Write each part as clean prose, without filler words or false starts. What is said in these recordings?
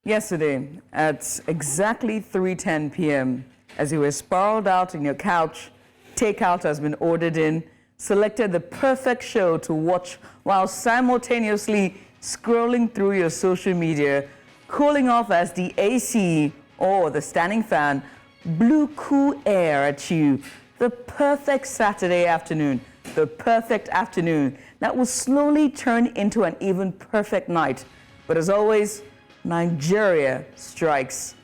Yesterday, at exactly 3:10 p.m., as you were sprawled out in your couch, takeout has been ordered in, selected the perfect show to watch while simultaneously scrolling through your social media, cooling off as the AC or the standing fan blew cool air at you. The perfect Saturday afternoon, the perfect afternoon that will slowly turn into an even perfect night. But as always, Nigeria strikes.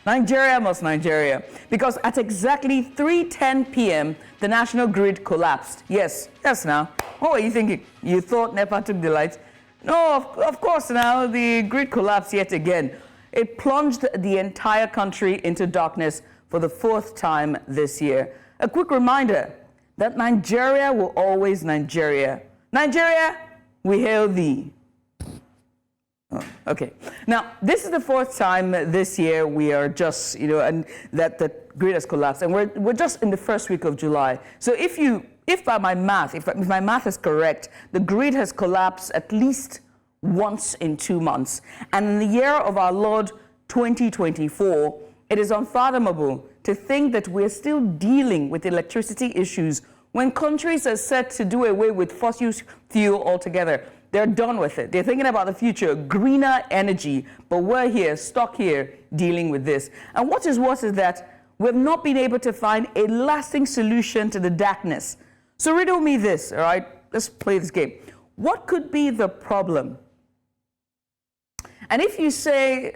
Nigeria must Nigeria. Because at exactly 3:10 p.m., the national grid collapsed. Yes now. What were you thinking? You thought NEPA took the lights? No, of course now, the grid collapsed yet again. It plunged the entire country into darkness for the fourth time this year. A quick reminder that Nigeria will always Nigeria. Nigeria, we hail thee. Oh, okay. Now, this is the fourth time this year we are just, and that the grid has collapsed, and we're just in the first week of July. So if by my math, if my math is correct, the grid has collapsed at least once in 2 months. And in the year of our Lord 2024, it is unfathomable to think that we're still dealing with electricity issues when countries are set to do away with fossil fuel altogether. They're done with it. They're thinking about the future, greener energy, but we're here, stuck here, dealing with this. And what is worse is that we've not been able to find a lasting solution to the darkness. So riddle me this, all right? Let's play this game. What could be the problem? And if you say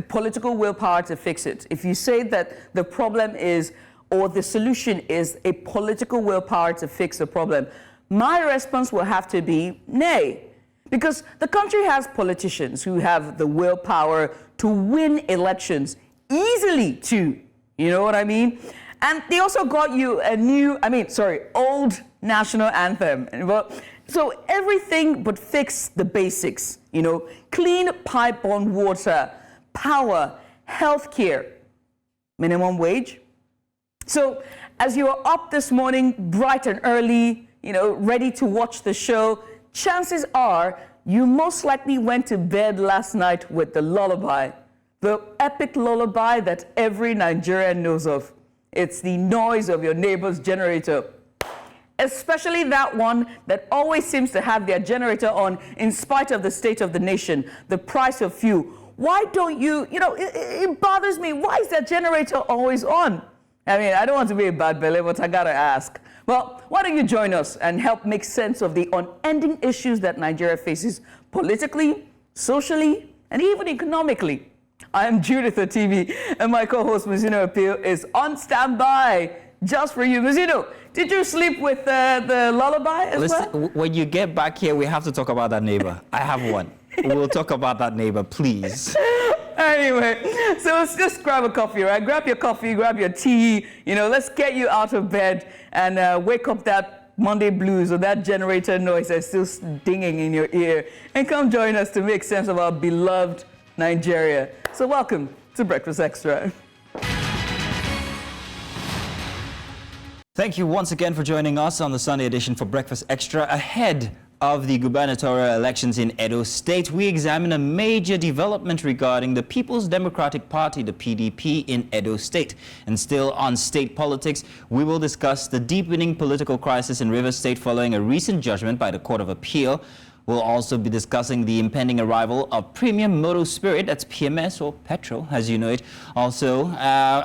political willpower to fix it, if you say that the problem is, or the solution is a political willpower to fix the problem, my response will have to be nay. Because the country has politicians who have the willpower to win elections easily too. You know what I mean? And they also got you old national anthem. So everything but fix the basics, clean pipe-borne water, power, healthcare, minimum wage. So as you are up this morning, bright and early, ready to watch the show, chances are you most likely went to bed last night with the lullaby, the epic lullaby that every Nigerian knows of. It's the noise of your neighbor's generator, especially that one that always seems to have their generator on in spite of the state of the nation, the price of fuel. Why don't you, it bothers me. Why is that generator always on? I mean, I don't want to be a bad belly, but I gotta ask. Well, why don't you join us and help make sense of the unending issues that Nigeria faces politically, socially, and even economically? I am Judith TV, and my co-host, Muzino Appeal, is on standby just for you. Muzino, did you sleep with the lullaby as well? When you get back here, we have to talk about that neighbor. I have one. We'll talk about that neighbor, please. Anyway, so let's just grab a coffee, right? Grab your coffee, grab your tea, let's get you out of bed and wake up that Monday blues or that generator noise that's still dinging in your ear, and come join us to make sense of our beloved Nigeria. So welcome to Breakfast Extra. Thank you once again for joining us on the Sunday edition for Breakfast Extra. Ahead of the gubernatorial elections in Edo State, we examine a major development regarding the People's Democratic Party, the PDP, in Edo State. And still on state politics, we will discuss the deepening political crisis in Rivers State following a recent judgment by the Court of Appeal. We'll also be discussing the impending arrival of premium motor spirit, that's PMS or petrol, as you know it. Also,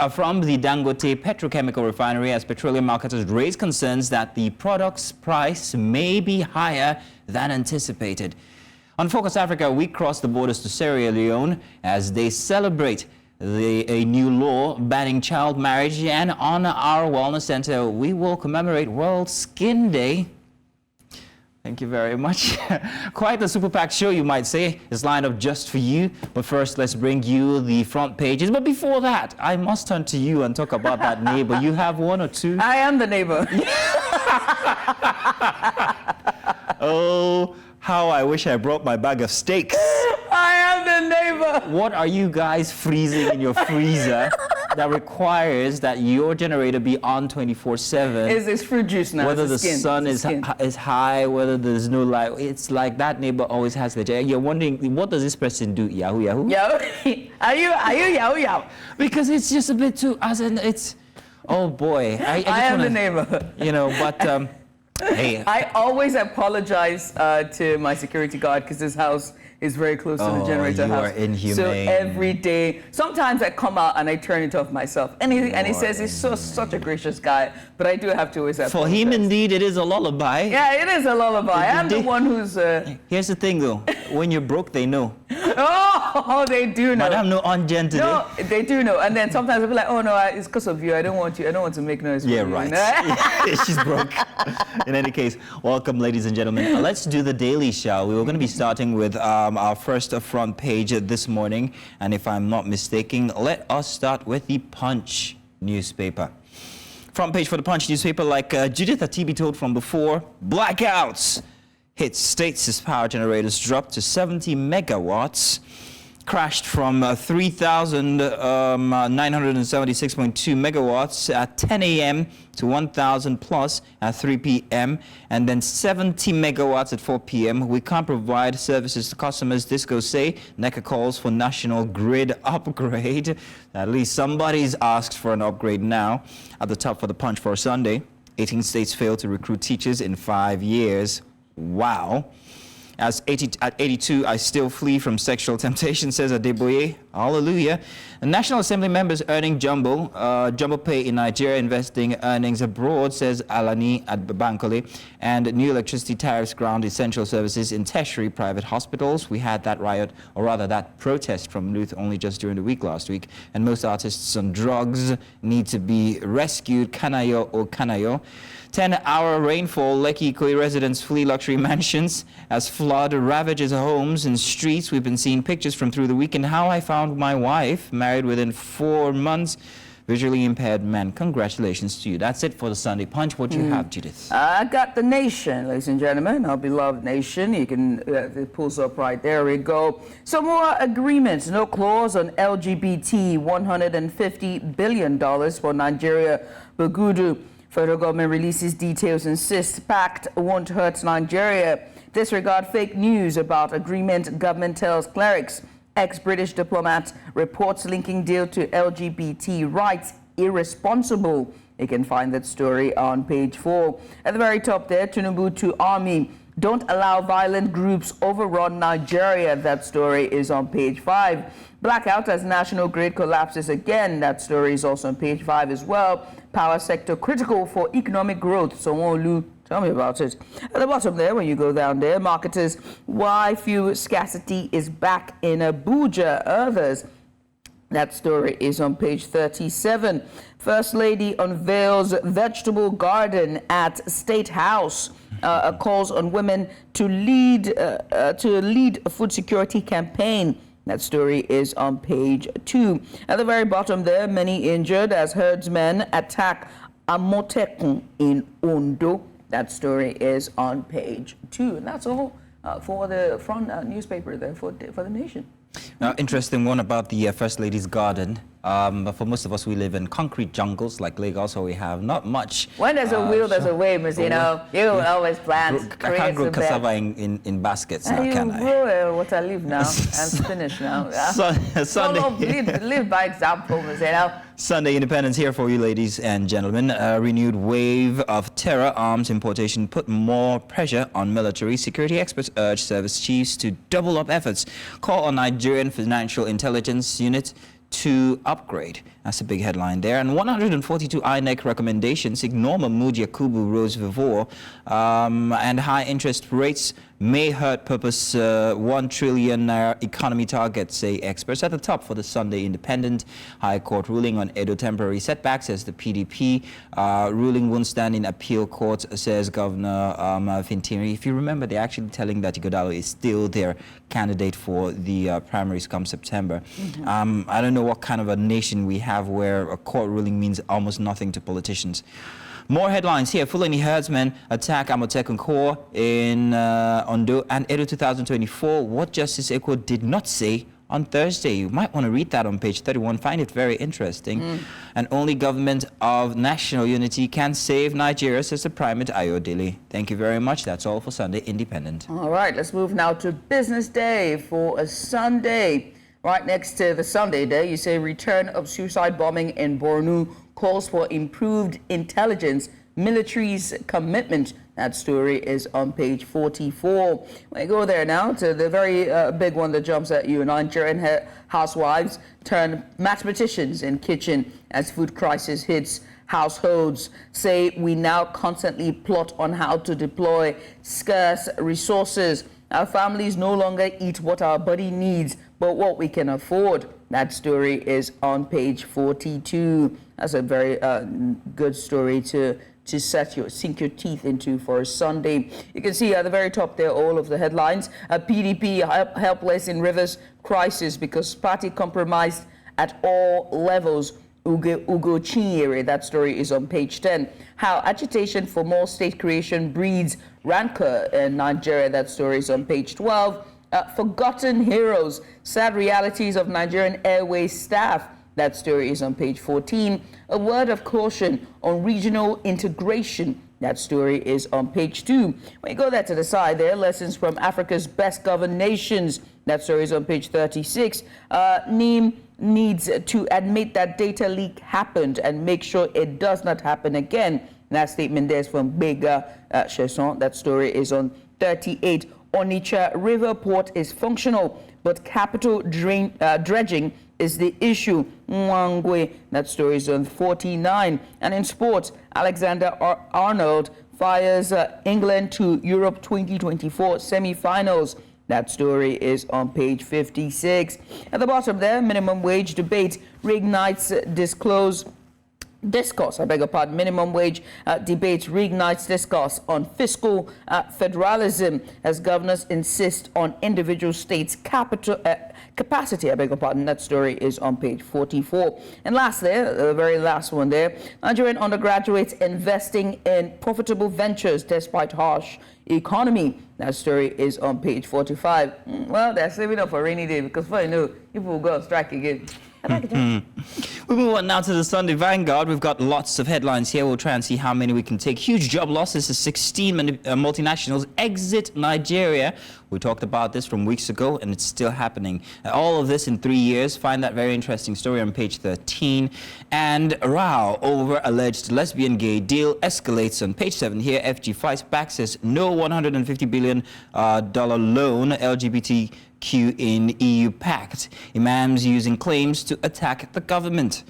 from the Dangote petrochemical refinery, as petroleum marketers raise concerns that the product's price may be higher than anticipated. On Focus Africa, we cross the borders to Sierra Leone as they celebrate a new law banning child marriage. And on our Wellness Center, we will commemorate World Skin Day. Thank you very much. Quite a super packed show, you might say, is lined up just for you. But first, let's bring you the front pages. But before that, I must turn to you and talk about that neighbor. You have one or two? I am the neighbor. Oh, how I wish I brought my bag of steaks. I am the neighbor. What are you guys freezing in your freezer that requires that your generator be on 24/7. It's fruit juice now. Whether it's the skin. sun is high, whether there's no light, it's like that neighbor always has the generator. You're wondering, what does this person do? Yahoo, Yahoo? Are you Yahoo Yahoo? Because it's just a bit too, as in, it's, oh boy. I just am wanna, the neighbor. You know, but hey. I always apologize to my security guard because this house is very close to the generator you house. are inhumane. So every day, sometimes I come out and I turn it off myself. And he says he's such a gracious guy, but I do have to always apologize. For him, indeed, it is a lullaby. Yeah, it is a lullaby. I'm the one who's... Here's the thing, though. When you're broke, they know. Oh, they do know. Madam, no ungen today. No, they do know. And then sometimes I'll be like, oh no, it's because of you. I don't want to make noise. Yeah, right. She's broke. In any case, welcome, ladies and gentlemen. Let's do the daily show. We were going to be starting with our first front page this morning. And if I'm not mistaken, let us start with the Punch newspaper. Front page for the Punch newspaper, like Judith Atibi told from before, blackouts hit states as power generators dropped to 70 megawatts. Crashed from 3,976.2 megawatts at 10 a.m. to 1,000 plus at 3 p.m. and then 70 megawatts at 4 p.m. We can't provide services to customers, Disco say. NECA calls for national grid upgrade. At least somebody's asked for an upgrade now. At the top for the Punch for Sunday, 18 states failed to recruit teachers in 5 years. Wow. At 82, I still flee from sexual temptation, says Adeboye. Hallelujah. The National Assembly members earning jumbo pay in Nigeria, investing earnings abroad, says Alani Bankole. And new electricity tariffs ground essential services in tertiary private hospitals. We had that riot, or rather that protest from Luth only just during the week last week. And most artists on drugs need to be rescued. Kanayo or Kanayo. 10-hour rainfall, Lekki Ikoyi residents flee luxury mansions as flood ravages homes and streets. We've been seeing pictures from through the weekend. How I found my wife, married within 4 months, visually impaired man. Congratulations to you. That's it for the Sunday Punch. What do you have, Judith? I got the Nation, ladies and gentlemen, our beloved Nation. You can, it pulls up right there. We go. Some more agreements. No clause on LGBT. $150 billion for Nigeria. Bagudu. Federal government releases details, insists pact won't hurt Nigeria. Disregard fake news about agreement, government tells clerics. Ex-British diplomat reports linking deal to LGBT rights irresponsible. You can find that story on page 4. At the very top there, Tinubu to Army. Don't allow violent groups overrun Nigeria. That story is on page 5. Blackout as national grid collapses again. That story is also on page 5 as well. Power sector critical for economic growth. Sonwo-Olu, tell me about it. At the bottom there, when you go down there, marketers, why fuel scarcity is back in Abuja. Others. That story is on page 37. First Lady unveils vegetable garden at State House. Calls on women to lead a food security campaign. That story is on page 2. At the very bottom there, many injured as herdsmen attack Amotekun in Ondo. That story is on page 2. And that's all for the front newspaper there for the Nation. Now, interesting one about the First Lady's garden. But for most of us, we live in concrete jungles like Lagos, where we have not much. When there's a will, there's a way, Miss. You know, you always plant. I can't grow cassava in baskets now, can I? You grow water leaf now and spinach now. Sunday. Live by example, Miss. You know. Sunday Independence here for you, ladies and gentlemen. A renewed wave of terror arms importation put more pressure on military. Security experts urge service chiefs to double up efforts. Call on Nigerian Financial Intelligence Unit to upgrade. That's a big headline there. And 142 INEC recommendations ignore Mahmoud Yakubu Rose Vivor, and high interest rates may hurt purpose 1 trillion naira economy target, say experts. At the top for the Sunday Independent, High Court ruling on Edo temporary setbacks, says the PDP. Ruling won't stand in appeal court, says Governor Fintiri. If you remember, they're actually telling that Ighodalo is still their candidate for the primaries come September. Mm-hmm. I don't know what kind of a nation we have where a court ruling means almost nothing to politicians. More headlines here. Fulani herdsmen attack Amotekun Corps in Ondo and Edo 2024. What Justice Eko did not say on Thursday. You might want to read that on page 31. Find it very interesting. And only government of national unity can save Nigeria, says the Primate Ayodele. Thank you very much. That's all for Sunday Independent. All right, let's move now to business day for a Sunday. Right next to the Sunday day, you say return of suicide bombing in Borno calls for improved intelligence, military's commitment. That story is on page 44. We go there now to the very big one that jumps at you. Nigerian housewives turn mathematicians in kitchen as food crisis hits households. Say we now constantly plot on how to deploy scarce resources. Our families no longer eat what our body needs, but what we can afford. That story is on page 42. That's a very good story to sink your teeth into for a Sunday. You can see at the very top there all of the headlines. PDP helpless in Rivers crisis because party compromised at all levels. Ugo Chinyere, that story is on page 10. How agitation for more state creation breeds rancor in Nigeria, that story is on page 12. Forgotten heroes, sad realities of Nigerian Airways staff, that story is on page 14. A word of caution on regional integration. That story is on page 2. When you go there to the side there, lessons from Africa's best governed nations. That story is on page 36. NIM needs to admit that data leak happened and make sure it does not happen again. That statement there is from Bega Chesson. That story is on 38. Onitsha River Port is functional, but capital dredging is the issue. Mwangwe, that story is on 49. And in sports, Alexander Arnold fires England to Europe 2024 semi-finals. That story is on page 56. At the bottom there, minimum wage debate reignites discourse, minimum wage debate reignites discourse on fiscal federalism as governors insist on individual states' capacity, that story is on page 44. And last there, the very last one there, Nigerian undergraduates investing in profitable ventures despite harsh economy. That story is on page 45. Well, they're saving up for a rainy day because before you know, people will go on strike again. We move on now to the Sunday Vanguard. We've got lots of headlines here. We'll try and see how many we can take. Huge job losses as 16 multinationals exit Nigeria. We talked about this from weeks ago, and it's still happening. All of this in 3 years. Find that very interesting story on page 13. And row over alleged lesbian-gay deal escalates on page 7 here. FG fights back, says no $150 billion loan LGBTQ in EU pact. Imams using claims to attack the government.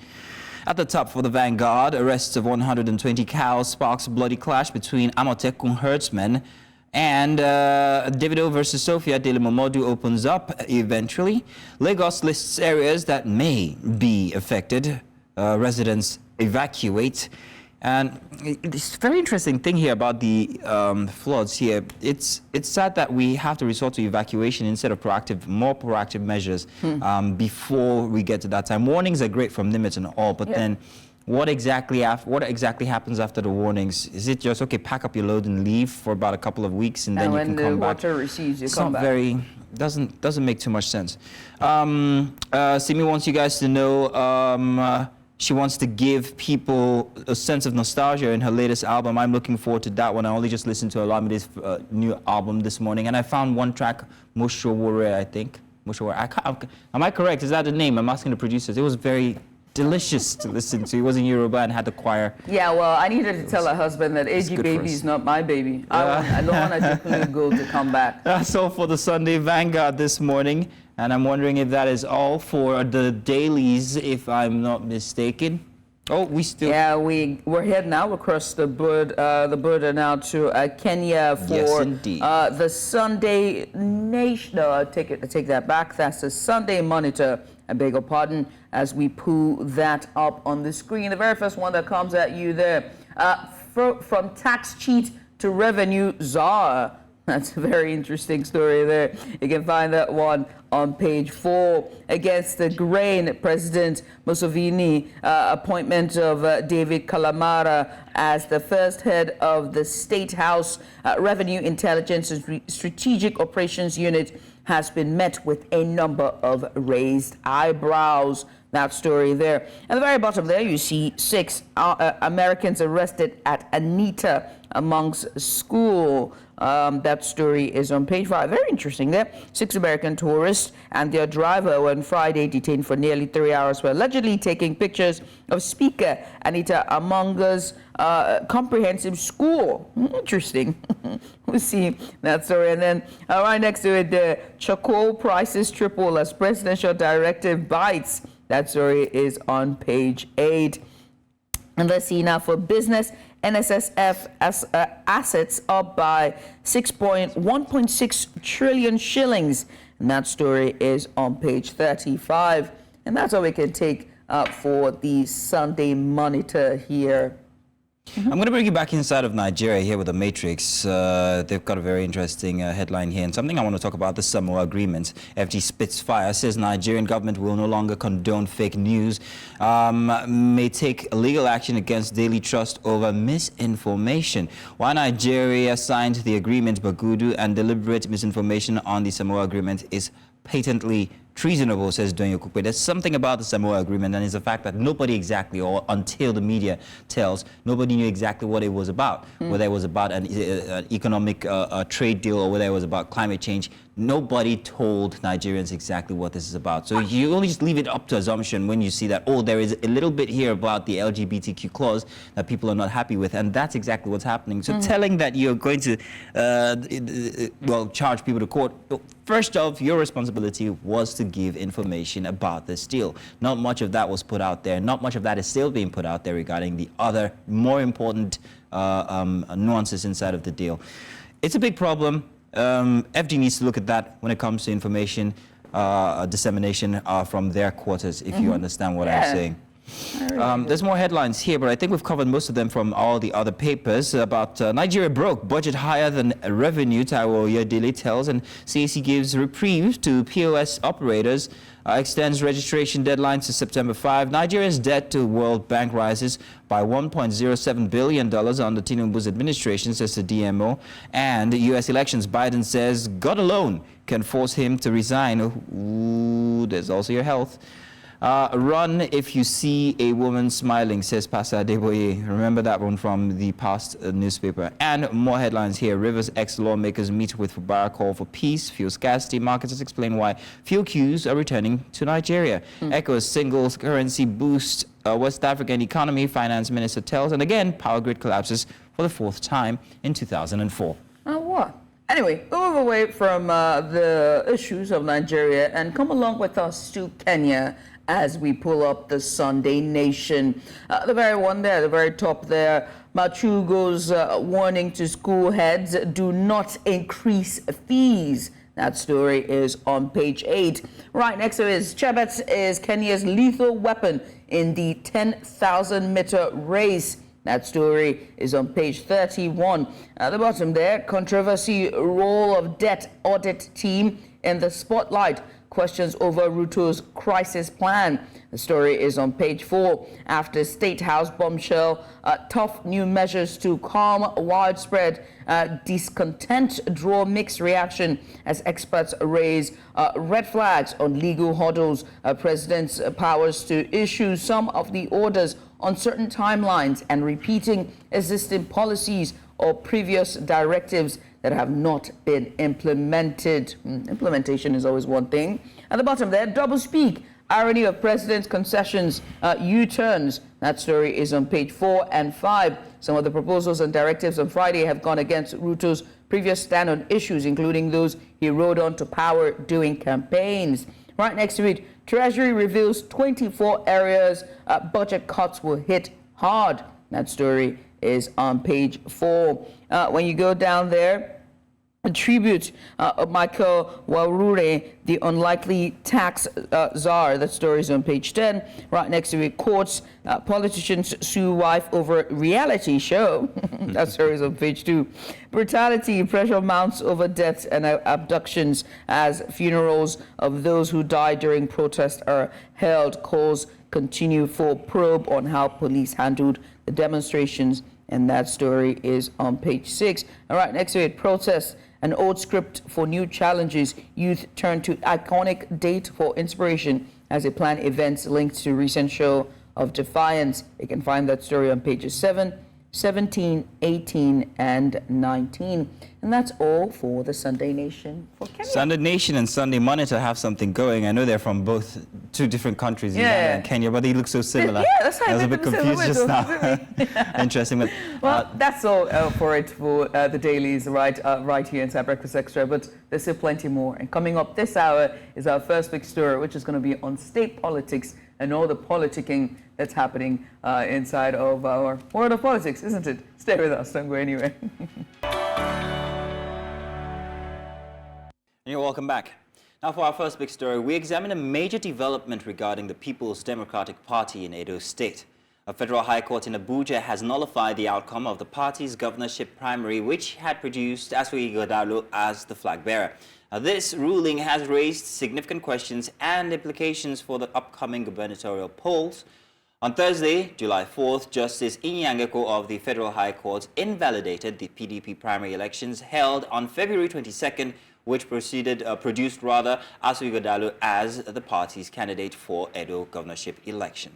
At the top for the Vanguard, arrests of 120 cows sparks bloody clash between Amotekun herdsmen. And Davido versus Sophia Dele Momodu opens up eventually. Lagos lists areas that may be affected. Residents evacuate. And it's a very interesting thing here about the floods here. It's sad that we have to resort to evacuation instead of more proactive measures before we get to that time. Warnings are great from NIMET and all, but then what exactly happens after the warnings? Is it just, okay, pack up your load and leave for about a couple of weeks and then you can come back? And when the water recedes, you come back. Doesn't make too much sense. Simi wants you guys to know she wants to give people a sense of nostalgia in her latest album. I'm looking forward to that one. I only just listened to Olamide's new album this morning, and I found one track, Moshowore, I think. Moshowore. Am I correct? Is that the name? I'm asking the producers. It was very delicious to listen to. It was in Yoruba and had the choir. Yeah, well, I needed to tell her husband that AG baby is not my baby. I don't want a Japanese girl to come back. That's all for the Sunday Vanguard this morning. And I'm wondering if that is all for the dailies, if I'm not mistaken. Oh, we still... Yeah, we're heading now across the border now to Kenya for the Sunday Nation. No, I take that back. That's the Sunday Monitor. I beg your pardon, as we pull that up on the screen. The very first one that comes at you there. From tax cheat to revenue czar. That's a very interesting story there. You can find that one on page 4. Against the grain, President Museveni appointment of David Calamara as the first head of the State House Revenue Intelligence and Strategic Operations Unit has been met with a number of raised eyebrows. That story there. At the very bottom there, you see 6 Americans arrested at Anita amongst school. That story is on page 5. Very interesting there. 6 American tourists and their driver were on Friday detained for nearly 3 hours for allegedly taking pictures of Speaker Anita Amanga's comprehensive school. Interesting. We'll see that story. And then right next to it, the charcoal prices triple as presidential directive bites. That story is on page 8. And let's see now for business. NSSF assets up by 1.6 trillion shillings. And that story is on page 35. And that's all we can take for the Sunday Monitor here. I'm going to bring you back inside of Nigeria here with the Matrix. They've got a very interesting headline here, and something I want to talk about, the Samoa Agreement. FG Spitfire says Nigerian government will no longer condone fake news, may take legal action against Daily Trust over misinformation. While Nigeria signed the agreement, Bagudu and deliberate misinformation on the Samoa Agreement is patently treasonable, says Donyo Kukwe. There's something about the Samoa Agreement, and it's the fact that nobody exactly, or until the media tells, nobody knew exactly what it was about, whether it was about an economic trade deal or whether it was about climate change. Nobody told Nigerians exactly what this is about. So you only just leave it up to assumption when you see that, oh, there is a little bit here about the LGBTQ clause that people are not happy with, and that's exactly what's happening. So telling that you're going to, charge people to court, first off, your responsibility was to give information about this deal. Not much of that was put out there. Not much of that is still being put out there regarding the other more important nuances inside of the deal. It's a big problem. FD needs to look at that when it comes to information dissemination from their quarters, if you understand what I'm saying. There's more headlines here, but I think we've covered most of them from all the other papers. About Nigeria broke, budget higher than revenue, Taiwo Oyedele tells, and CAC gives reprieve to POS operators, extends registration deadlines to September 5. Nigeria's debt to World Bank rises by $1.07 billion under Tinubu's administration, says the DMO. And the U.S. elections, Biden says God alone can force him to resign. Ooh, there's also your health. Run if you see a woman smiling, says Pastor Adeboye. Remember that one from the past newspaper. And more headlines here. Rivers ex-lawmakers meet with Fubara call for peace. Fuel scarcity. Marketers explain why fuel queues are returning to Nigeria. ECO's single currency boost West African economy, finance minister tells. And again, power grid collapses for the 4th time in 2004. What? Anyway, move away from the issues of Nigeria and come along with us to Kenya as we pull up the Sunday Nation. The very one there, the very top there, Machugo's warning to school heads, do not increase fees. That story is on page 8. Right next to it is Chebet is Kenya's lethal weapon in the 10,000-meter race. That story is on page 31. At the bottom there, controversy role of debt audit team in the spotlight. Questions over Ruto's crisis plan. The story is on page 4. After State House bombshell, tough new measures to calm widespread discontent draw mixed reaction as experts raise red flags on legal hurdles. President's powers to issue some of the orders on certain timelines and repeating existing policies or previous directives that have not been implemented. Implementation is always one thing. At the bottom there, double speak, irony of president's concessions, U-turns. That story is on page 4 and 5. Some of the proposals and directives on Friday have gone against Ruto's previous stand on issues, including those he rode on to power during campaigns. Right next to it, Treasury reveals 24 areas budget cuts will hit hard. That story is on page 4. When you go down there, a tribute of Michael Warure, the unlikely tax czar. That story is on page 10. Right next to it, courts, politicians sue wife over reality show. That story is on page 2. Brutality, pressure mounts over deaths and abductions as funerals of those who died during protests are held. Calls continue for probe on how police handled the demonstrations. And that story is on page 6. All right, next to it, protests An old script for new challenges, youth turn to iconic date for inspiration as they plan events linked to recent show of defiance. You can find that story on pages 7, 17, 18, and 19. And that's all for the Sunday Nation for Kenya. Sunday Nation and Sunday Monitor have something going. I know they're from both two different countries, Uganda and Kenya, but they look so similar. Yeah, that's why I was a bit confused just now. Interesting. But, well, that's all for it for the dailies right here inside Breakfast Extra, but there's still plenty more. And coming up this hour is our first big story, which is going to be on state politics and all the politicking that's happening inside of our world of politics, isn't it? Stay with us, don't go anywhere. You're welcome back. Now for our first big story, we examine a major development regarding the People's Democratic Party in Edo State. A federal high court in Abuja has nullified the outcome of the party's governorship primary, which had produced Asuyi Ighodalo as the flag bearer. Now, this ruling has raised significant questions and implications for the upcoming gubernatorial polls. On Thursday, July 4th, Justice Inyangeko of the Federal High Court invalidated the PDP primary elections held on February 22nd, which produced Asuyi Ighodalo as the party's candidate for Edo governorship election.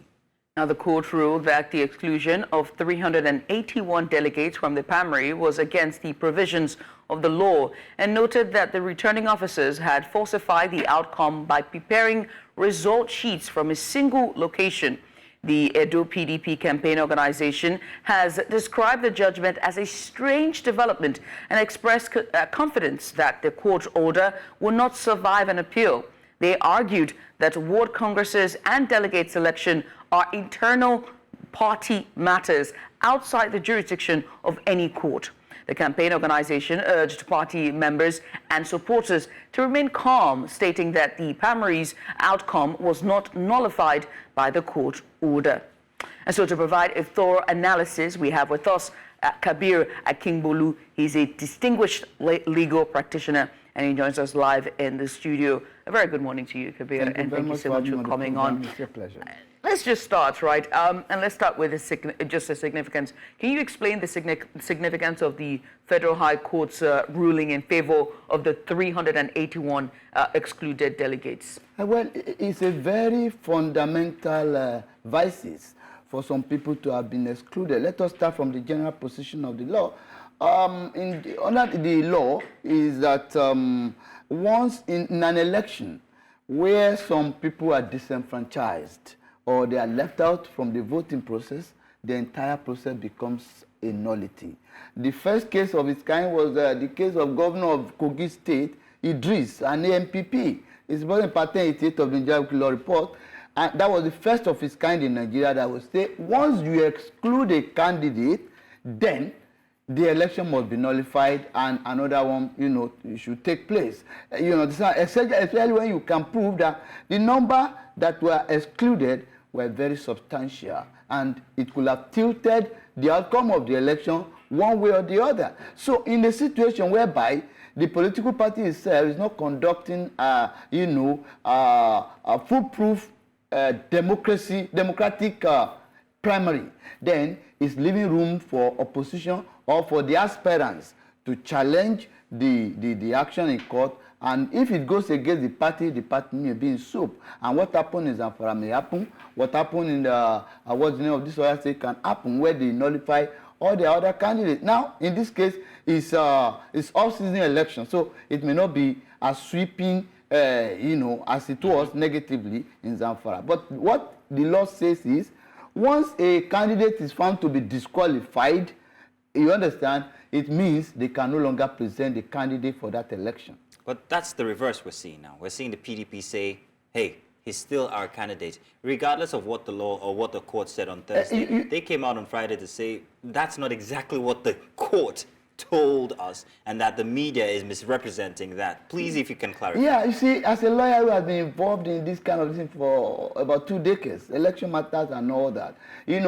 Now, the court ruled that the exclusion of 381 delegates from the primary was against the provisions of the law and noted that the returning officers had falsified the outcome by preparing result sheets from a single location. The Edo PDP campaign organization has described the judgment as a strange development and expressed confidence that the court order will not survive an appeal. They argued that ward congresses and delegate selection are internal party matters outside the jurisdiction of any court. The campaign organization urged party members and supporters to remain calm, stating that the primary's outcome was not nullified by the court order. And so to provide a thorough analysis, we have with us Kabir Akingbolu. He's a distinguished legal practitioner and he joins us live in the studio. A very good morning to you, Kabir, and thank you so much for coming on. It's a pleasure. Let's just start, right? And let's start with just the significance. Can you explain the significance of the Federal High Court's ruling in favor of the 381 excluded delegates? Well, it's a very fundamental vices for some people to have been excluded. Let us start from the general position of the law. Under the law is that once in an election where some people are disenfranchised, or they are left out from the voting process, the entire process becomes a nullity. The first case of its kind was the case of Governor of Kogi State, Idris, an AMPP. It's about in Part 88 of the Nigerian Law Report, and that was the first of its kind in Nigeria that would say once you exclude a candidate, then the election must be nullified and another one, should take place. Especially when you can prove that the number that were excluded were very substantial and it could have tilted the outcome of the election one way or the other. So in a situation whereby the political party itself is not conducting a foolproof democratic primary, then it's leaving room for opposition or for the aspirants to challenge the action in court. And if it goes against the party may be in soup. And what happened in Zamfara may happen. What happened in what's the name of this other state can happen where they nullify all the other candidates. Now, in this case, it's off-season election, so it may not be as sweeping, as it was negatively in Zamfara. But what the law says is, once a candidate is found to be disqualified, you understand, it means they can no longer present the candidate for that election. But that's the reverse we're seeing now. We're seeing the PDP say, hey, he's still our candidate. Regardless of what the law or what the court said on Thursday, they came out on Friday to say that's not exactly what the court told us and that the media is misrepresenting that. Please, if you can clarify. Yeah, you see, as a lawyer who has been involved in this kind of thing for about 2 decades, election matters and all that, we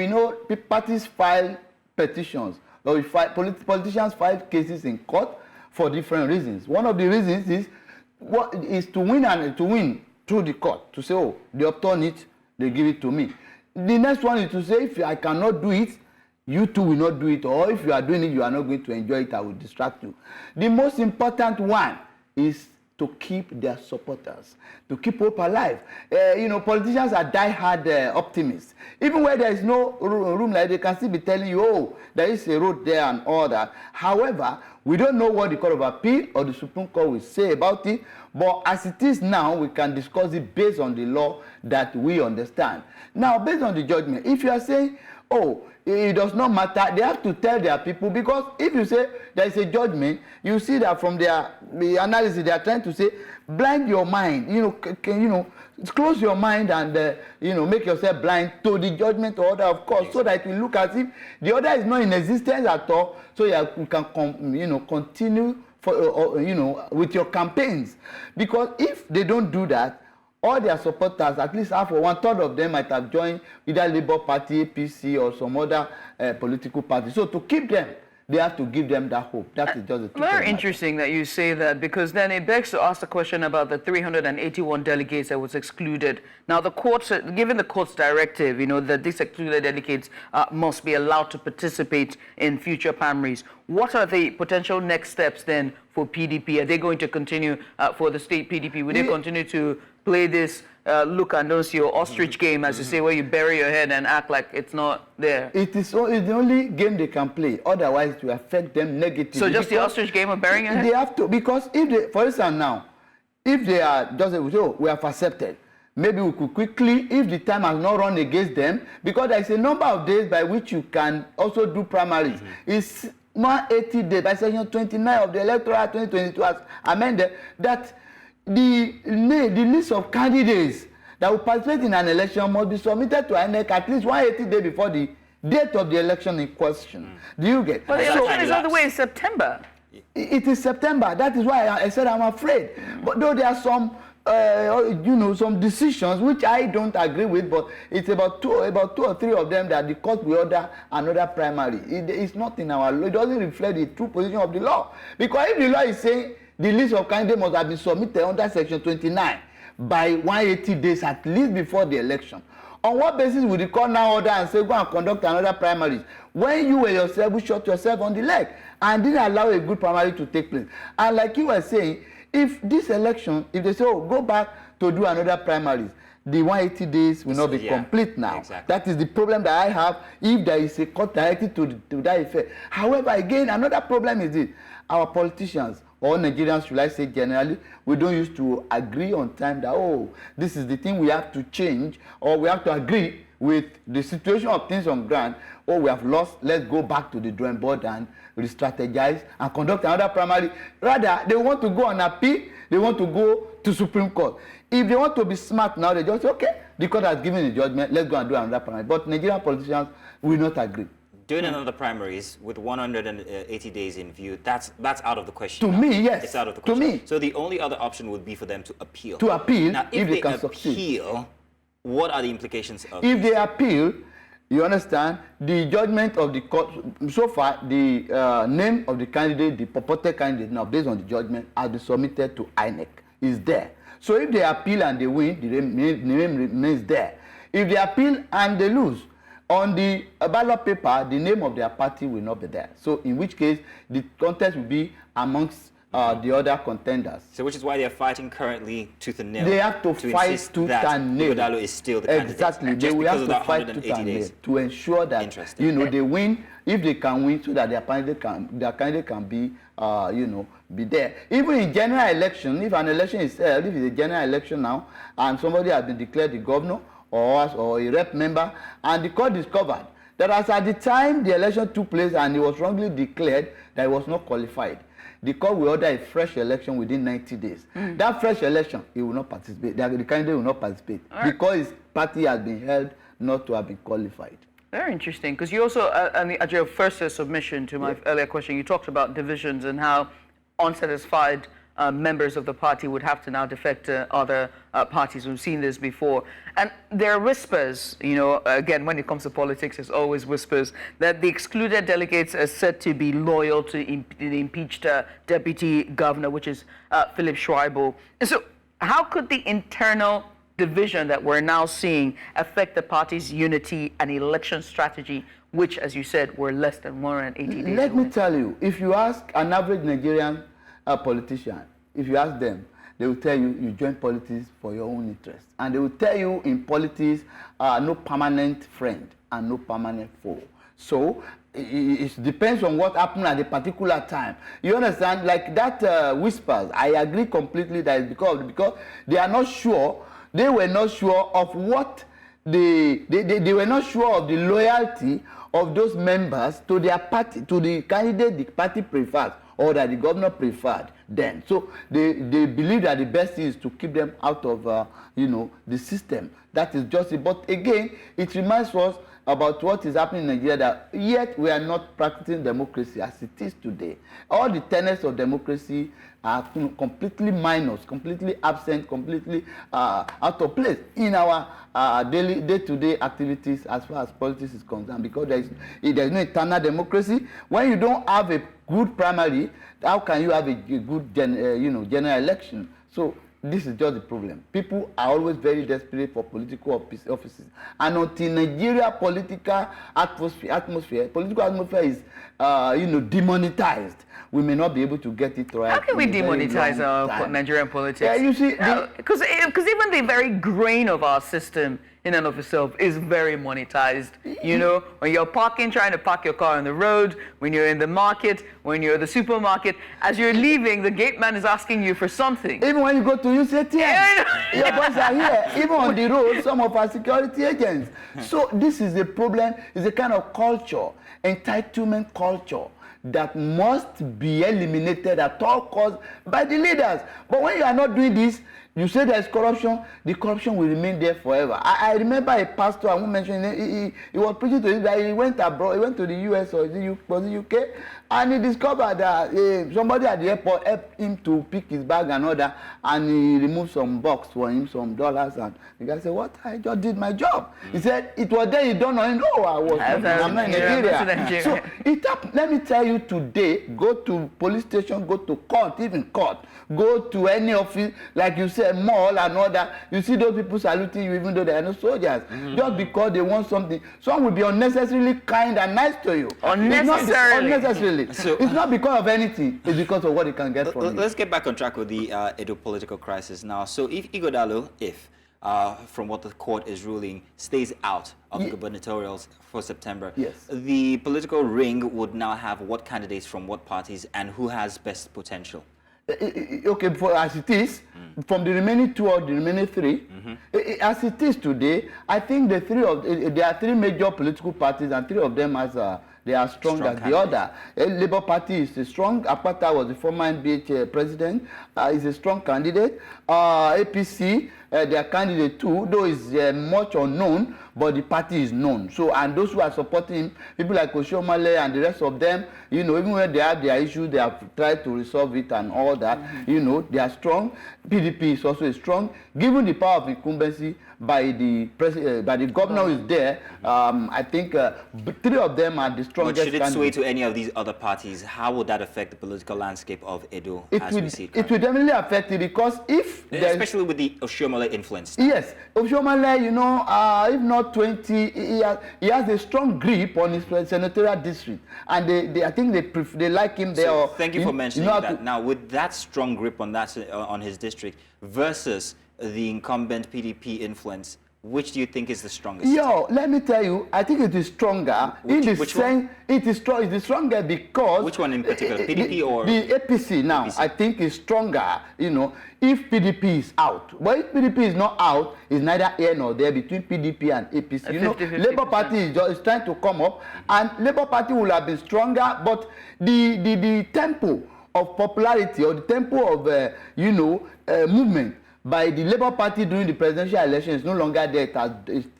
know parties file petitions, or politicians file cases in court for different reasons. One of the reasons is to win through the court, to say, oh, they obtain it, they give it to me. The next one is to say, if I cannot do it, you too will not do it, or if you are doing it, you are not going to enjoy it, I will distract you. The most important one is to keep their supporters, to keep hope alive. Politicians are die-hard optimists. Even where there is no room, like they can still be telling you, oh, there is a road there and all that. However, we don't know what the Court of Appeal or the Supreme Court will say about it, but as it is now, we can discuss it based on the law that we understand. Now, based on the judgment, if you are saying, oh, it does not matter, they have to tell their people, because if you say there is a judgment, you see that from the analysis they are trying to say, blind your mind, close your mind and make yourself blind to the judgment order, of course, so that it will look as if the order is not in existence at all, so you can continue with your campaigns. Because if they don't do that, all their supporters, at least half or 1/3 of them might have joined either Labour Party, APC, or some other political party. So to keep them, they have to give them that hope. That is just the truth. Very interesting that you say that, because then it begs to ask the question about the 381 delegates that was excluded. Now, the courts, given the court's directive, that these excluded delegates must be allowed to participate in future primaries. What are the potential next steps then for PDP? Are they going to continue for the state PDP? Will they continue to play this look and don't see, or ostrich game, as you say, where you bury your head and act like it's not there? It's the only game they can play. Otherwise, it will affect them negatively. So just the ostrich game of burying your head? They have to, because if they, for instance now, if they are just able to say, oh, we have accepted, maybe we could quickly, if the time has not run against them, because there is a number of days by which you can also do primaries. It's 180 days by section 29 of the Electoral Act 2022 as amended, that the list of candidates that will participate in an election must be submitted to INEC at least 180 days before the date of the election in question. Do you get? But the election is all the way in September. It is September. That is why I said I'm afraid. But though there are some, some decisions which I don't agree with, but it's about two or three of them that the court will order another primary. It's not in our law. It doesn't reflect the true position of the law. Because if the law is saying the list of candidates must have been submitted under section 29 by 180 days at least before the election, on what basis would the court now order and say go and conduct another primaries when you were yourself who shot yourself on the leg and didn't allow a good primary to take place? And like you were saying, if this election, if they say, oh, go back to do another primaries, the 180 days will not be complete now. Exactly. That is the problem that I have if there is a court directed to that effect. However, again, another problem is this: our politicians, or Nigerians, should I say generally, we don't used to agree on time that, oh, this is the thing we have to change, or we have to agree with the situation of things on ground, or we have lost, let's go back to the drawing board and re-strategize and conduct another primary. Rather, they want to go on appeal, they want to go to Supreme Court. If they want to be smart now, they just say, okay, the court has given the judgment, let's go and do another primary. But Nigerian politicians will not agree. Doing another primaries with 180 days in view, that's out of the question. To now. me, yes. It's out of the question. To me. So the only other option would be for them to appeal. To appeal, now, if they can appeal, succeed. what are the implications of If they appeal, you understand, the judgment of the court, so far, the name of the candidate, the purported candidate, now based on the judgment, has been submitted to INEC, is there. So if they appeal and they win, the name remains there. If they appeal and they lose, on the ballot paper, the name of their party will not be there. So in which case, the contest will be amongst the other contenders. So which is why they're fighting currently tooth and nail. They have to fight tooth and nail. Ighodalo is still the candidate. Exactly. They will have to fight tooth and nail to ensure that, they win, if they can win, so that their candidate can be, be there. Even in general election, if an election is held, if it's a general election now, and somebody has been declared the governor, or a rep member, and the court discovered that as at the time the election took place and he was wrongly declared that he was not qualified, the court will order a fresh election within 90 days. That fresh election, he will not participate. The candidate will not participate because his party has been held not to have been qualified. Very interesting, because you also, at your first submission to my earlier question, you talked about divisions and how unsatisfied members of the party would have to now defect to other parties. We've seen this before. And there are whispers, again, when it comes to politics, there's always whispers, that the excluded delegates are said to be loyal to the impeached deputy governor, which is Philip Schreiber. And so how could the internal division that we're now seeing affect the party's unity and election strategy which, as you said, were less than 180 days Let away. me tell you, if you ask an average Nigerian politician, if you ask them, they will tell you, you join politics for your own interest. And they will tell you in politics, no permanent friend and no permanent foe. So it depends on what happened at a particular time. You understand? Like that whispers, I agree completely that it's because they are not sure, they were not sure of what they were not sure of the loyalty of those members to their party, to the candidate the party preferred or that the governor preferred then. So they believe that the best thing is to keep them out of the system. That is just it. But again, it reminds us about what is happening in Nigeria, that yet we are not practicing democracy as it is today. All the tenets of democracy are completely minus, completely absent, completely out of place in our day-to-day activities as far as politics is concerned, because there is no internal democracy. When you don't have a good primary, how can you have a good general election? So this is just the problem. People are always very desperate for political offices. And until Nigeria political atmosphere is demonetized, we may not be able to get it right. How can we demonetize our Nigerian politics? Yeah, you see, because even the very grain of our system in and of itself is very monetized. You know, when you're trying to park your car on the road, when you're in the market, when you're at the supermarket, as you're leaving, the gate man is asking you for something. Even when you go to UCTM, your boys are here. Even on the road, some of our security agents. So this is a problem. It's a kind of culture, entitlement culture, that must be eliminated at all costs by the leaders. But when you are not doing this, you say there's corruption, the corruption will remain there forever. I remember a pastor, I won't mention it, he was preaching to Israel, he went abroad, he went to the US or was it UK, and he discovered that somebody at the airport helped him to pick his bag and all that, and he removed some bucks for him, some dollars, and the guy said, what? I just did my job. He said, it was there, you don't know, no, I'm not in Nigeria. So let me tell you today, go to police station, go to court, even court, go to any office, like you said, mall and all that, you see those people saluting you even though they are not soldiers, just because they want something. Some will be unnecessarily kind and nice to you. Unnecessarily. So, it's not because of anything, it's because of what you can get from you. Let's get back on track with the Edo political crisis now. So if Ighodalo, from what the court is ruling, stays out of the gubernatorials for September, the political ring would now have what candidates from what parties and who has best potential? Okay, as it is, from the remaining two or the remaining three, as it is today, I think there are three major political parties, and three of them they are strong as the other. Labour Party is a strong. Apata was the former NBH president, is a strong candidate. APC, their candidate too, though is much unknown, but the party is known. So, and those who are supporting him, people like Oshiomhole and the rest of them, even when they have their issues, they have tried to resolve it and all that. They are strong. PDP is also strong. Given the power of incumbency by the governor who is there, I think three of them are the strongest. But should it sway to any of these other parties, how would that affect the political landscape of Edo as we see it? It will definitely affect it, because especially with the Oshiomhole influence. Yes, Oshiomhole, if not 20, he has a strong grip on his senatorial district, and I think they like him there. So thank you for mentioning that. Now, with that strong grip on on his district versus the incumbent PDP influence, which do you think is the strongest? Let me tell you, I think it is stronger. It is stronger because... Which one in particular, PDP or... The APC now, APC. I think is stronger, if PDP is out. But if PDP is not out, it's neither here nor there between PDP and APC. Labour Party is trying to come up, and Labour Party will have been stronger, but the tempo of popularity or the tempo of, movement by the Labour Party during the presidential election is no longer there. It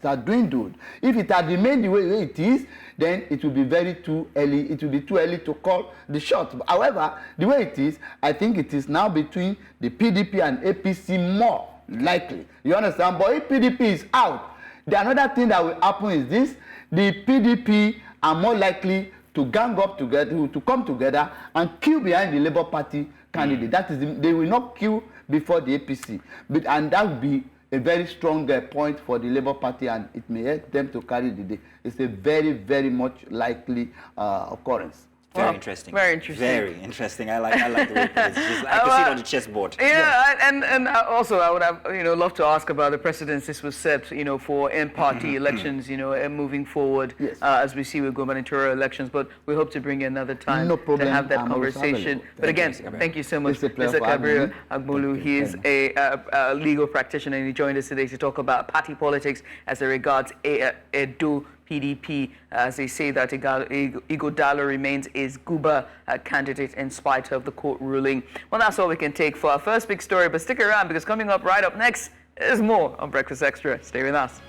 has dwindled. If it had remained the way it is, then it will be too early. It will be too early to call the shot. However, the way it is, I think it is now between the PDP and APC more likely. You understand? But if PDP is out, another thing that will happen is this: the PDP are more likely to gang up together, to come together and queue behind the Labour Party candidate. That is, they will not queue before the APC, and that will be a very strong point for the Labour Party, and it may help them to carry the day. It's a very, very much likely occurrence. Very interesting. Very interesting. Very interesting. I like the way you put it. I can see it on the chessboard. Yeah, and also I would have loved to ask about the precedents this was set for in-party elections and moving forward as we see with gubernatorial elections. But we hope to bring you another time to have that conversation. But again, thank you so much, Mr. Kabir Agbolu. He is a legal practitioner, and he joined us today to talk about party politics as it regards Edo PDP, as they say that Ighodalo remains is Guba candidate in spite of the court ruling. Well, that's all we can take for our first big story, but stick around because coming up right up next is more on Breakfast Extra. Stay with us.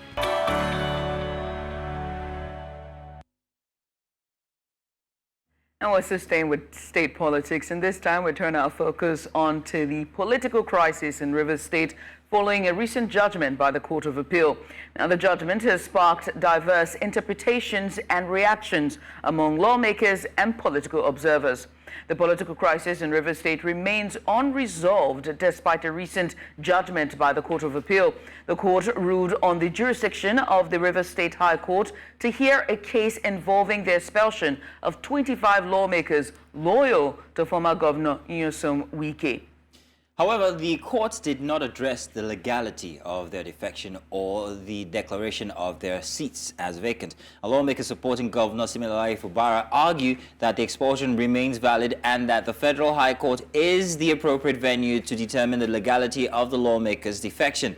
And we're still staying with state politics, and this time we turn our focus on to the political crisis in Rivers State following a recent judgment by the Court of Appeal. Now, the judgment has sparked diverse interpretations and reactions among lawmakers and political observers. The political crisis in Rivers State remains unresolved despite a recent judgment by the Court of Appeal. The court ruled on the jurisdiction of the Rivers State High Court to hear a case involving the expulsion of 25 lawmakers loyal to former Governor Nyesom Wike. However, the courts did not address the legality of their defection or the declaration of their seats as vacant. A lawmaker supporting Governor Siminalayi Fubara argue that the expulsion remains valid and that the Federal High Court is the appropriate venue to determine the legality of the lawmaker's defection.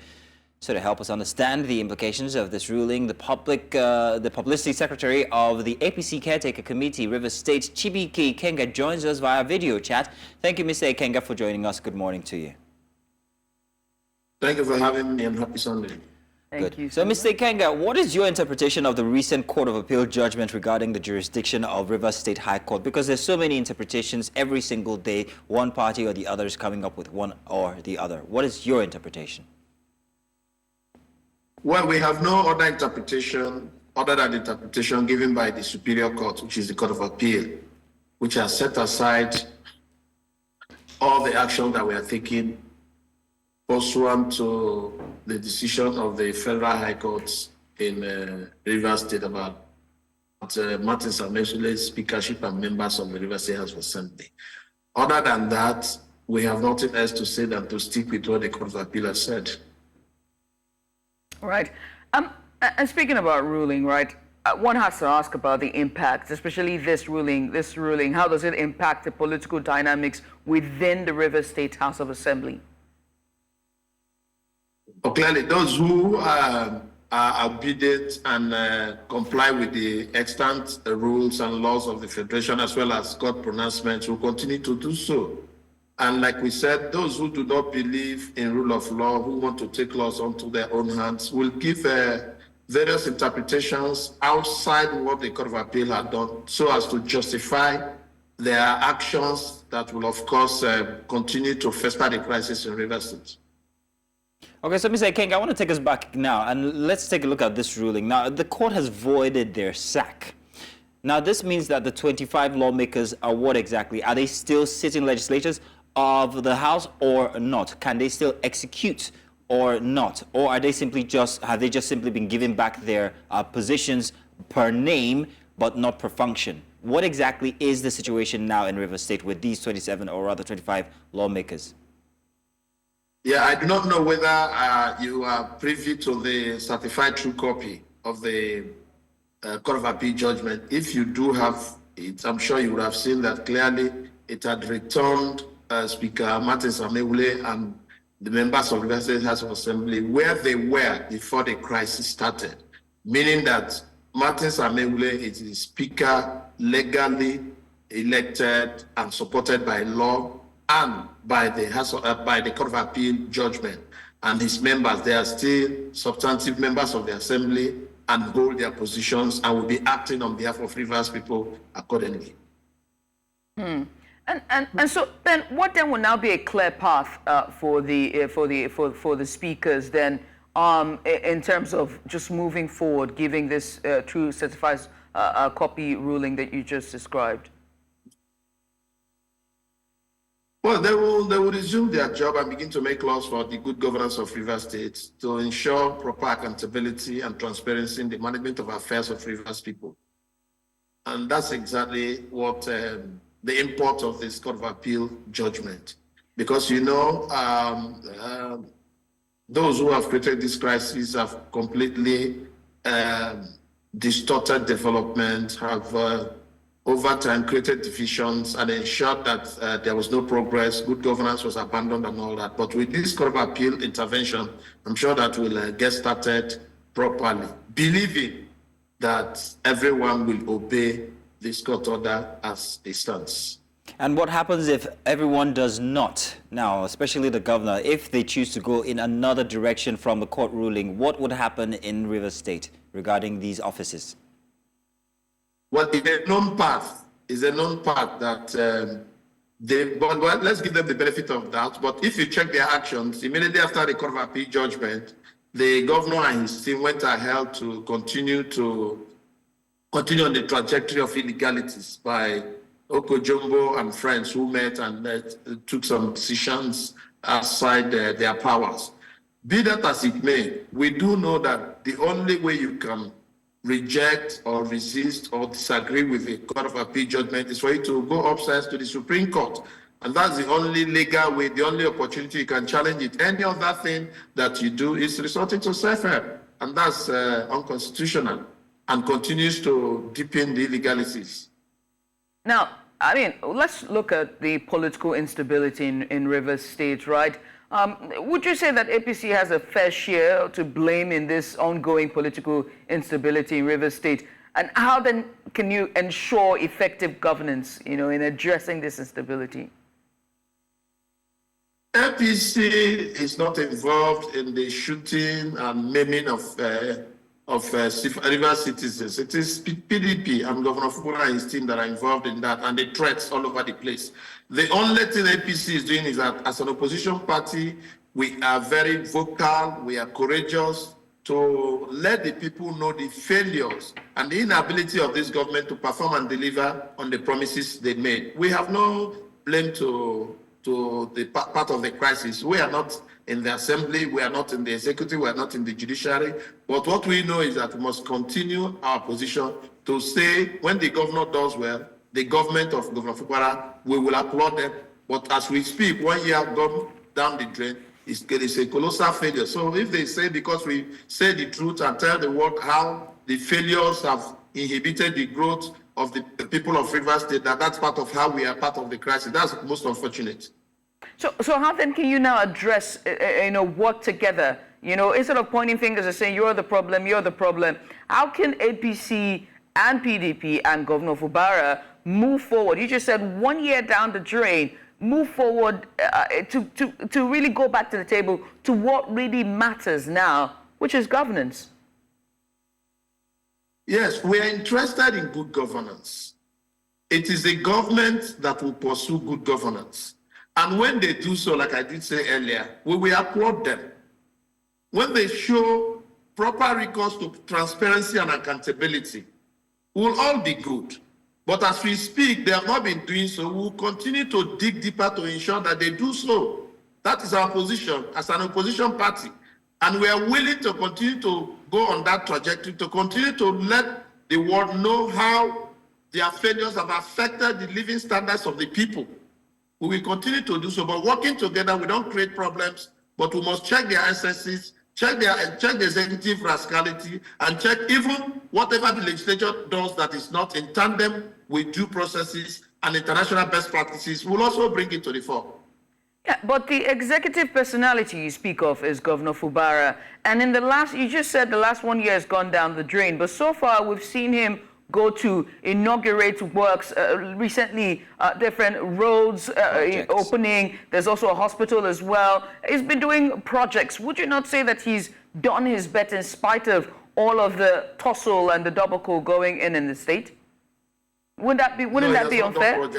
So to help us understand the implications of this ruling, the Publicity Secretary of the APC Caretaker Committee, Rivers State, Chibike Ikenga, joins us via video chat. Thank you, Mr. Ikenga, for joining us. Good morning to you. Thank you for having me, and happy Sunday. Thank you. So, Mr. Ikenga, what is your interpretation of the recent Court of Appeal judgment regarding the jurisdiction of Rivers State High Court? Because there's so many interpretations every single day, one party or the other is coming up with one or the other. What is your interpretation? Well, we have no other interpretation other than the interpretation given by the Superior Court, which is the Court of Appeal, which has set aside all the action that we are taking pursuant to the decision of the Federal High Court in Rivers State about Martin Samesule's speakership and members of the Rivers State House of Assembly. Other than that, we have nothing else to say than to stick with what the Court of Appeal has said. Right. And speaking about ruling, right, one has to ask about the impact, especially this ruling. How does it impact the political dynamics within the Rivers State House of Assembly? Well, clearly, those who are obedient and comply with the extant rules and laws of the Federation, as well as court pronouncements, will continue to do so. And like we said, those who do not believe in rule of law, who want to take laws onto their own hands, will give various interpretations outside what the Court of Appeal had done so as to justify their actions that will, of course, continue to fester the crisis in Rivers State. Okay, so Mr. Ikenga, I want to take us back now, and let's take a look at this ruling. Now, the court has voided their sack. Now, this means that the 25 lawmakers are what exactly? Are they still sitting legislators of the House or not? Can they still execute or not? Or are they simply have they just simply been given back their positions per name but not per function? What exactly is the situation now in Rivers State with these 27 or rather 25 lawmakers? Yeah, I do not know whether you are privy to the certified true copy of the Court of Appeal judgment. If you do have it, I'm sure you would have seen that clearly it had returned Speaker Martin Sameule and the members of the Rivers State House of Assembly where they were before the crisis started, meaning that Martin Sameule is the Speaker legally elected and supported by law and by the Court of Appeal judgment. And his members, they are still substantive members of the Assembly and hold their positions and will be acting on behalf of Rivers people accordingly. And so then, what then will now be a clear path for the speakers then, in terms of just moving forward, giving this true certified a, copy ruling that you just described? Well, they will resume their job and begin to make laws for the good governance of Rivers State to ensure proper accountability and transparency in the management of affairs of Rivers people. And that's exactly what the import of this Court of Appeal judgment. Because, those who have created this crisis have completely distorted development, have over time created divisions and ensured that there was no progress, good governance was abandoned and all that. But with this Court of Appeal intervention, I'm sure that will get started properly, believing that everyone will obey this court order as it stands. And what happens if everyone does not? Now, especially the governor, if they choose to go in another direction from the court ruling, what would happen in Rivers State regarding these offices? Well, it's a known path. It's a known path that well, let's give them the benefit of that. But if you check their actions, immediately after the Court of Appeal judgment, the governor and his team went ahead to continue on the trajectory of illegalities by Okojumbo and friends who met and took some decisions outside their powers. Be that as it may, we do know that the only way you can reject or resist or disagree with a Court of Appeal judgment is for you to go upstairs to the Supreme Court. And that's the only legal way, the only opportunity you can challenge it. Any other thing that you do is resorting to self-help. And that's unconstitutional and continues to deepen the illegalities. Now, I mean, let's look at the political instability in Rivers State, right? Would you say that APC has a fair share to blame in this ongoing political instability in Rivers State? And how then can you ensure effective governance, in addressing this instability? APC is not involved in the shooting and maiming of Rivers citizens. It is PDP and Governor Fubara and his team that are involved in that, and the threats all over the place. The only thing APC is doing is that as an opposition party, we are very vocal, we are courageous to let the people know the failures and the inability of this government to perform and deliver on the promises they made. We have no blame to the part of the crisis. We are not in the assembly, we are not in the executive, we are not in the judiciary. But what we know is that we must continue our position to say when the governor does well, the government of Governor Fubara, we will applaud them. But as we speak, 1 year gone down the drain, it's a colossal failure. So if they say because we say the truth and tell the world how the failures have inhibited the growth of the people of Rivers State, that's part of how we are part of the crisis. That's most unfortunate. So how then can you now address, work together? Instead of pointing fingers and saying you're the problem, how can APC and PDP and Governor Fubara move forward? You just said 1 year down the drain, move forward to really go back to the table to what really matters now, which is governance. Yes, we are interested in good governance. It is a government that will pursue good governance. And when they do so, like I did say earlier, we will applaud them. When they show proper recourse to transparency and accountability, we will all be good. But as we speak, they have not been doing so. We will continue to dig deeper to ensure that they do so. That is our position as an opposition party. And we are willing to continue to go on that trajectory, to continue to let the world know how their failures have affected the living standards of the people. We will continue to do so, but working together, we don't create problems, but we must check their excesses, check the executive rascality, and check even whatever the legislature does that is not in tandem with due processes and international best practices. We'll also bring it to the fore. Yeah, but the executive personality you speak of is Governor Fubara. And in you just said the last 1 year has gone down the drain, but so far we've seen him go to inaugurate works recently, different roads opening. There's also a hospital as well. He's been doing projects. Would you not say that he's done his best in spite of all of the tussle and the debacle going in the state? Wouldn't that be unfair?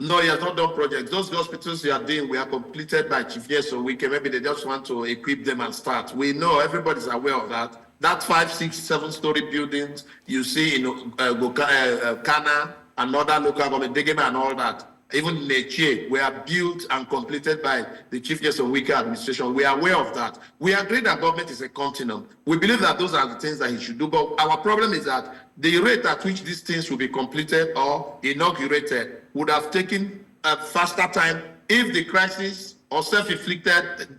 No, he has not done projects. Those hospitals you are doing, we are completed by Chief Yeso. Maybe they just want to equip them and start. We know, everybody's aware of that. That 5, 6, 7-story buildings you see in Kana and other local government, Degema and all that. even in Nigeria, were built and completed by the chief justice of Wike administration. We are aware of that. We agree that government is a continuum. We believe that those are the things that he should do. But our problem is that the rate at which these things will be completed or inaugurated would have taken a faster time if the crisis or self-inflicted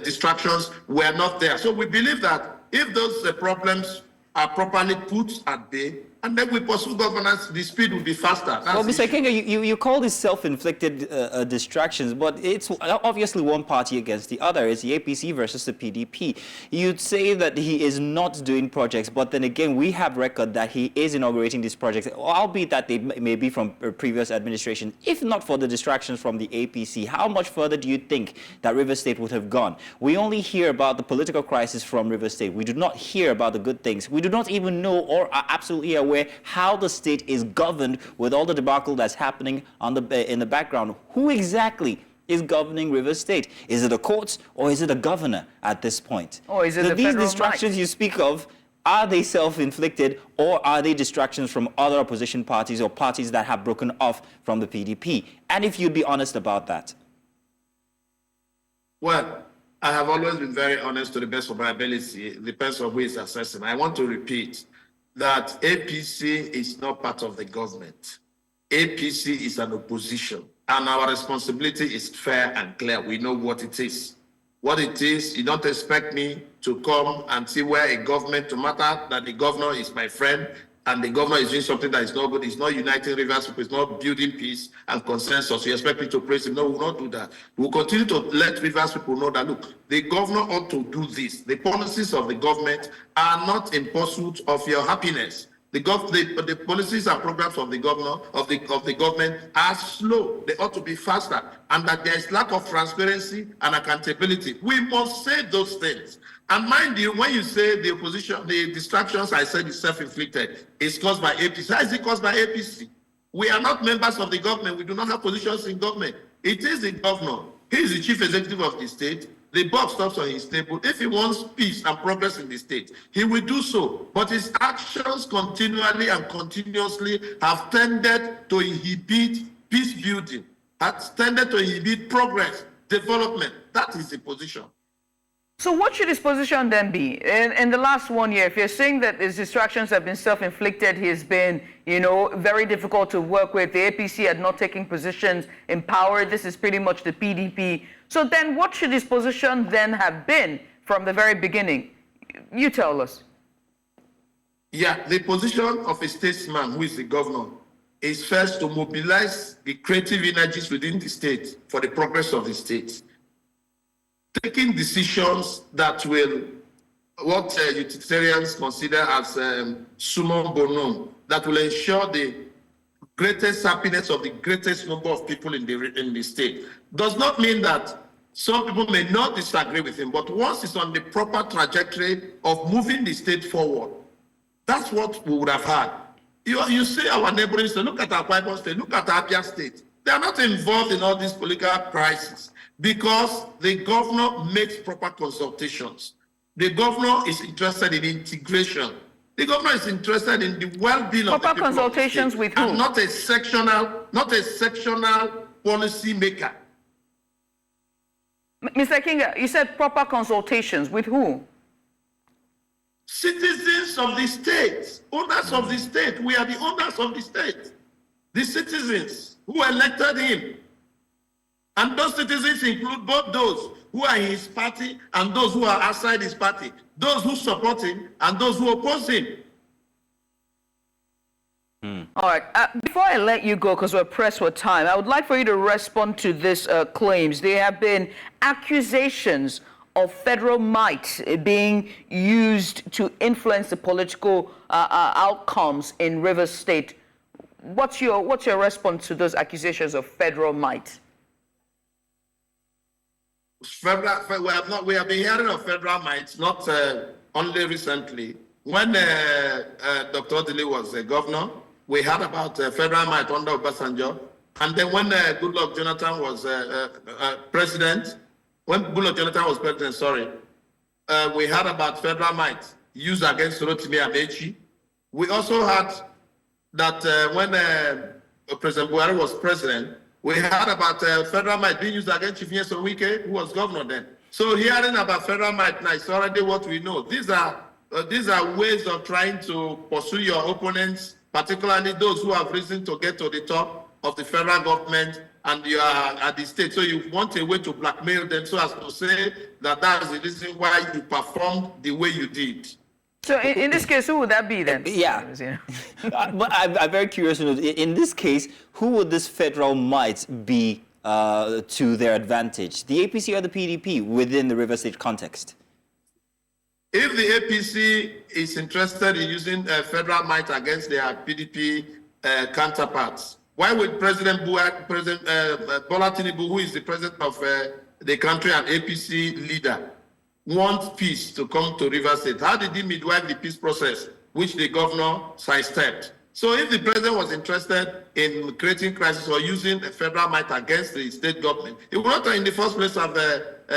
distractions were not there. So we believe that if those problems are properly put at bay, and then we pursue governance, the speed will be faster. That's well, Mr. Kinga, you call this self-inflicted distractions, but it's obviously one party against the other. It's the APC versus the PDP. You'd say that he is not doing projects, but then again, we have record that he is inaugurating these projects, albeit that they may be from previous administration. If not for the distractions from the APC, how much further do you think that Rivers State would have gone? We only hear about the political crisis from Rivers State. We do not hear about the good things. We do not even know or are absolutely aware how the state is governed with all the debacle that's happening in the background. Who exactly is governing Rivers State? Is it the courts or is it a governor at this point? Or is it the these federal distractions might? you speak of, are they self-inflicted or are they distractions from other opposition parties or parties that have broken off from the PDP? And if you'd be honest about that. Well, I have always been very honest to the best of my ability. It depends on who is assessing. I want to repeat that APC is not part of the government. APC is an opposition, and our responsibility is fair and clear. We know what it is. What it is, you don't expect me to come and see where a government, no matter that the governor is my friend, and the governor is doing something that is not good, it's not uniting Rivers people, it's not building peace and consensus. You expect me to praise him? No, we will not do that. We'll continue to let Rivers people know that, look, the governor ought to do this. The policies of the government are not in pursuit of your happiness. The policies and programs of the governor, of the government are slow. They ought to be faster. And that there is lack of transparency and accountability. We must say those things. And mind you, when you say the opposition, the distractions I said is self-inflicted, it's caused by APC. How is it caused by APC? We are not members of the government. We do not have positions in government. It is the governor. He is the chief executive of the state. The buck stops on his table. If he wants peace and progress in the state, he will do so. But his actions continually and continuously have tended to inhibit peace building, have tended to inhibit progress, development. That is the position. So what should his position then be? In the last 1 year, if you're saying that his distractions have been self-inflicted, he's been, very difficult to work with, the APC had not taken positions in power, this is pretty much the PDP. So then what should his position then have been from the very beginning? You tell us. Yeah, the position of a statesman who is the governor is first to mobilize the creative energies within the state for the progress of the state. Taking decisions that will, what utilitarians consider as summum bonum, that will ensure the greatest happiness of the greatest number of people in the state. Does not mean that some people may not disagree with him, but once it's on the proper trajectory of moving the state forward, that's what we would have had. You see our neighboring state, look at our Bible state, look at our Abia state. They are not involved in all these political crises because the governor makes proper consultations. The governor is interested in integration. The governor is interested in the well-being of the people. Proper consultations with whom? And not a sectional policy maker. Mr. Kinga, you said proper consultations with who? Citizens of the state, owners of the state. We are the owners of the state. The citizens who elected him. And those citizens include both those who are in his party and those who are outside his party, those who support him and those who oppose him. All right. Before I let you go, because we're pressed for time, I would like for you to respond to these claims. There have been accusations of federal might being used to influence the political outcomes in Rivers State. What's your response to those accusations of federal might? We have been hearing of federal might, not only recently. When Dr. Odili was governor, we heard about federal might under Obasanjo. And then when Goodluck Jonathan was president, we heard about federal might used against Rotimi Amechi. We also heard that when President Buhari was president, we heard about federal might being used against Chief Nyesom Wike, who was governor then. So hearing about federal might now is already what we know. These are ways of trying to pursue your opponents, particularly those who have risen to get to the top of the federal government and you are at the state. So you want a way to blackmail them so as to say that that is the reason why you performed the way you did. So in this case, who would that be then? Yeah. But I'm very curious to know, in this case, who would this federal might be to their advantage? The APC or the PDP within the River State context? If the APC is interested in using federal might against their PDP counterparts, why would President Bola Tinubu, who is the president of the country and APC leader, want peace to come to River State? How did he midwife the peace process, which the governor sidestepped? So if the president was interested in creating crisis or using a federal might against the state government, he would not in the first place have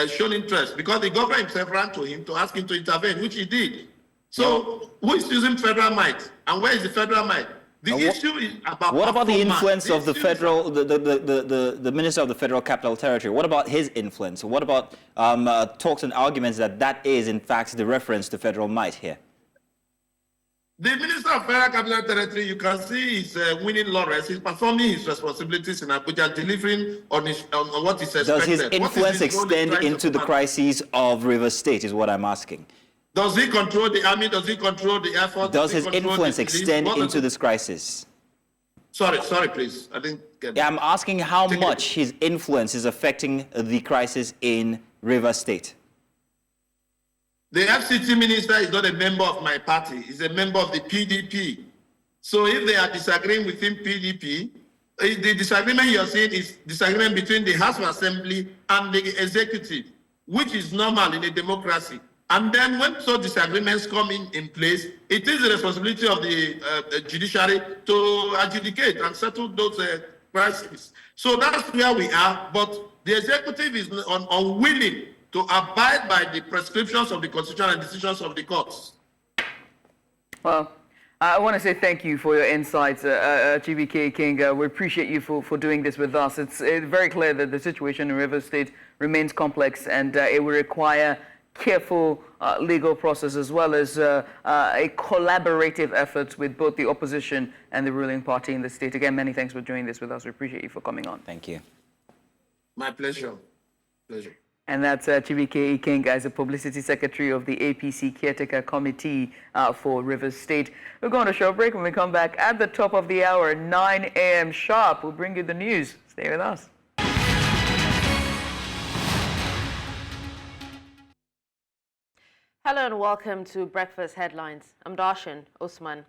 shown interest, because the governor himself ran to him to ask him to intervene, which he did. So who is using federal might? And where is the federal might? The issue is about... What about the influence of the federal, the Minister of the Federal Capital Territory? What about his influence? What about talks and arguments that is, in fact, the reference to federal might here? The Minister of Federal Capital Territory, you can see, is winning laurels. He's performing his responsibilities in Abuja, delivering on what is expected. Does his influence extend into the crises of River State, is what I'm asking. Does he control the army? Does he control the air force? Does his influence extend into this crisis? Sorry, please. I didn't get Yeah, I'm asking how much his influence is affecting the crisis in River State. The FCT minister is not a member of my party. He's a member of the PDP. So if they are disagreeing within PDP, the disagreement you're seeing is disagreement between the House of Assembly and the executive, which is normal in a democracy. And then when such disagreements come in place, it is the responsibility of the judiciary to adjudicate and settle those crises. So that's where we are, but the executive is unwilling to abide by the prescriptions of the Constitution and decisions of the courts. Well, I want to say thank you for your insights, GBK King. We appreciate you for doing this with us. It's very clear that the situation in River State remains complex, and it will require careful legal process as well as a collaborative effort with both the opposition and the ruling party in the state. Again, many thanks for doing this with us. We appreciate you for coming on. Thank you. My pleasure. Pleasure. And that's Chibuike King as the Publicity Secretary of the APC Caretaker Committee for Rivers State. We're going to a short break. When we come back at the top of the hour, 9 a.m. sharp, we'll bring you the news. Stay with us. Hello and welcome to Breakfast Headlines. I'm Darshan Osman.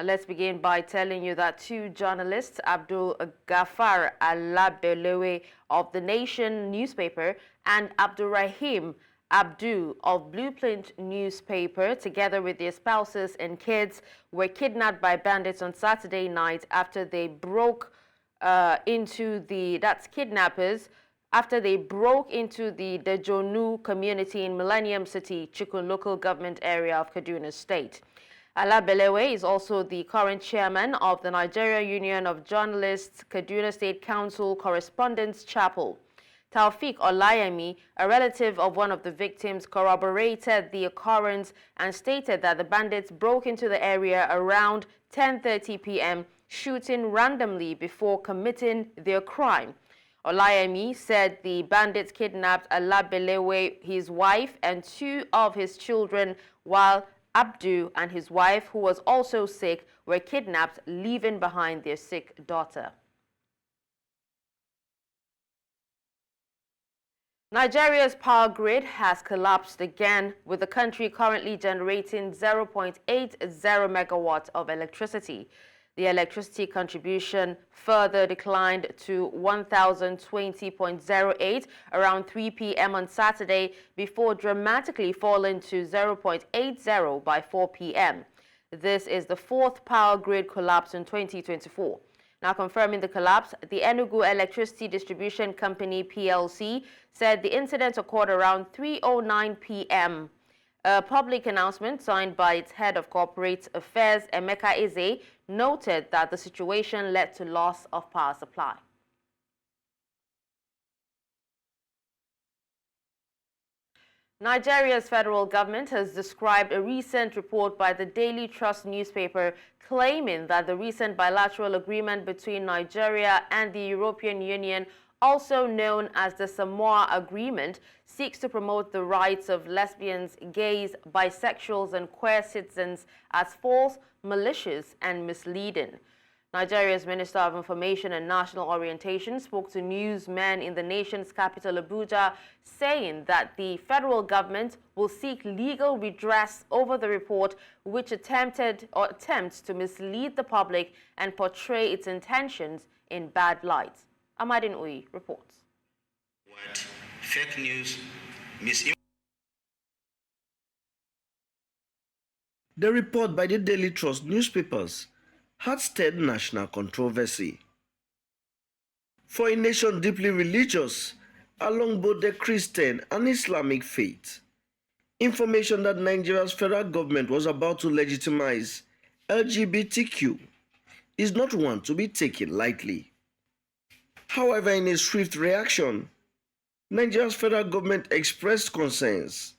Let's begin by telling you that two journalists, Abdul Ghaffar Alabelewe of The Nation newspaper and Abdul Rahim Abdu of Blueprint newspaper, together with their spouses and kids, were kidnapped by bandits on Saturday night after they broke into the Dejonu community in Millennium City, Chikun local government area of Kaduna State. Alabelewe is also the current chairman of the Nigeria Union of Journalists Kaduna State Council Correspondence Chapel. Taufik Olayemi, a relative of one of the victims, corroborated the occurrence and stated that the bandits broke into the area around 10:30 p.m., shooting randomly before committing their crime. Olayemi said the bandits kidnapped Alabelewe, his wife, and two of his children, while Abdu and his wife, who was also sick, were kidnapped, leaving behind their sick daughter. Nigeria's power grid has collapsed again, with the country currently generating 0.80 megawatts of electricity. The electricity contribution further declined to 1,020.08 around 3 p.m. on Saturday, before dramatically falling to 0.80 by 4 p.m. This is the fourth power grid collapse in 2024. Now confirming the collapse, the Enugu Electricity Distribution Company PLC said the incident occurred around 3:09 p.m. A public announcement signed by its head of corporate affairs, Emeka Eze, noted that the situation led to loss of power supply. Nigeria's federal government has described a recent report by the Daily Trust newspaper claiming that the recent bilateral agreement between Nigeria and the European Union, also known as the Samoa Agreement, seeks to promote the rights of lesbians, gays, bisexuals, and queer citizens as false, malicious, and misleading. Nigeria's Minister of Information and National Orientation spoke to newsmen in the nation's capital, Abuja, saying that the federal government will seek legal redress over the report, which attempts to mislead the public and portray its intentions in bad light. Amadin Uyi reports. What fake news, The report by the Daily Trust newspapers had stirred national controversy. For a nation deeply religious along both the Christian and Islamic faith, information that Nigeria's federal government was about to legitimize LGBTQ is not one to be taken lightly. However, in a swift reaction, Nigeria's federal government expressed concerns,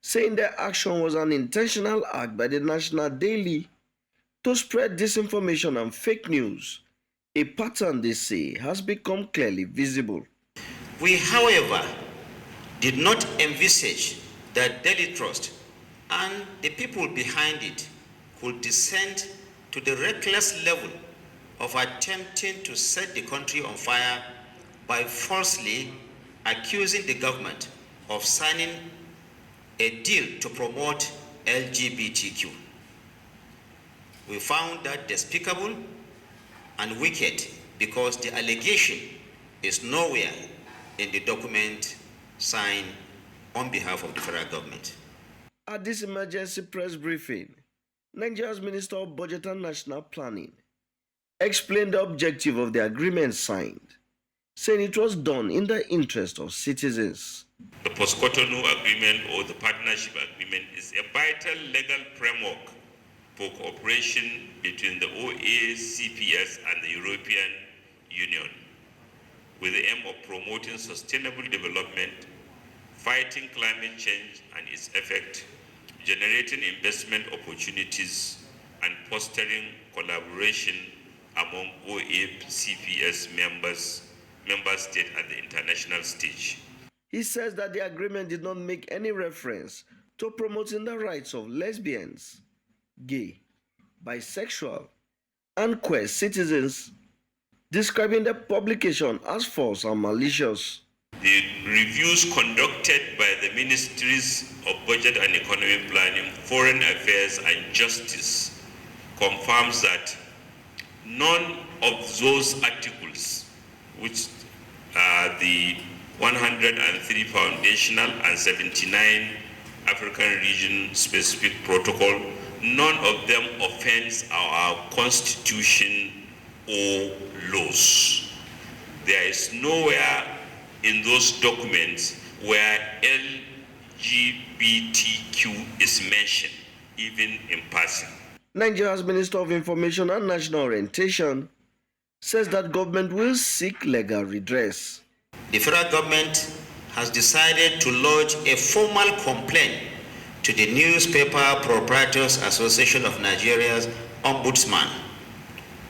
saying their action was an intentional act by the National Daily to spread disinformation and fake news, a pattern they say has become clearly visible. We, however, did not envisage that Daily Trust and the people behind it could descend to the reckless level of attempting to set the country on fire by falsely accusing the government of signing a deal to promote LGBTQ. We found that despicable and wicked because the allegation is nowhere in the document signed on behalf of the federal government. At this emergency press briefing, Nigeria's Minister of Budget and National Planning explained the objective of the agreement signed, saying it was done in the interest of citizens. The Post-Cotonou Agreement or the Partnership Agreement is a vital legal framework for cooperation between the OACPS and the European Union, with the aim of promoting sustainable development, fighting climate change and its effect, generating investment opportunities, and fostering collaboration among OACPS member states at the international stage. He says that the agreement did not make any reference to promoting the rights of lesbians, gay, bisexual, and queer citizens, describing the publication as false and malicious. The reviews conducted by the Ministries of Budget and Economic Planning, Foreign Affairs and Justice confirms that none of those articles, which are the 103 foundational and 79 African region specific protocol, none of them offends our constitution or laws. There is nowhere in those documents where LGBTQ is mentioned, even in passing. Nigeria's Minister of Information and National Orientation says that government will seek legal redress. The federal government has decided to lodge a formal complaint to the Newspaper Proprietors Association of Nigeria's Ombudsman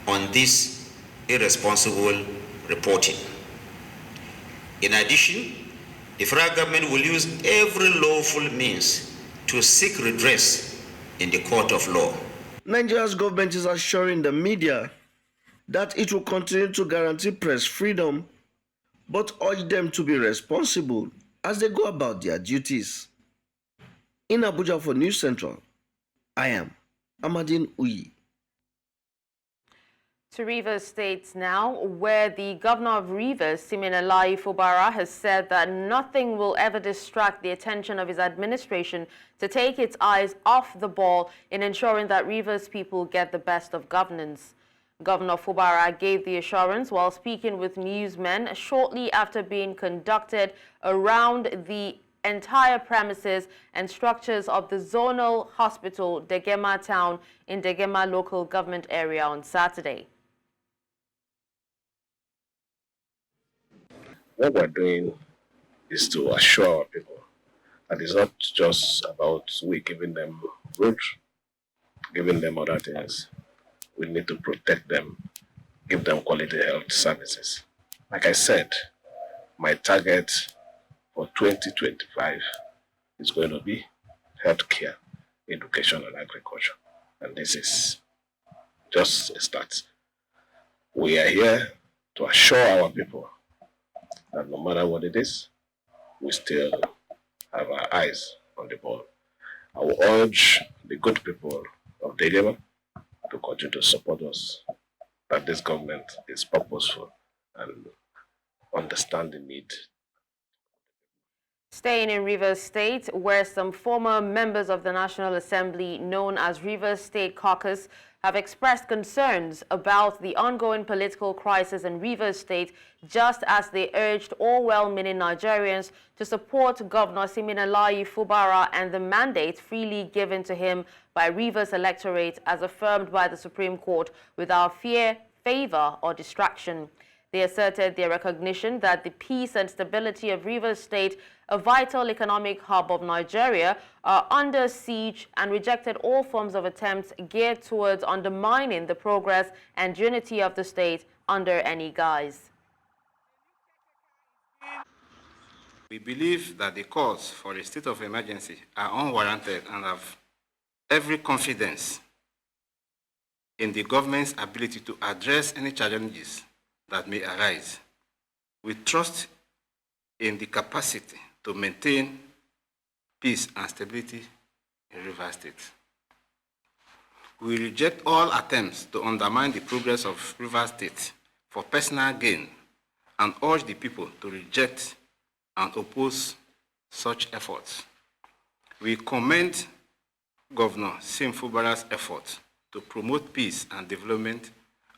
on this irresponsible reporting. In addition, the federal government will use every lawful means to seek redress in the court of law. Nigeria's government is assuring the media that it will continue to guarantee press freedom, but urge them to be responsible as they go about their duties. In Abuja for News Central, I am Amadin Uyi. To Rivers State now, where the governor of Rivers, Siminalayi Fubara, has said that nothing will ever distract the attention of his administration to take its eyes off the ball in ensuring that Rivers people get the best of governance. Governor Fubara gave the assurance while speaking with newsmen shortly after being conducted around the entire premises and structures of the zonal hospital, Degema Town, in Degema local government area on Saturday. What we're doing is to assure our people that it's not just about we giving them road, giving them other things. We need to protect them, give them quality health services. Like I said, my target for 2025 is going to be healthcare, education, and agriculture. And this is just a start. We are here to assure our people that no matter what it is, we still have our eyes on the ball. I will urge the good people of Degema to continue to support us, that this government is purposeful and understand the need. Staying in Rivers State, where some former members of the National Assembly, known as Rivers State Caucus, have expressed concerns about the ongoing political crisis in Rivers State, just as they urged all well-meaning Nigerians to support Governor Siminalayi Fubara and the mandate freely given to him by Rivers electorate as affirmed by the Supreme Court without fear, favor, or distraction. They asserted their recognition that the peace and stability of Rivers State, a vital economic hub of Nigeria, are under siege and rejected all forms of attempts geared towards undermining the progress and unity of the state under any guise. We believe that the calls for a state of emergency are unwarranted and have every confidence in the government's ability to address any challenges that may arise. We trust in the capacity to maintain peace and stability in Rivers State. We reject all attempts to undermine the progress of Rivers State for personal gain and urge the people to reject and oppose such efforts. We commend Governor Sim Fubara's efforts to promote peace and development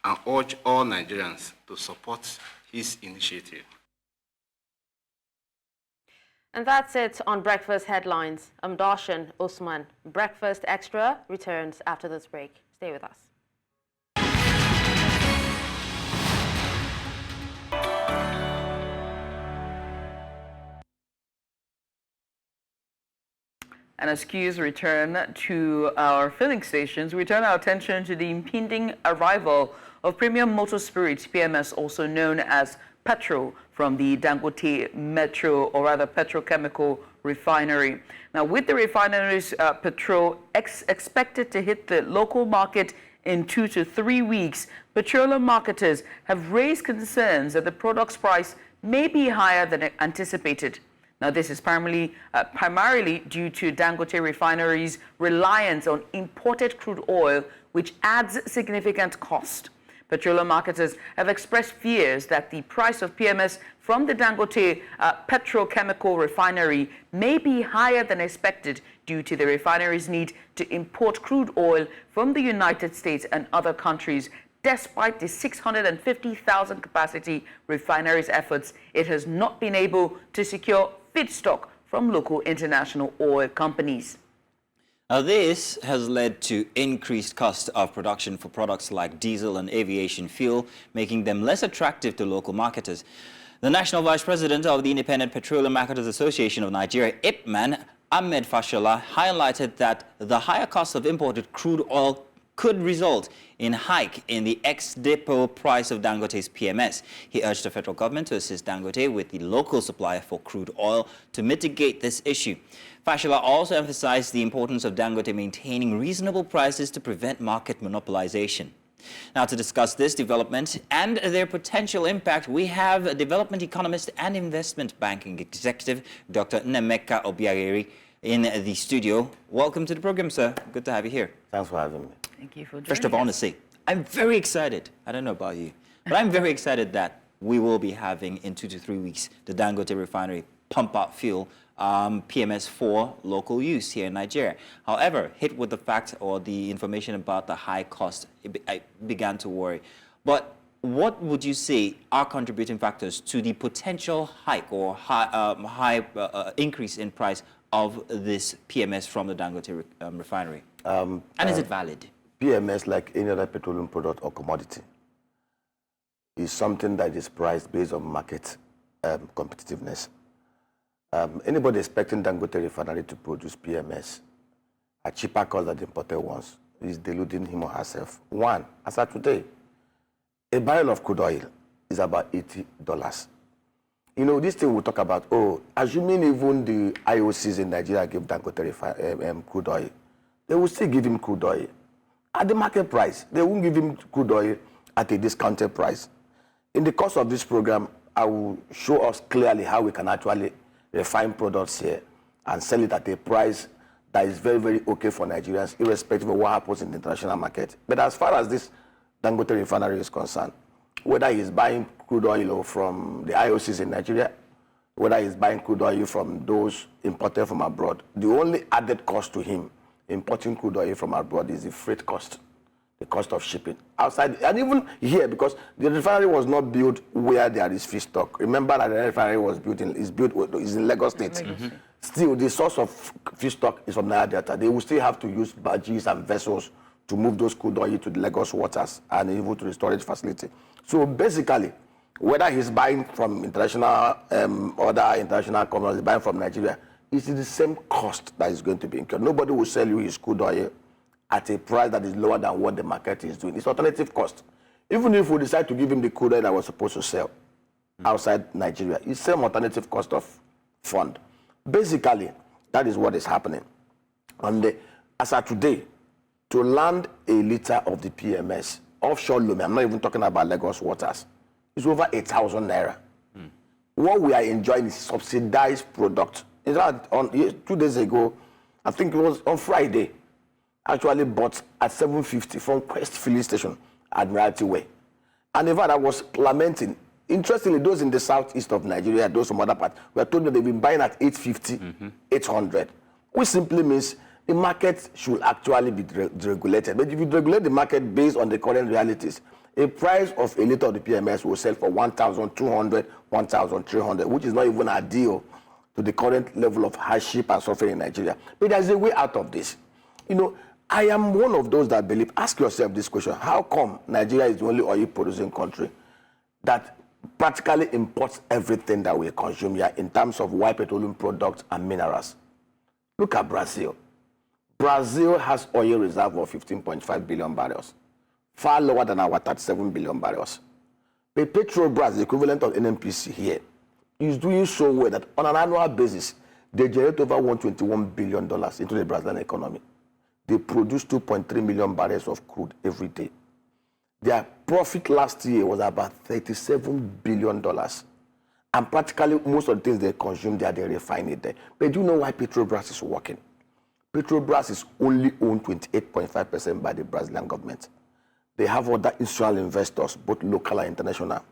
and urge all Nigerians to support his initiative. And that's it on Breakfast Headlines. I'm Darshan Usman. Breakfast Extra returns after this break. Stay with us. And as cues return to our filling stations, we turn our attention to the impending arrival of premium motor spirits, PMS, also known as petrol, from the Dangote Metro, or rather petrochemical refinery. Now, with the refinery's petrol expected to hit the local market in 2 to 3 weeks, petroleum marketers have raised concerns that the product's price may be higher than anticipated. Now, this is primarily due to Dangote Refinery's reliance on imported crude oil, which adds significant cost. Petroleum marketers have expressed fears that the price of PMS from the Dangote Petrochemical Refinery may be higher than expected due to the refinery's need to import crude oil from the United States and other countries. Despite the 650,000 capacity refinery's efforts, it has not been able to secure feedstock from local international oil companies. Now, this has led to increased cost of production for products like diesel and aviation fuel, making them less attractive to local marketers. The National Vice President of the Independent Petroleum Marketers Association of Nigeria, IPMAN, Ahmed Fashola, highlighted that the higher cost of imported crude oil could result in a hike in the ex-depot price of Dangote's PMS. He urged the federal government to assist Dangote with the local supply for crude oil to mitigate this issue. Fashola also emphasized the importance of Dangote maintaining reasonable prices to prevent market monopolization. Now, to discuss this development and their potential impact, we have a development economist and investment banking executive, Dr. Nemeka Obiageri, in the studio. Welcome to the program, sir. Good to have you here. Thanks for having me. Thank you for joining First of all, I want to say, I'm very excited. I don't know about you, but I'm very excited that we will be having in 2 to 3 weeks the Dangote Refinery pump out fuel PMS for local use here in Nigeria. However, hit with the fact or the information about the high cost, I began to worry. But what would you say are contributing factors to the potential hike or high increase in price of this PMS from the Dangote refinery? And is it valid? PMS, like any other petroleum product or commodity, is something that is priced based on market competitiveness. Anybody expecting Dangote refinery to produce PMS at cheaper cost than the imported ones is deluding him or herself. One, as of today, a barrel of crude oil is about $80. You know, this thing we'll talk about, assuming even the IOCs in Nigeria give Dangote crude oil, they will still give him crude oil at the market price. They won't give him crude oil at a discounted price. In the course of this program, I will show us clearly how we can actually refine products here and sell it at a price that is very, very okay for Nigerians, irrespective of what happens in the international market. But as far as this Dangote refinery is concerned, whether he's buying crude oil from the IOCs in Nigeria, whether he's buying crude oil from those imported from abroad, the only added cost to him importing crude oil from abroad is the freight cost, the cost of shipping outside, and even here, because the refinery was not built where there is feedstock. Remember that the refinery was built is in Lagos State. Still, the source of feedstock is from Niger Delta. They will still have to use barges and vessels to move those crude oil to the Lagos waters and even to the storage facility. So basically, whether he's buying from international, other international companies, buying from Nigeria, it's the same cost that is going to be incurred. Nobody will sell you his crude oil at a price that is lower than what the market is doing. It's alternative cost. Even if we decide to give him the crude oil that was supposed to sell outside Nigeria, it's the same alternative cost of fund. Basically, that is what is happening. And as of today, to land a liter of the PMS offshore Leone, I'm not even talking about Lagos waters, it's over 8,000 naira. What we are enjoying is subsidized product. In fact, 2 days ago, I think it was on Friday, actually bought at 750 from Quest filling station, Admiralty Way. And in fact, I was lamenting. Interestingly, those in the southeast of Nigeria, those from other parts, were told that they've been buying at 850, 800, which simply means the market should actually be deregulated. But if you regulate the market based on the current realities, a price of a liter of the PMS will sell for 1,200, 1,300, which is not even ideal to the current level of hardship and suffering in Nigeria. But there's a way out of this. You know, I am one of those that believe, ask yourself this question, how come Nigeria is the only oil producing country that practically imports everything that we consume here in terms of white petroleum products and minerals? Look at Brazil. Brazil has oil reserve of 15.5 billion barrels, far lower than our 37 billion barrels. But Petrobras, the equivalent of NNPC here, is doing so well that on an annual basis, they generate over $121 billion into the Brazilian economy. They produce 2.3 million barrels of crude every day. Their profit last year was about $37 billion. And practically most of the things they consume there, they refine it there. But do you know why Petrobras is working? Petrobras is only owned 28.5% by the Brazilian government. They have other institutional investors, both local and international.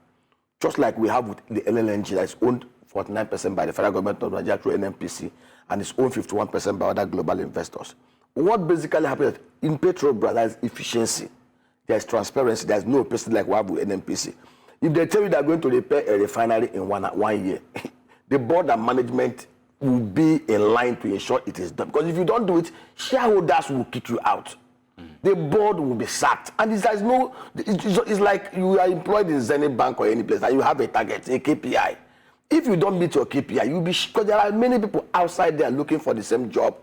Just like we have with the LNG that is owned 49% by the federal government of Nigeria through NNPC and is owned 51% by other global investors. What basically happens in Petrobras, there is efficiency, there is transparency, there is no person like we have with NNPC. If they tell you they are going to repair a refinery in one year, the board and management will be in line to ensure it is done. Because if you don't do it, shareholders will kick you out. The board will be sacked. And it's like you are employed in Zenith Bank or any place and you have a target, a KPI. If you don't meet your KPI, you'll be, because there are many people outside there looking for the same job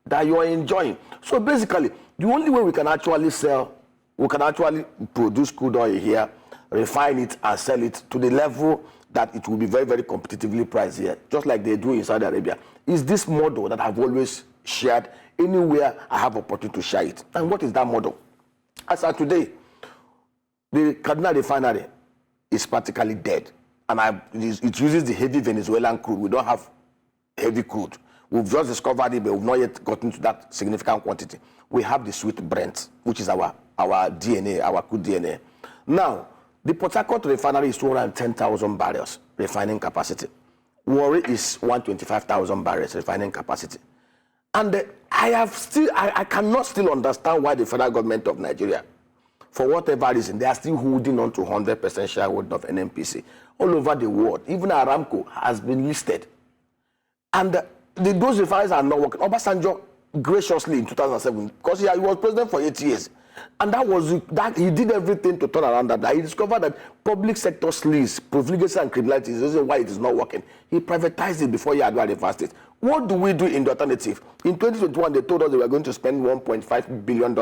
that you are enjoying. So basically, the only way we can actually produce crude oil here, refine it and sell it to the level that it will be very, very competitively priced here, just like they do in Saudi Arabia, is this model that I've always shared anywhere I have opportunity to share it. And what is that model? As of today, the Kaduna refinery is practically dead. And it uses the heavy Venezuelan crude. We don't have heavy crude. We've just discovered it, but we've not yet gotten to that significant quantity. We have the sweet Brent, which is our DNA, our crude DNA. Now, the Port Harcourt refinery is 210,000 barrels refining capacity. Warri is 125,000 barrels refining capacity. And I cannot still understand why the federal government of Nigeria for whatever reason, they are still holding on to 100% shareholding of NNPC. All over the world, even Aramco has been listed. And those refineries are not working. Obasanjo graciously in 2007, because he was president for 8 years. And that he did everything to turn around that. He discovered that public sector sleaze, profligacy and criminality is the reason why it is not working. He privatized it before he had reversed it. What do we do in the alternative? In 2021, they told us they were going to spend $1.5 billion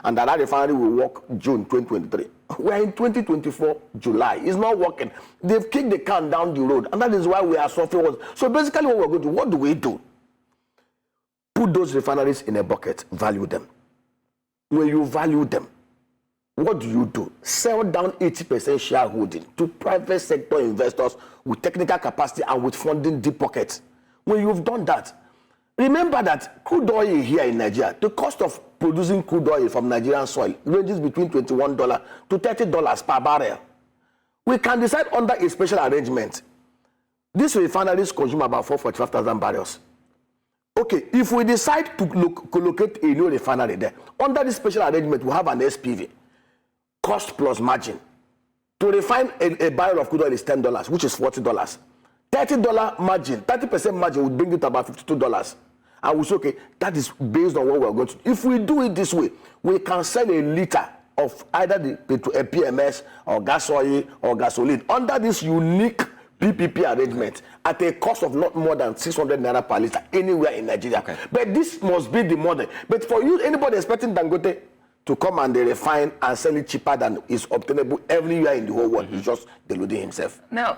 and that refinery will work June 2023. We're in 2024, July. It's not working. They've kicked the can down the road, and that is why we are suffering. So basically what we're going to do, what do we do? Put those refineries in a bucket, value them. When you value them, what do? Sell down 80% shareholding to private sector investors with technical capacity and with funding deep pockets. When you've done that, remember that crude oil here in Nigeria, the cost of producing crude oil from Nigerian soil ranges between $21 to $30 per barrel. We can decide under a special arrangement. These refineries consume about 445,000 barrels. Okay, if we decide to locate a new refinery there, under this special arrangement, we have an SPV, cost plus margin. To refine a barrel of crude oil is $10, which is $40. $30 margin, 30% margin would bring it about $52. And we say, okay, that is based on what we're going to do. If we do it this way, we can sell a liter of either the PMS or gas oil or gasoline under this unique PPP arrangement at a cost of not more than 600 naira per liter anywhere in Nigeria. Okay. But this must be the model. But for you, anybody expecting Dangote to come and they refine and sell it cheaper than is obtainable everywhere in the whole world, he's just deluding himself. Now,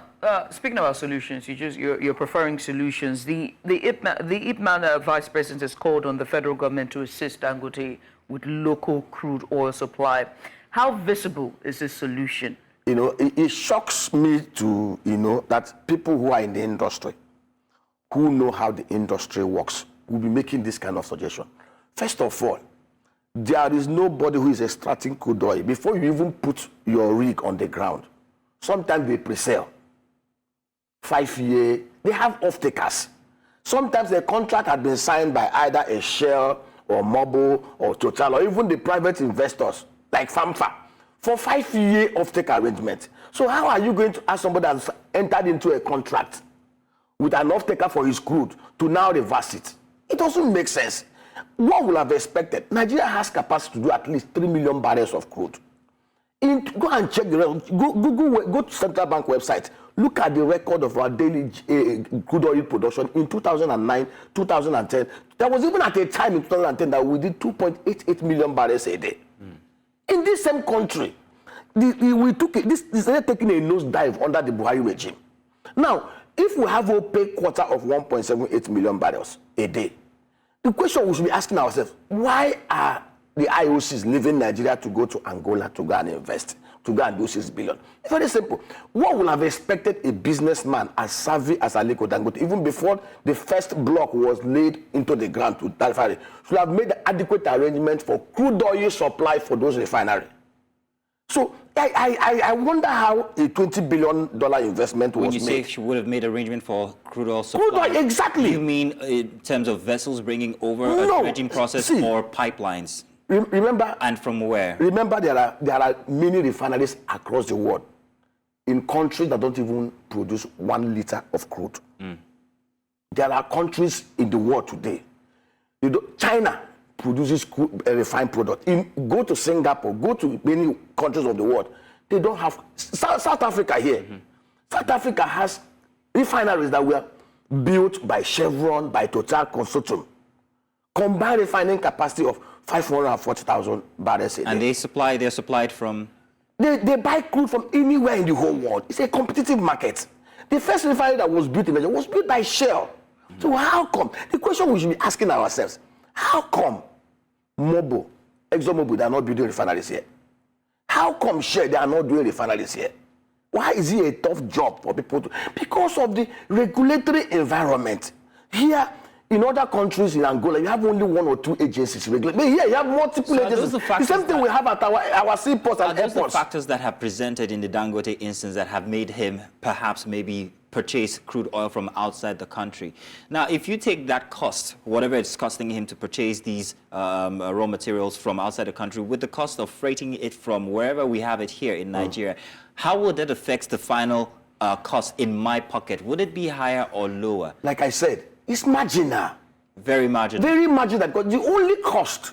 speaking about solutions, you're preferring solutions. The IPMAN vice president has called on the federal government to assist Dangote with local crude oil supply. How visible is this solution? You know, it shocks me to, that people who are in the industry, who know how the industry works, will be making this kind of suggestion. First of all, there is nobody who is extracting crude oil before you even put your rig on the ground. Sometimes they pre-sell. 5 years, they have off-takers. Sometimes the contract had been signed by either a Shell or Mobil or Total or even the private investors like FAMFA for 5-year off-take arrangement. So how are you going to ask somebody that's entered into a contract with an off-taker for his crude to now reverse it? It doesn't make sense. What would have expected? Nigeria has capacity to do at least 3 million barrels of crude. Go and check go to Central Bank website. Look at the record of our daily crude oil production in 2009, 2010. There was even at a time in 2010 that we did 2.88 million barrels a day. In this same country, we took it. This is taking a nosedive under the Buhari regime. Now, if we have a pay quota of 1.78 million barrels a day, the question we should be asking ourselves: why are the IOCs leaving Nigeria to go to Angola to go and invest, to go and do 6 billion? It's very simple. What would have expected a businessman as savvy as Aliko Dangote, even before the first block was laid into the ground to that refinery, should have made the adequate arrangement for crude oil supply for those refineries. So I wonder how a $20 billion investment was made. When you say she would have made arrangement for crude oil supply, crude oil, exactly. You mean in terms of vessels bringing over a dredging process or pipelines? Remember, and from where? Remember, there are many refineries across the world in countries that don't even produce 1 liter of crude. There are countries in the world today. China produces a refined product. Go to Singapore, go to many countries of the world. They don't have South Africa here. South Africa has refineries that were built by Chevron, by Total Consortium. Combined refining capacity of 540,000 barrels a day. And they're supplied from? They buy crude from anywhere in the whole world. It's a competitive market. The first refinery that was built in Nigeria was built by Shell. So how come? The question we should be asking ourselves, how come Mobil, ExxonMobil, they are not building refineries here? How come Shell, they are not doing refineries here? Why is it a tough job for people to? Because of the regulatory environment. Here, in other countries in Angola, you have only 1 or 2 agencies regulating. But here, you have multiple agencies. The same thing we have at our seaports and airports. Are those the factors that have presented in the Dangote instance that have made him perhaps maybe purchase crude oil from outside the country. Now, if you take that cost, whatever it's costing him to purchase these raw materials from outside the country, with the cost of freighting it from wherever we have it here in Nigeria, how would that affect the final cost in my pocket? Would it be higher or lower? Like I said, it's marginal. Very marginal. Very marginal, because the only cost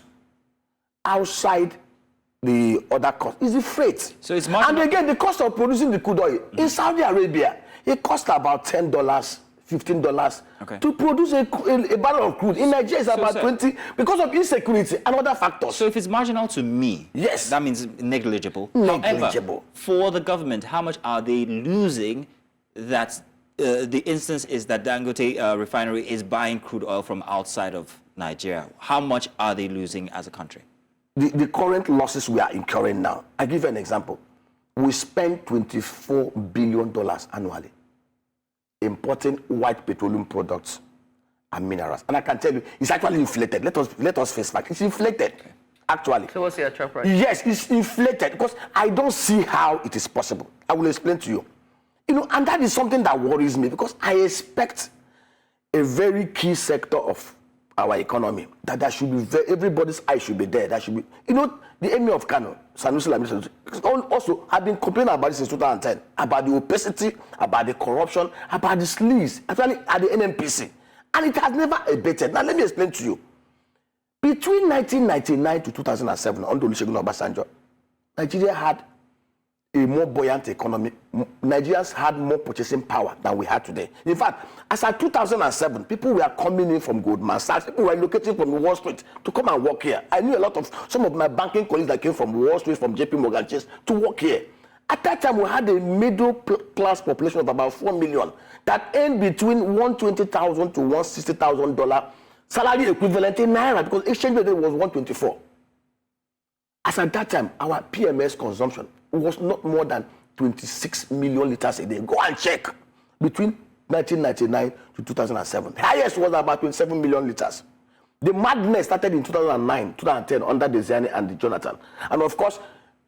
outside the other cost is the freight. So it's marginal. And again, the cost of producing the crude oil in Saudi Arabia, it costs about $10, $15 to produce a barrel of crude. In Nigeria, it's about 20 because of insecurity and other factors. So if it's marginal to me, yes, that means negligible. Negligible. However, for the government, how much are they losing? That the instance is that Dangote refinery is buying crude oil from outside of Nigeria. How much are they losing as a country? The current losses we are incurring now, I give you an example. We spend $24 billion annually importing white petroleum products and minerals. And I can tell you, it's actually inflated. Let us face fact. It's inflated, actually. So what's the actual price? Yes, it's inflated because I don't see how it is possible. I will explain to you. You know, and that is something that worries me because I expect a very key sector of our economy that there should be everybody's eye should be there. That should be, you know, the Emir of Kano, Sanusi Lamido, also have been complaining about this since 2010, about the opacity, about the corruption, about the sleaze, actually at the NNPC, and it has never abated. Now let me explain to you. Between 1999 to 2007, under Olusegun Obasanjo, Nigeria had a more buoyant economy. Nigerians had more purchasing power than we had today. In fact, as at 2007, people were coming in from Goldman Sachs. People were locating from Wall Street to come and work here. I knew some of my banking colleagues that came from Wall Street, from JP Morgan Chase, to work here. At that time, we had a middle class population of about 4 million that earned between $120,000 to $160,000 salary equivalent in Naira, because exchange rate was 124. As at that time, our PMS consumption was not more than 26 million liters a day. Go and check. Between 1999 to 2007. The highest was about 27 million liters. The madness started in 2009, 2010 under the Ziani and the Jonathan. And of course,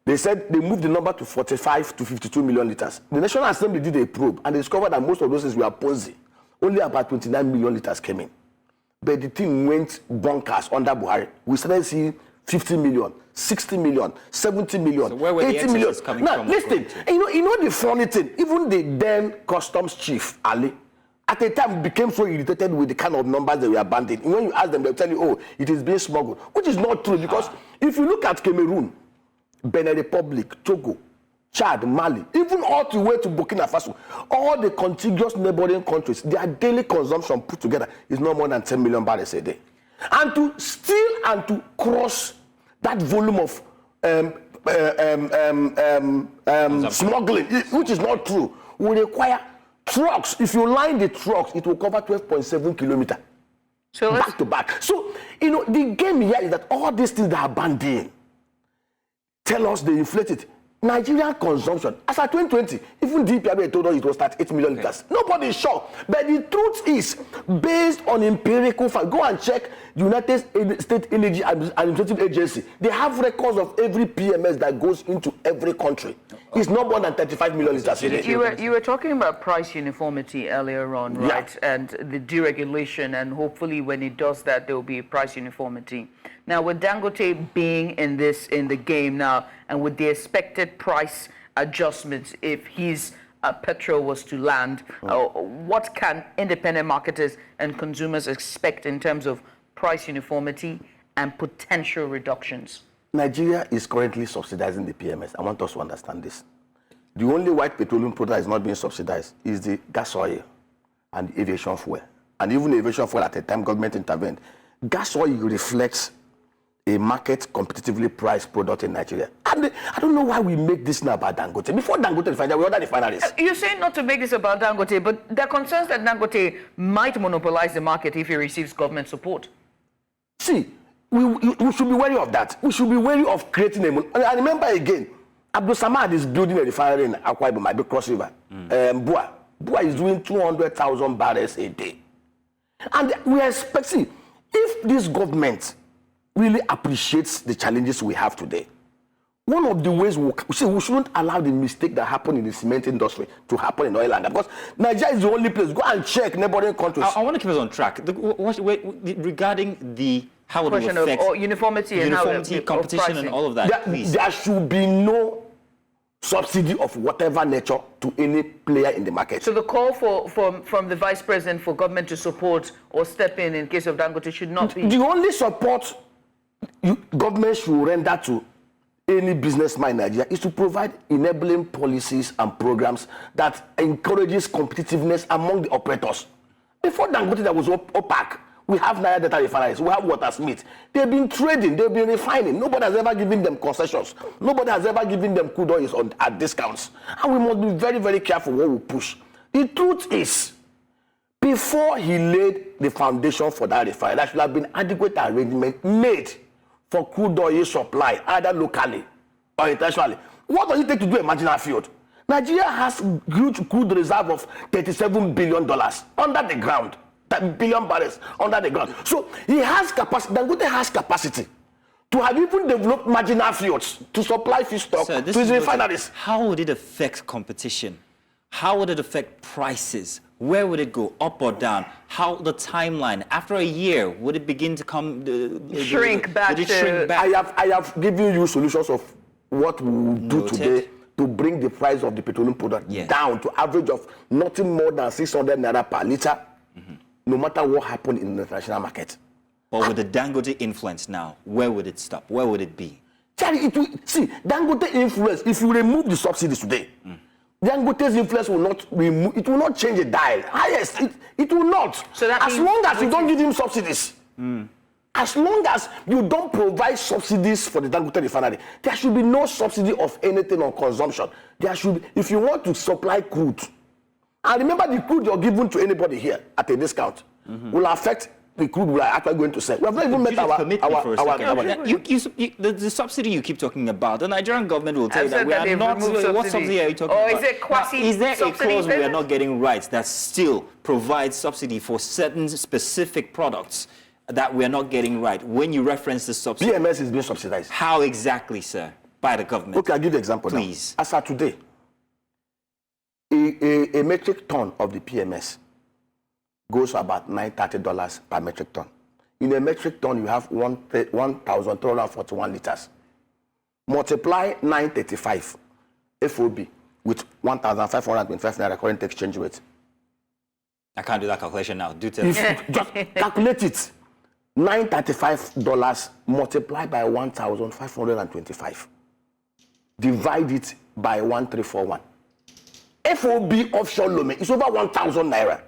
they said they moved the number to 45 to 52 million liters. The National Assembly did a probe and they discovered that most of those things were Ponzi. Only about 29 million liters came in. But the thing went bonkers under Buhari. We started seeing 50 million, 60 million, 70 million, so where were 80 million. Coming now, from listen, you know the funny thing, even the then customs chief, Ali, at the time became so irritated with the kind of numbers they were banding. When you ask them, they'll tell you, oh, it is being smuggled, which is not true because if you look at Cameroon, Benin Republic, Togo, Chad, Mali, even all the way to Burkina Faso, all the contiguous neighboring countries, their daily consumption put together is no more than 10 million barrels a day. And to steal and to cross that volume of smuggling, which is not true, will require trucks. If you line the trucks, it will cover 12.7 kilometers. So back to back. So, you know, the game here is that all these things that are banned in tell us they inflated. Nigerian consumption, as at 2020, even DPRA told us it was 38 million liters. Nobody is sure. But the truth is, based on empirical facts, go and check the United States Energy Administrative Agency. They have records of every PMS that goes into every country. It's not more than 35 million liters a day. You were talking about price uniformity earlier on, right? Yeah. And the deregulation, and hopefully when it does that, there will be price uniformity. Now, with Dangote being in the game now, and with the expected price adjustments, if his petrol was to land, what can independent marketers and consumers expect in terms of price uniformity and potential reductions? Nigeria is currently subsidizing the PMS. I want us to understand this. The only white petroleum product that is not being subsidized is the gas oil and the aviation fuel. And even aviation fuel, at the time government intervened. Gas oil reflects a market competitively priced product in Nigeria. And I don't know why we make this now about Dangote. Before Dangote refinery, we ordered refineries. You're saying not to make this about Dangote, but there are concerns that Dangote might monopolize the market if he receives government support. See, we should be wary of that. We should be wary of creating a... I remember again, Abdul Samad is building a refinery in Akwa Ibom, Ibe Cross River. Bua is doing 200,000 barrels a day. And we are expecting, if this government really appreciates the challenges we have today, one of the ways we shouldn't allow the mistake that happened in the cement industry to happen in oil and gas, because Nigeria is the only place. Go and check neighboring countries. I want to keep us on track. Regarding the how it will affect uniformity, competition, and all of that. There should be no subsidy of whatever nature to any player in the market. So the call from the Vice President for government to support or step in case of Dangote should not be... The only support government should render to any businessman in Nigeria is to provide enabling policies and programs that encourages competitiveness among the operators. Before Dangote, there was OPAC. We have Nigeria Delta refineries. We have Watersmith. They've been trading. They've been refining. Nobody has ever given them concessions. Nobody has ever given them crude oils at discounts. And we must be very, very careful what we push. The truth is, before he laid the foundation for that refinery, there should have been adequate arrangement made for crude oil supply, either locally or internationally. What does it take to do a marginal field? Nigeria has huge crude reserve of $37 billion under the ground. That billion barrels under the ground. So he has capacity. Dangote has capacity to have even developed marginal fields to supply feedstock to his refineries. How would it affect competition? How would it affect prices? Where would it go, up or down? How the timeline? After a year, would it begin to come shrink back? I have given you solutions of what we will do today to bring the price of the petroleum product down to average of nothing more than 600 naira per liter. No matter what happened in the international market. But with the Dangote influence now, where would it stop? Where would it be? Charlie, Dangote influence, if you remove the subsidies today, Dangote's influence will not remove, it will not change the dial. Yes, it will not. So that as long as you don't give him subsidies, as long as you don't provide subsidies for the Dangote refinery, there should be no subsidy of anything on consumption. There should be, if you want to supply crude, and remember, the crude you're giving to anybody here at a discount will affect the crude we are actually going to sell. We have not even met the subsidy you keep talking about. The Nigerian government will tell you that we are not. What subsidy are you talking about? Is it quasi? Is there a clause we are not getting right that still provides subsidy for certain specific products that we are not getting right? When you reference the subsidy, PMS is being subsidized. How exactly, sir? By the government. Okay, I'll give you an example. Please. Now. As of today, a metric ton of the PMS goes for about $930 per metric ton. In a metric ton, you have 1,341 liters. Multiply 935 FOB with 1,525 naira current exchange rate. I can't do that calculation now. Do tell me. Just calculate it. $935 multiplied by 1,525. Divide it by 1,341. FOB offshore Lome is over 1,000 naira.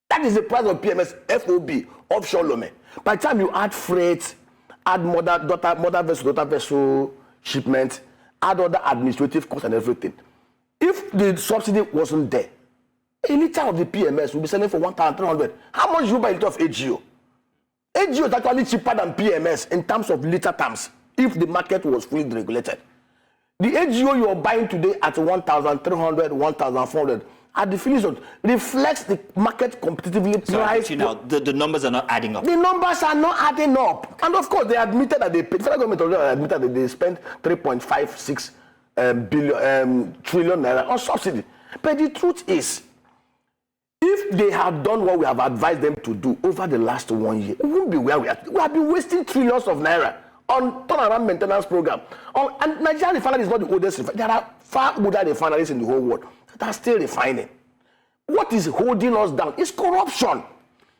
That is the price of PMS FOB offshore Lome. By the time you add freight, add mother vessel shipment, add other administrative costs and everything. If the subsidy wasn't there, a liter of the PMS will be selling for 1,300. How much do you buy a liter of AGO? AGO is actually cheaper than PMS in terms of liter terms if the market was fully regulated. The AGO you are buying today at 1,300, 1,400 at the finish reflects the market competitively priced. The numbers are not adding up. The numbers are not adding up. Okay. And of course, they admitted that the federal government admitted that they spent 3.56 trillion naira on subsidy. But the truth is, if they had done what we have advised them to do over the last 1 year, we wouldn't be where we are. We have been wasting trillions of naira on turnaround maintenance program. And Nigerian refinery is not the oldest refinery. There are far older refineries in the whole world that are still refining. What is holding us down is corruption.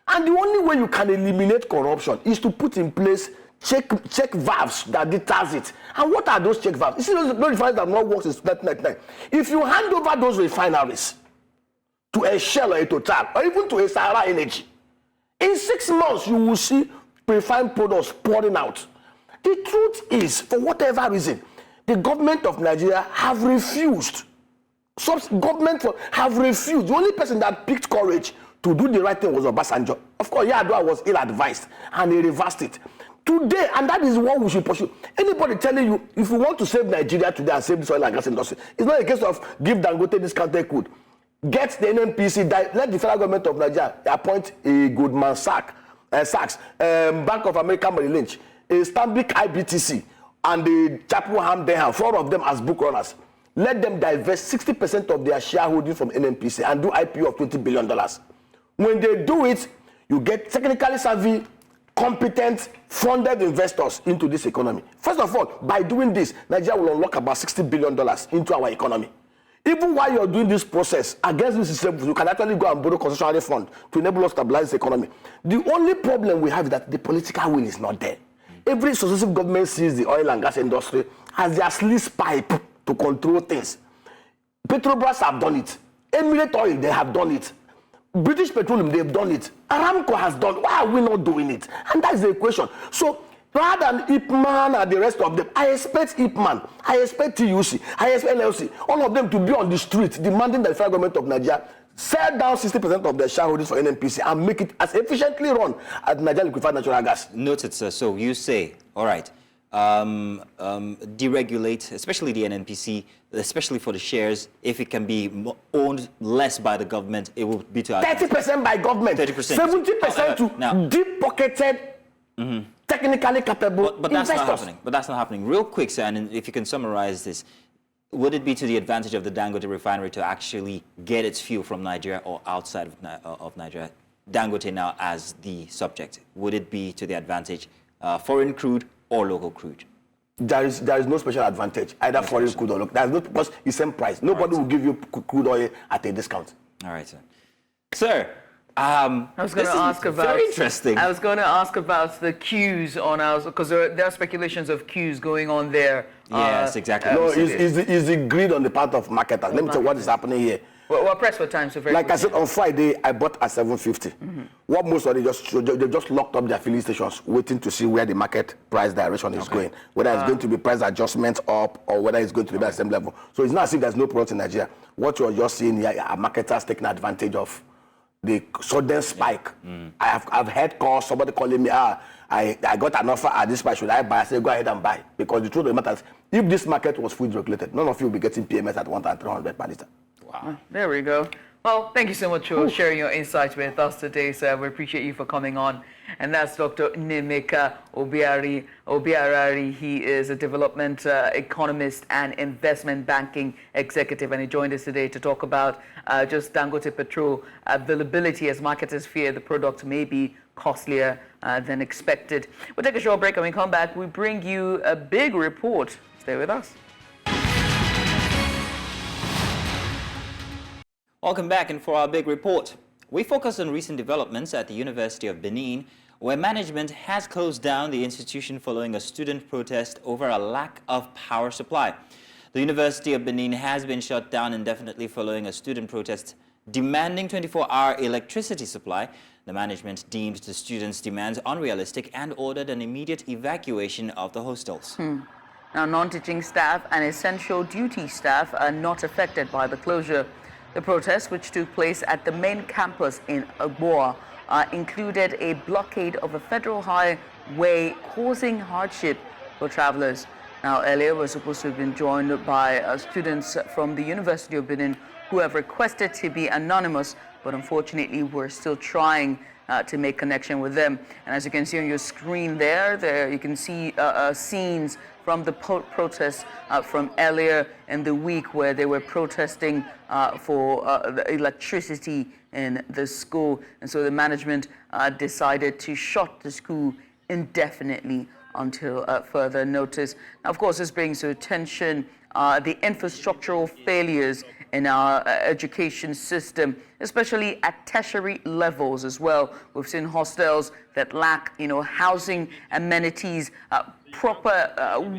And the only way you can eliminate corruption is to put in place check valves that deters it. And what are those check valves? You see, those refineries that have not worked since 1999. If you hand over those refineries to a Shell or a Total, or even to a Sahara Energy, in 6 months you will see refined products pouring out. The truth is, for whatever reason, the government of Nigeria have refused. Have refused. The only person that picked courage to do the right thing was Obasanjo. Of course, Yar'Adua was ill-advised, and he reversed it. Today, and that is what we should pursue. Anybody telling you, if you want to save Nigeria today and save this oil and gas industry, it's not a case of give Dangote discounted crude. Get the NNPC, let the federal government of Nigeria appoint a Goldman Sachs, Bank of America Merrill Lynch, a Stanbic IBTC, and the Chapel Ham Denham, 4 of them as book runners. Let them divest 60% of their shareholding from NNPC and do IPO of $20 billion. When they do it, you get technically savvy, competent, funded investors into this economy. First of all, by doing this, Nigeria will unlock about $60 billion into our economy. Even while you're doing this process, against this system, you can actually go and borrow concessionary fund to enable us to stabilize the economy. The only problem we have is that the political will is not there. Every successive government sees the oil and gas industry as their sluice pipe to control things. Petrobras have done it. Emirates Oil, they have done it. British Petroleum, they've done it. Aramco has done it. Why are we not doing it? And that's the equation. So rather than Ipman and the rest of them, I expect Ipman, I expect TUC, I expect LLC, all of them to be on the street demanding that the federal government of Nigeria sell down 60% of their shareholdings for NNPC and make it as efficiently run as Nigeria liquefied natural gas. Noted, sir. So you say, all right, deregulate, especially the NNPC, especially for the shares. If it can be owned less by the government, it will be to 30% by government, 30%. 70% to deep-pocketed, technically capable but that's investors. not happening. But that's not happening. Real quick, sir, and if you can summarize this, would it be to the advantage of the Dangote refinery to actually get its fuel from Nigeria or outside of Nigeria? Dangote now as the subject. Would it be to the advantage foreign crude or local crude? There is no special advantage, either foreign crude or local. There's no, because it's same price. Nobody will give you crude oil at a discount. All right, sir. Sir, I was going to ask about. Very interesting. I was going to ask about the queues on ours, because there are speculations of queues going on there. Yes, exactly. No, it's the greed on the part of marketers. Let me tell you what is happening here. Well, press for time, so very like quickly. I said, on Friday, I bought at 750. What most of them they just locked up their filling stations, waiting to see where the market price direction is going. Whether it's going to be price adjustment up or whether it's going to be at the same level. So it's not as if there's no product in Nigeria. What you're just seeing here are marketers taking advantage of the sudden spike. I've heard calls, somebody calling me, I got an offer at this price, should I buy? I say, go ahead and buy. Because the truth of the matter is, if this market was fully regulated, none of you will be getting PMS at 1,300 per litre. Wow. There we go. Well, thank you so much for sharing your insights with us today, sir. We appreciate you for coming on. And that's Dr. Nnemeka Obiarari. He is a development economist and investment banking executive, and he joined us today to talk about just Dangote Petrol availability, as marketers fear the product may be costlier than expected. We'll take a short break, and when we come back, we bring you a big report. Stay with us. Welcome back, and for our big report, we focus on recent developments at the University of Benin, where management has closed down the institution following a student protest over a lack of power supply. The University of Benin has been shut down indefinitely following a student protest demanding 24-hour electricity supply. The management deemed the students' demands unrealistic and ordered an immediate evacuation of the hostels. Now, non-teaching staff and essential duty staff are not affected by the closure. The protest, which took place at the main campus in Agboa, included a blockade of a federal highway, causing hardship for travelers. Now, earlier, we're supposed to have been joined by students from the University of Benin who have requested to be anonymous, but unfortunately, we're still trying to make connection with them. And as you can see on your screen there you can see scenes from the protests from earlier in the week, where they were protesting for the electricity in the school. And so the management decided to shut the school indefinitely until further notice. Now, of course, this brings to attention the infrastructural failures in our education system, especially at tertiary levels as well. We've seen hostels that lack, housing amenities, proper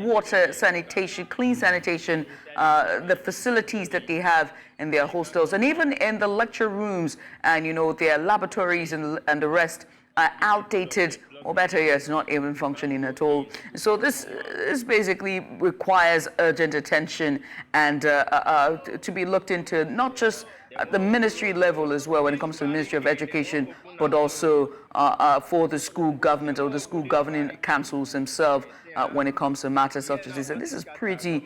water sanitation, clean sanitation, the facilities that they have in their hostels, and even in the lecture rooms and, their laboratories and the rest are outdated, or better yet, not even functioning at all. So this basically requires urgent attention and to be looked into, not just at the ministry level as well, when it comes to the Ministry of Education, but also for the school government or the school governing councils themselves when it comes to matters such as this. And this is pretty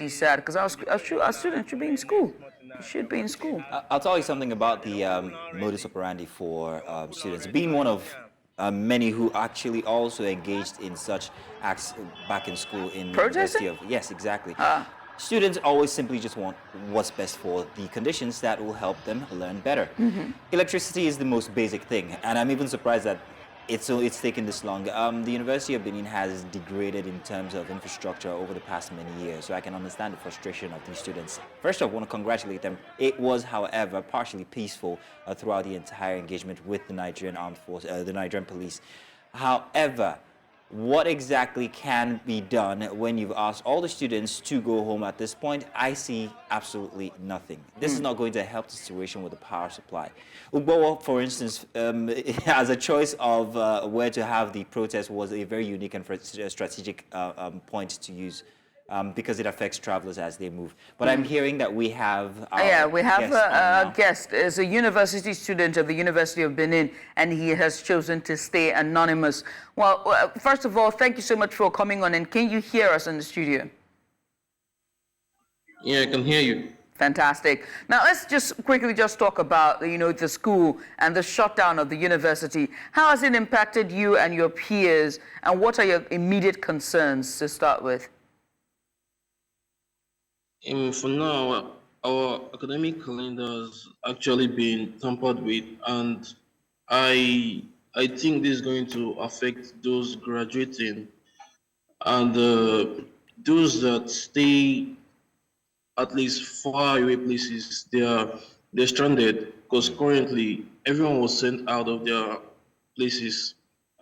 sad, because our students should be in school. They should be in school. I'll tell you something about the modus operandi for students. Being one of many who actually also engaged in such acts back in school in the Protesting? University of... Yes, exactly. Students always simply just want what's best for the conditions that will help them learn better. Electricity is the most basic thing, and I'm even surprised that it's taken this long. The University of Benin has degraded in terms of infrastructure over the past many years, so I can understand the frustration of these students. First, I want to congratulate them. It was, however, partially peaceful throughout the entire engagement with the Nigerian armed force, the Nigerian police. However, what exactly can be done when you've asked all the students to go home at this point? I see absolutely nothing. This is not going to help the situation with the power supply. Ugbowo, for instance, as a choice of where to have the protest was a very unique and strategic point to use. Because it affects travelers as they move. But I'm hearing that we have a guest. Is a university student of the University of Benin, and he has chosen to stay anonymous. Well, first of all, thank you so much for coming on, and can you hear us in the studio? Yeah, I can hear you. Fantastic. Now let's just quickly talk about, the school and the shutdown of the university. How has it impacted you and your peers, and what are your immediate concerns to start with? For now, our academic calendar has actually been tampered with, and I think this is going to affect those graduating and those that stay at least far away places. They're stranded because currently everyone was sent out of their places,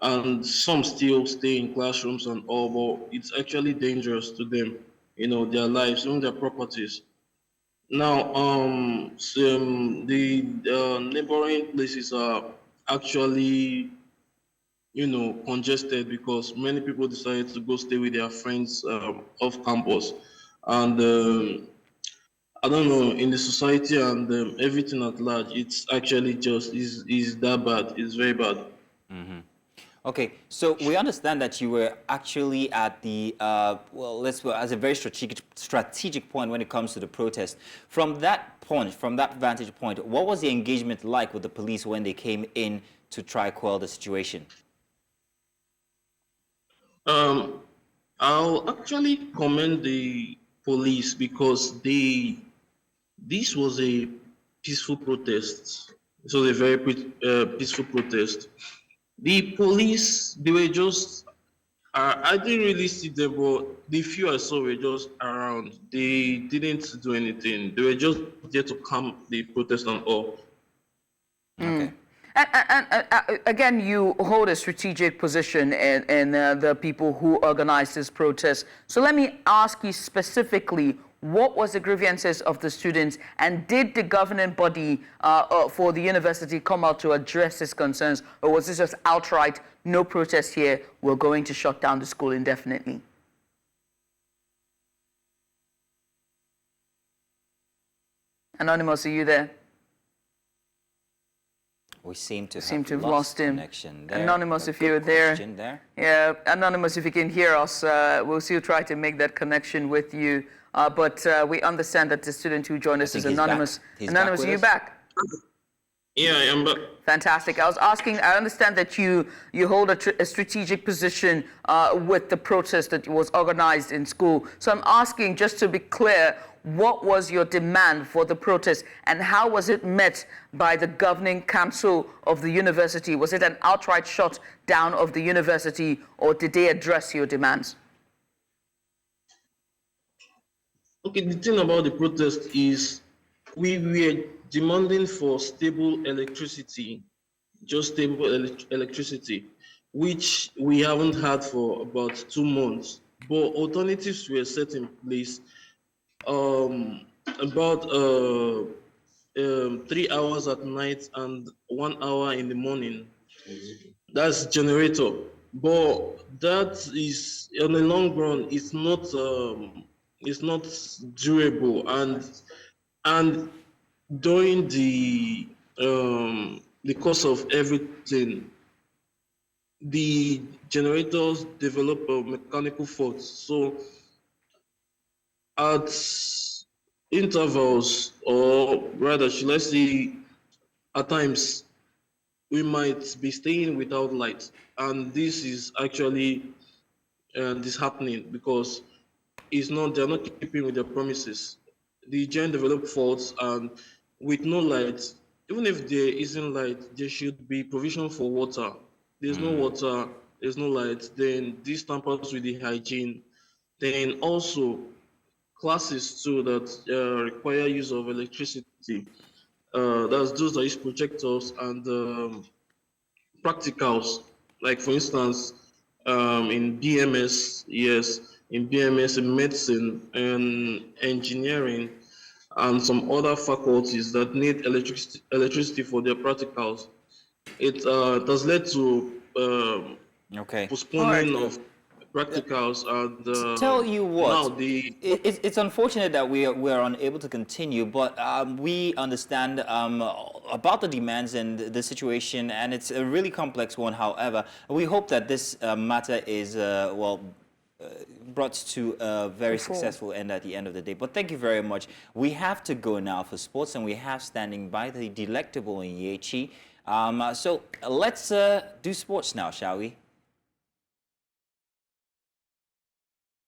and some still stay in classrooms and all, but it's actually dangerous to them. Their lives, even their properties. Now, the neighboring places are actually, congested because many people decided to go stay with their friends off campus. And I don't know, in the society and everything at large, it's actually is that bad. It's very bad. Okay, so we understand that you were actually at the, as a very strategic point when it comes to the protest. From that point, from that vantage point, what was the engagement like with the police when they came in to try quell the situation? I'll actually commend the police because this was a peaceful protest. It was a very peaceful protest. The police, they were just, I didn't really see them, but the few I saw were just around. They didn't do anything. They were just there to calm the protest and all. Okay. And again, you hold a strategic position in the people who organized this protest. So let me ask you specifically, what was the grievances of the students, and did the governing body for the university come out to address these concerns, or was this just outright, no protest here, we're going to shut down the school indefinitely? Anonymous, are you there? We seem to have lost him. Connection there. Anonymous, if you're there. Yeah, Anonymous, if you can hear us, we'll still try to make that connection with you. But we understand that the student who joined us is Anonymous. Anonymous, are you back? Yeah, I am back. Fantastic. I was asking, I understand that you hold a strategic position with the protest that was organized in school. So I'm asking, just to be clear, what was your demand for the protest, and how was it met by the governing council of the university? Was it an outright shut down of the university, or did they address your demands? Okay, the thing about the protest is we were demanding for stable electricity, just stable electricity, which we haven't had for about 2 months. But alternatives were set in place. About 3 hours at night and 1 hour in the morning. That's generator. But that is, on the long run, it's not durable, and during the course of everything, the generators develop a mechanical fault. So at intervals, or rather, should I say, at times, we might be staying without light. And this is actually disheartening because they're not keeping with their promises. The giant developed faults, and with no light, even if there isn't light, there should be provision for water. There's no water, there's no light, then this tampers with the hygiene. Then also classes too that require use of electricity. That's those that use projectors and practicals. Like for instance, in BMS, yes, in BMS, in medicine, and engineering, and some other faculties that need electricity for their practicals. It has led to postponing of practicals, and Tell you what, now it's unfortunate that we are unable to continue, but we understand about the demands and the situation, and it's a really complex one. However, we hope that this matter is brought to a very successful end at the end of the day. But thank you very much. We have to go now for sports, and we have standing by the delectable Nyechi. So let's do sports now, shall we?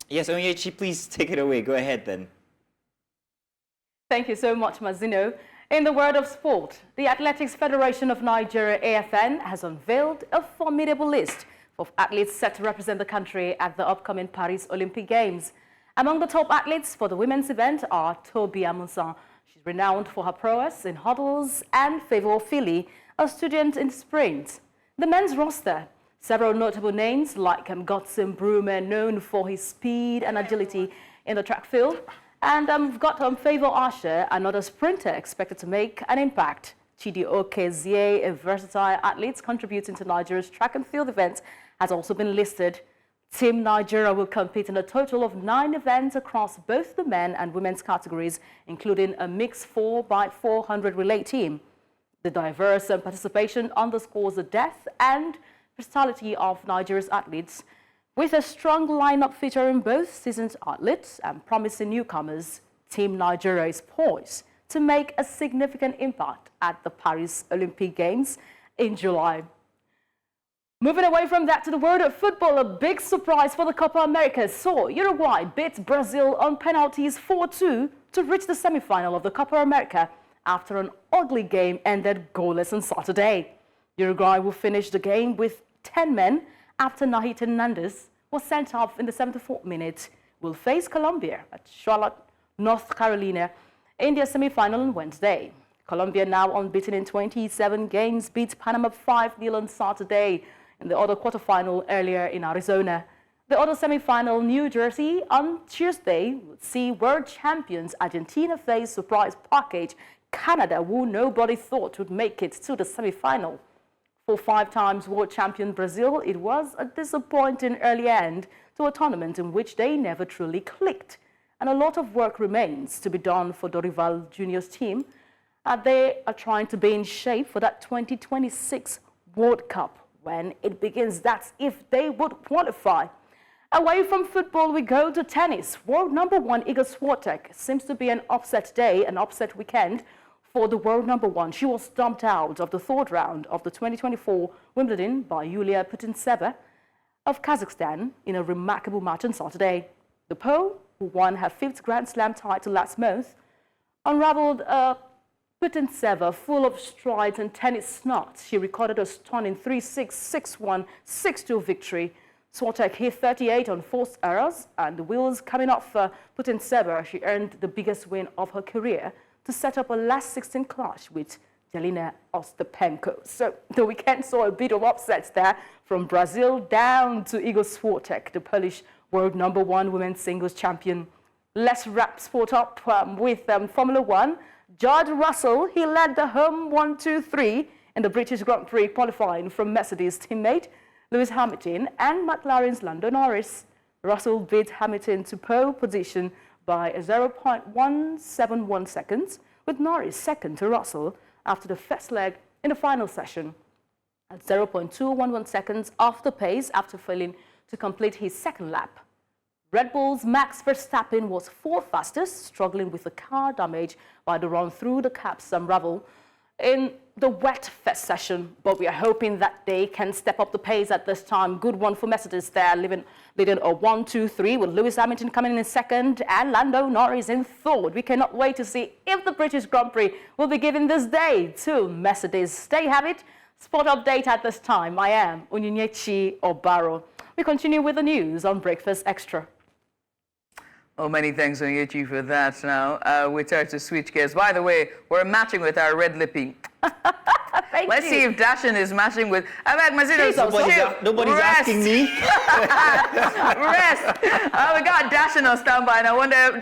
Yes, Onyechi, please take it away. Go ahead then. Thank you so much, Mazino. In the world of sport, the Athletics Federation of Nigeria, AFN, has unveiled a formidable list of athletes set to represent the country at the upcoming Paris Olympic Games. Among the top athletes for the women's event are Toby Amusan. She's renowned for her prowess in hurdles, and Favour Philly, a student in sprint. The men's roster, several notable names like Godson Brumer, known for his speed and agility in the track field. And we've got Favour Asher, another sprinter expected to make an impact. Chidi Okezie, a versatile athlete contributing to Nigeria's track and field events, has also been listed. Team Nigeria will compete in a total of 9 events across both the men and women's categories, including a mixed 4x400 relay team. The diverse participation underscores the depth and versatility of Nigeria's athletes, with a strong lineup featuring both seasoned athletes and promising newcomers. Team Nigeria is poised to make a significant impact at the Paris Olympic Games in July. Moving away from that to the world of football, a big surprise for the Copa America saw Uruguay beat Brazil on penalties 4-2 to reach the semi-final of the Copa America after an ugly game ended goalless on Saturday. Uruguay will finish the game with 10 men after Nahit Hernandez was sent off in the 74th minute. Will face Colombia at Charlotte, North Carolina in their semi-final on Wednesday. Colombia, now unbeaten in 27 games, beat Panama 5-0 on Saturday in the other quarterfinal earlier in Arizona. The other semi-final, New Jersey, on Tuesday, would see world champions Argentina face surprise package Canada, who nobody thought would make it to the semi-final. For 5 times world champion Brazil, it was a disappointing early end to a tournament in which they never truly clicked. And a lot of work remains to be done for Dorival Junior's team. They are trying to be in shape for that 2026 World Cup when it begins. That's if they would qualify. Away from football, we go to tennis. World number 1 Iga Swiatek seems to be an upset day, an upset weekend for the world number 1. She was dumped out of the 3rd round of the 2024 Wimbledon by Yulia Putintseva of Kazakhstan in a remarkable match on Saturday. The Pole, who won her 5th Grand Slam title last month, unraveled Putintseva full of strides and tennis smarts. She recorded a stunning 3-6, 6-1, 6-2 victory. Swiatek hit 38 on forced errors, and the wheels coming off Putintseva, she earned the biggest win of her career to set up a last 16 clash with Jelena Ostapenko. So the weekend saw a bit of upsets there, from Brazil down to Iga Swiatek, the Polish world number 1 women's singles champion. Let's wrap sport up with Formula 1. George Russell, he led the home 1-2-3 in the British Grand Prix qualifying from Mercedes teammate Lewis Hamilton and McLaren's Lando Norris. Russell beat Hamilton to pole position by 0.171 seconds, with Norris second to Russell after the first leg in the final session at 0.211 seconds off the pace after failing to complete his second lap. Red Bull's Max Verstappen was 4th fastest, struggling with the car damage by the run through the cap's unravel in the wet first session, but we are hoping that they can step up the pace at this time. Good one for Mercedes there, leading a 1-2-3 with Lewis Hamilton coming in second and Lando Norris in third. We cannot wait to see if the British Grand Prix will be given this day to Mercedes. There you have it. Sport update at this time. I am Onyinyechi Obaro. We continue with the news on Breakfast Extra. Oh, many thanks, Onyinyechi, for that. Now, we turn to switch gears. By the way, we're matching with our red lippy. Let's see if Dashin is matching with. I'm like, nobody's asking me. Rest. Oh, we got Dashin on standby, and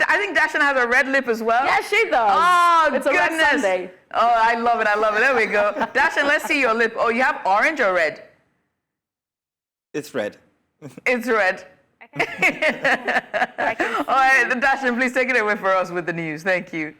I think Dashin has a red lip as well. Yeah, she does. Oh, it's goodness. A red Sunday. Oh, I love it. I love it. There we go. Dashin, let's see your lip. Oh, you have orange or red? It's red. It's red. All right, Dashin, please take it away for us with the news. Thank you.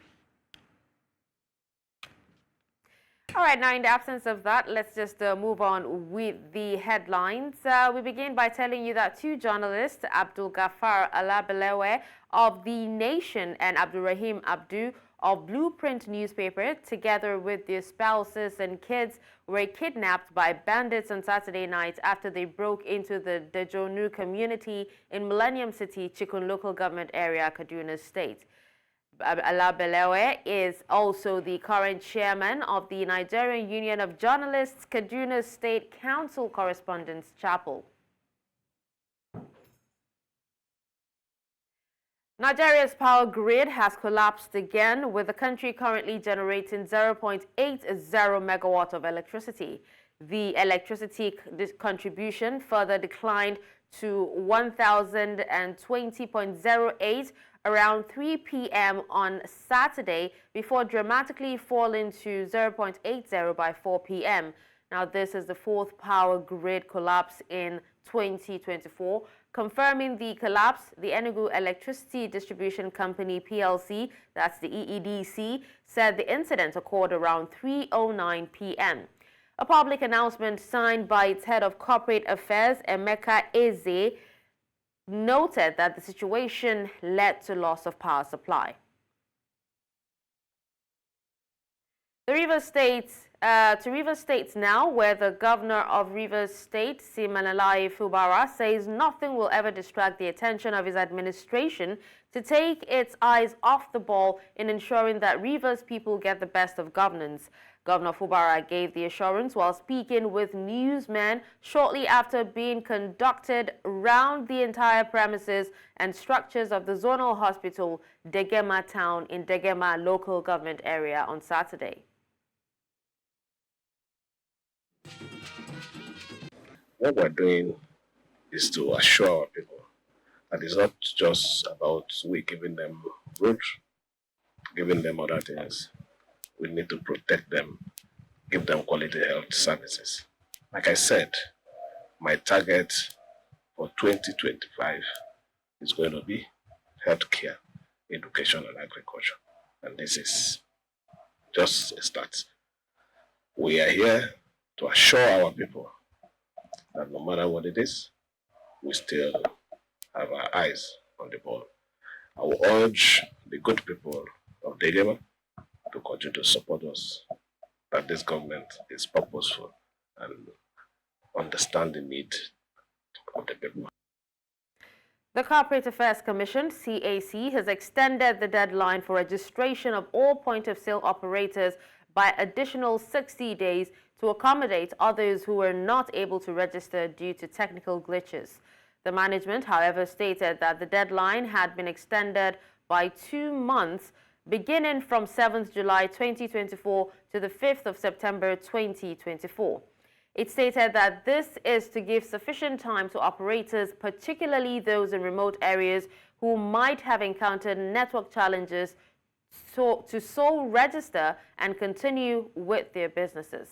All right, now in the absence of that, let's just move on with the headlines. We begin by telling you that two journalists, Abdul Ghaffar Alabelewe of The Nation and Abdul Rahim Abdu of Blueprint newspaper, together with their spouses and kids, were kidnapped by bandits on Saturday night after they broke into the Dejonu community in Millennium City, Chikun local government area, Kaduna State. Alabelewe is also the current chairman of the Nigerian Union of Journalists, Kaduna State Council Correspondents Chapel. Nigeria's power grid has collapsed again, with the country currently generating 0.80 megawatts of electricity. The electricity contribution further declined to 1,020.08 around 3 p.m. on Saturday, before dramatically falling to 0.80 by 4 p.m. Now, this is the fourth power grid collapse in 2024. Confirming the collapse, the Enugu Electricity Distribution Company PLC, that's the EEDC, said the incident occurred around 3:09 p.m. A public announcement signed by its head of corporate affairs, Emeka Eze, noted that the situation led to loss of power supply. To Rivers State now, where the governor of Rivers State, Siminalayi Fubara, says nothing will ever distract the attention of his administration to take its eyes off the ball in ensuring that Rivers people get the best of governance. Governor Fubara gave the assurance while speaking with newsmen shortly after being conducted round the entire premises and structures of the zonal hospital, Degema Town in Degema local government area on Saturday. What we're doing is to assure our people that it's not just about we giving them route, giving them other things. We need to protect them, give them quality health services. Like I said, my target for 2025 is going to be healthcare, education, and agriculture. And this is just a start. We are here to assure our people that no matter what it is, we still have our eyes on the ball. I will urge the good people of Degema to continue to support us, that this government is purposeful and understand the need of the people. The Corporate Affairs Commission, CAC, has extended the deadline for registration of all point-of-sale operators by additional 60 days to accommodate others who were not able to register due to technical glitches. The management, however, stated that the deadline had been extended by 2 months, beginning from 7th July 2024 to the 5th of September 2024. It stated that this is to give sufficient time to operators, particularly those in remote areas who might have encountered network challenges, to sole register and continue with their businesses.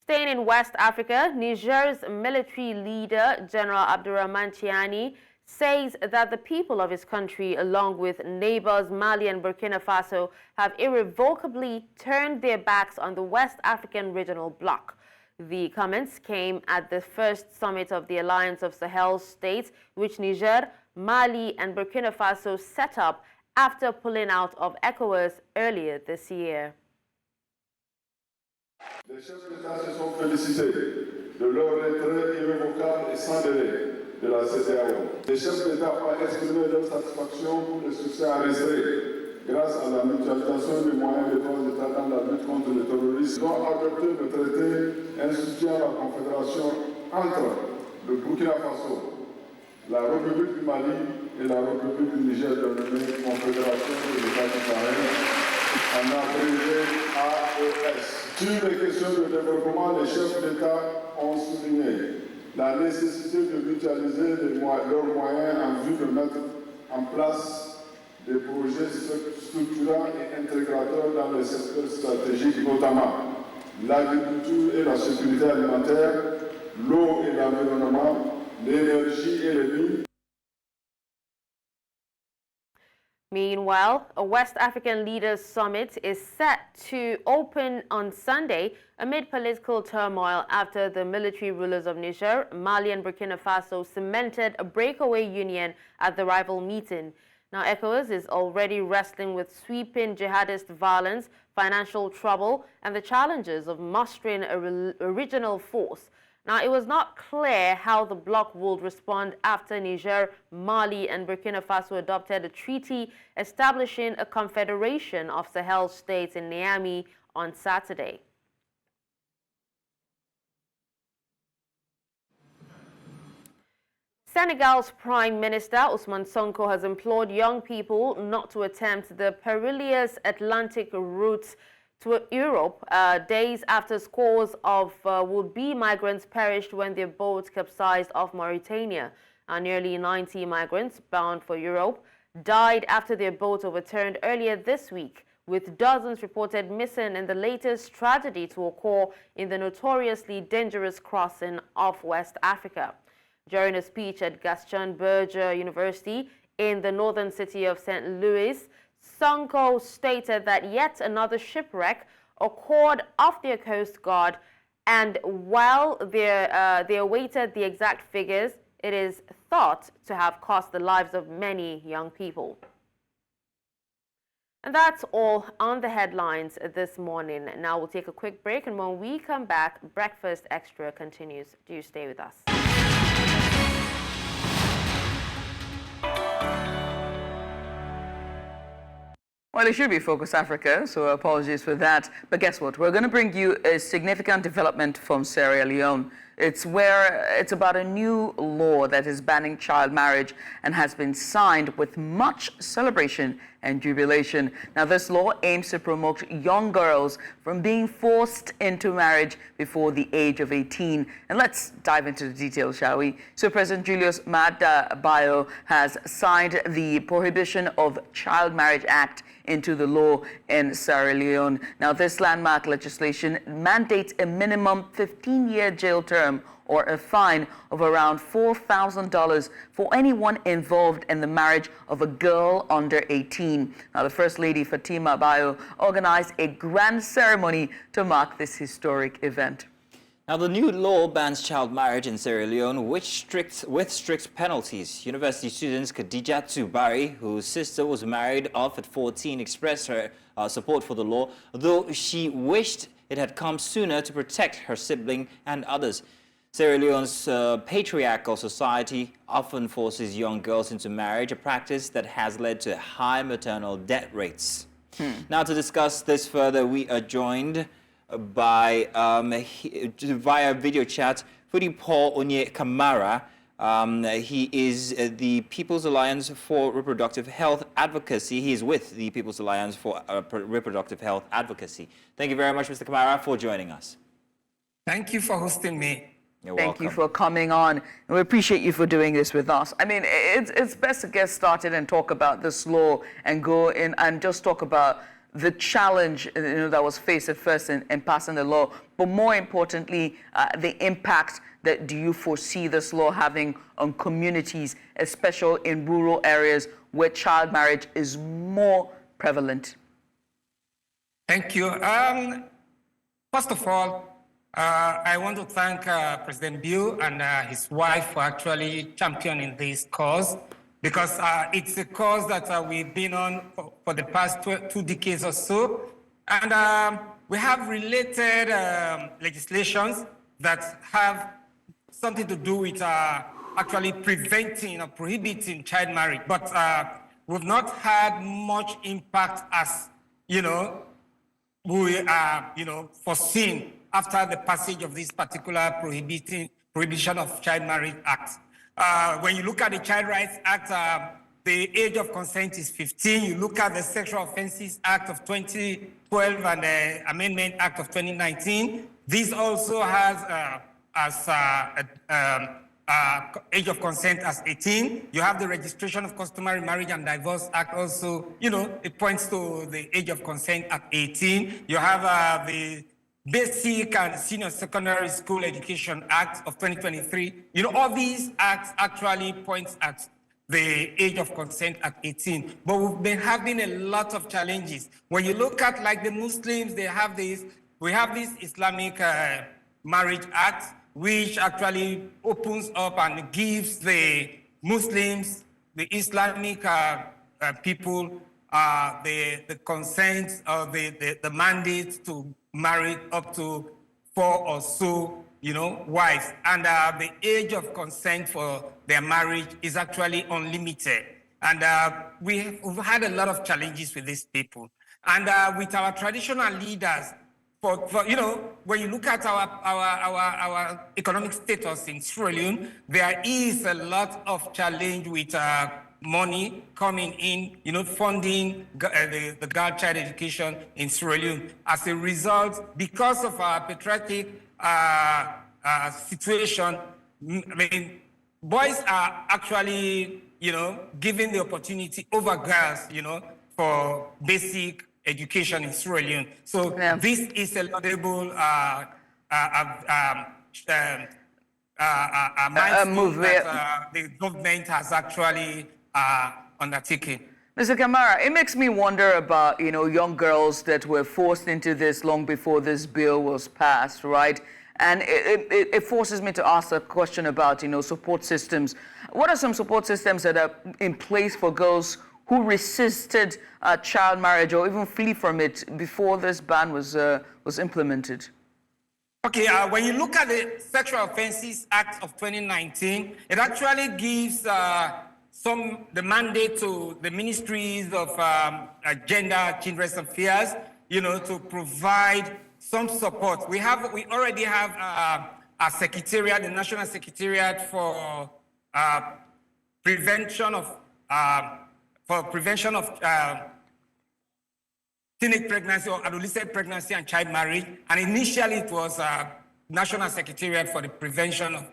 Staying in West Africa, Niger's military leader, General Abdurrahman Chiani, says that the people of his country, along with neighbors Mali and Burkina Faso, have irrevocably turned their backs on the West African regional bloc. The comments came at the first summit of the Alliance of Sahel States, which Niger, Mali, and Burkina Faso set up after pulling out of ECOWAS earlier this year. Les chefs d'État se sont félicités de leur retrait irrévocable et sans délai de la CEDEAO. Les chefs d'État ont exprimé leur satisfaction pour le succès enregistré grâce à la mutualisation des moyens des trois États dans la lutte contre le terrorisme. Ils ont adopté le traité instituant la confédération entre le Burkina Faso, la République du Mali et la République du Niger, dénommée Confédération des États du Sahel, en abrégé AES. Sur les questions de développement, les chefs d'État ont souligné la nécessité de mutualiser leurs moyens en vue de mettre en place des projets structurants et intégrateurs dans les secteurs stratégiques, notamment l'agriculture et la sécurité alimentaire, l'eau et l'environnement, l'énergie et les mines. Meanwhile, a West African Leaders Summit is set to open on Sunday amid political turmoil after the military rulers of Niger, Mali and Burkina Faso cemented a breakaway union at the rival meeting. Now, ECOWAS is already wrestling with sweeping jihadist violence, financial trouble, and the challenges of mustering a regional force. Now, it was not clear how the bloc would respond after Niger, Mali, and Burkina Faso adopted a treaty establishing a confederation of Sahel states in Niamey on Saturday. Senegal's Prime Minister Ousmane Sonko has implored young people not to attempt the perilous Atlantic route to Europe days after scores of would-be migrants perished when their boat capsized off Mauritania. Nearly 90 migrants bound for Europe died after their boat overturned earlier this week, with dozens reported missing in the latest tragedy to occur in the notoriously dangerous crossing of West Africa. During a speech at Gaston Berger University in the northern city of St. Louis, Sonko stated that yet another shipwreck occurred off their Coast Guard, and while they awaited the exact figures, it is thought to have cost the lives of many young people. And that's all on the headlines this morning. Now we'll take a quick break, and when we come back, Breakfast Extra continues. Do stay with us. Well, it should be Focus Africa, so apologies for that. But guess what? We're going to bring you a significant development from Sierra Leone. It's about a new law that is banning child marriage and has been signed with much celebration and jubilation. Now, this law aims to promote young girls from being forced into marriage before the age of 18. And let's dive into the details, shall we? So President Julius Maada Bio has signed the Prohibition of Child Marriage Act into the law in Sierra Leone. Now, this landmark legislation mandates a minimum 15-year jail term or a fine of around $4,000 for anyone involved in the marriage of a girl under 18. Now, the First Lady, Fatima Bayo, organized a grand ceremony to mark this historic event. Now, the new law bans child marriage in Sierra Leone with strict penalties. University student Khadija Bari, whose sister was married off at 14, expressed her support for the law, though she wished it had come sooner to protect her sibling and others. Sierra Leone's patriarchal society often forces young girls into marriage, a practice that has led to high maternal death rates. Now, to discuss this further, we are joined by via video chat Fudi Paul Onye Kamara. He is the People's Alliance for Reproductive Health Advocacy. He is with the People's Alliance for Reproductive Health Advocacy. Thank you very much, Mr. Kamara, for joining us. Thank you for hosting me. You're Thank welcome. you for coming on. And we appreciate you for doing this with us. I mean, it's best to get started and talk about this law and go in and just talk about the challenge that was faced at first in passing the law, but more importantly, the impact that do you foresee this law having on communities, especially in rural areas where child marriage is more prevalent? Thank you. First of all, I want to thank President Biu and his wife for actually championing this cause. because it's a cause that we've been on for the past 2 decades or so. And we have related legislations that have something to do with actually preventing or prohibiting child marriage. But we've not had much impact as, we foreseen after the passage of this particular Prohibition of Child Marriage Act. When you look at the Child Rights Act, the age of consent is 15. You look at the Sexual Offences Act of 2012 and the Amendment Act of 2019. This also has age of consent as 18. You have the Registration of Customary Marriage and Divorce Act also, it points to the age of consent at 18. You have the Basic and Senior Secondary School Education Act of 2023. All these acts actually point at the age of consent at 18. But we've been having a lot of challenges. When you look at like the Muslims, we have this Islamic Marriage Act, which actually opens up and gives the Muslims, the Islamic people, the consent or the mandate to marry up to 4 or so, wives. And the age of consent for their marriage is actually unlimited. And we've had a lot of challenges with these people. And with our traditional leaders, when you look at our economic status in Sierra Leone, there is a lot of challenge with money coming in, funding the girl child education in Sierra Leone. As a result, because of our patriotic situation, boys are actually, given the opportunity over girls, for basic education in Sierra Leone. So this is a laudable movement that the government has actually undertaken. Mr. Kamara, it makes me wonder about, young girls that were forced into this long before this bill was passed, right? And it forces me to ask a question about, support systems. What are some support systems that are in place for girls who resisted child marriage or even flee from it before this ban was implemented? Okay, when you look at the Sexual Offences Act of 2019, it actually gives the mandate to the ministries of Gender, Children's Affairs, to provide some support. We already have a secretariat, the National Secretariat for prevention of teenage pregnancy or adolescent pregnancy and child marriage. And initially it was National Secretariat for the Prevention of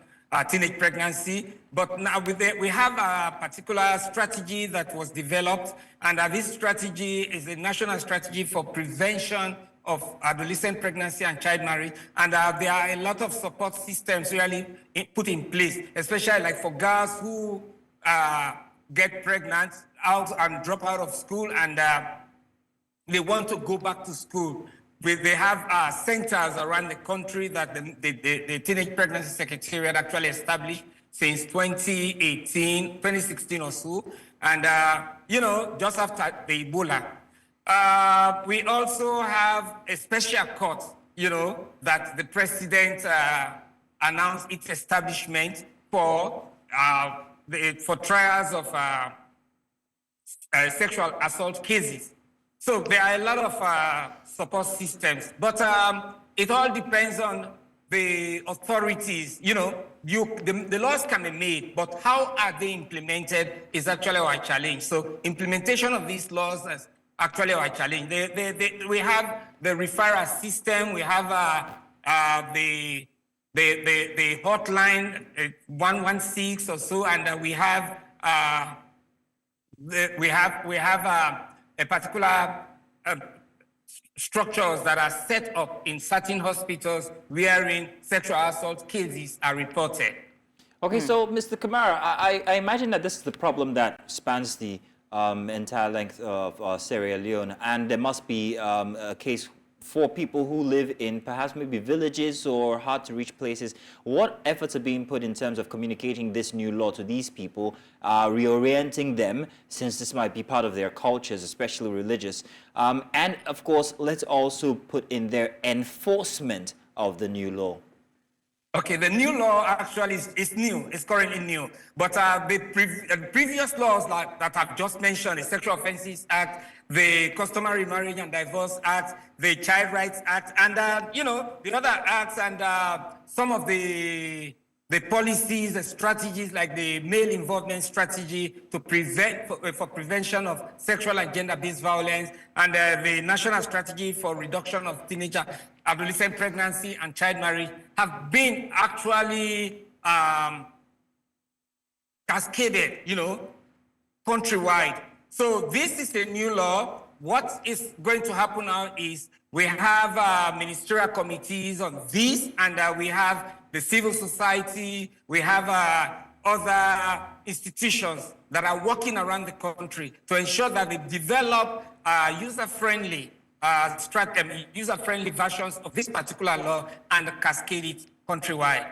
Teenage Pregnancy. But now we have a particular strategy that was developed. And this strategy is a national strategy for prevention of adolescent pregnancy and child marriage. And there are a lot of support systems really put in place, especially like for girls who get pregnant out and drop out of school and they want to go back to school. They have centers around the country that the Teenage Pregnancy Secretariat actually established since 2016 or so. And, just after the Ebola. We also have a special court, that the president announced its establishment for trials of sexual assault cases. So there are a lot of support systems, but it all depends on the authorities. The laws can be made, but how are they implemented is actually our challenge. So implementation of these laws is actually our challenge. We have the referral system, we have the hotline 116 or so, and we have a particular structures that are set up in certain hospitals wherein sexual assault cases are reported. Okay, so Mr. Kamara, I imagine that this is the problem that spans the entire length of Sierra Leone, and there must be a case for people who live in perhaps maybe villages or hard to reach places? What efforts are being put in terms of communicating this new law to these people, reorienting them, since this might be part of their cultures, especially religious? And of course, let's also put in their enforcement of the new law. Okay, the new law actually is new. It's currently new. But the previous laws that I've just mentioned, the Sexual Offences Act, the Customary Marriage and Divorce Act, the Child Rights Act, and, the other acts and some of the policies, the strategies like the male involvement strategy to prevent, for prevention of sexual and gender-based violence, and the national strategy for reduction of teenager adolescent pregnancy and child marriage have been actually cascaded, countrywide. So this is a new law. What is going to happen now is we have ministerial committees on this, and we have the civil society, we have other institutions that are working around the country to ensure that they develop user-friendly user-friendly versions of this particular law and cascade it countrywide.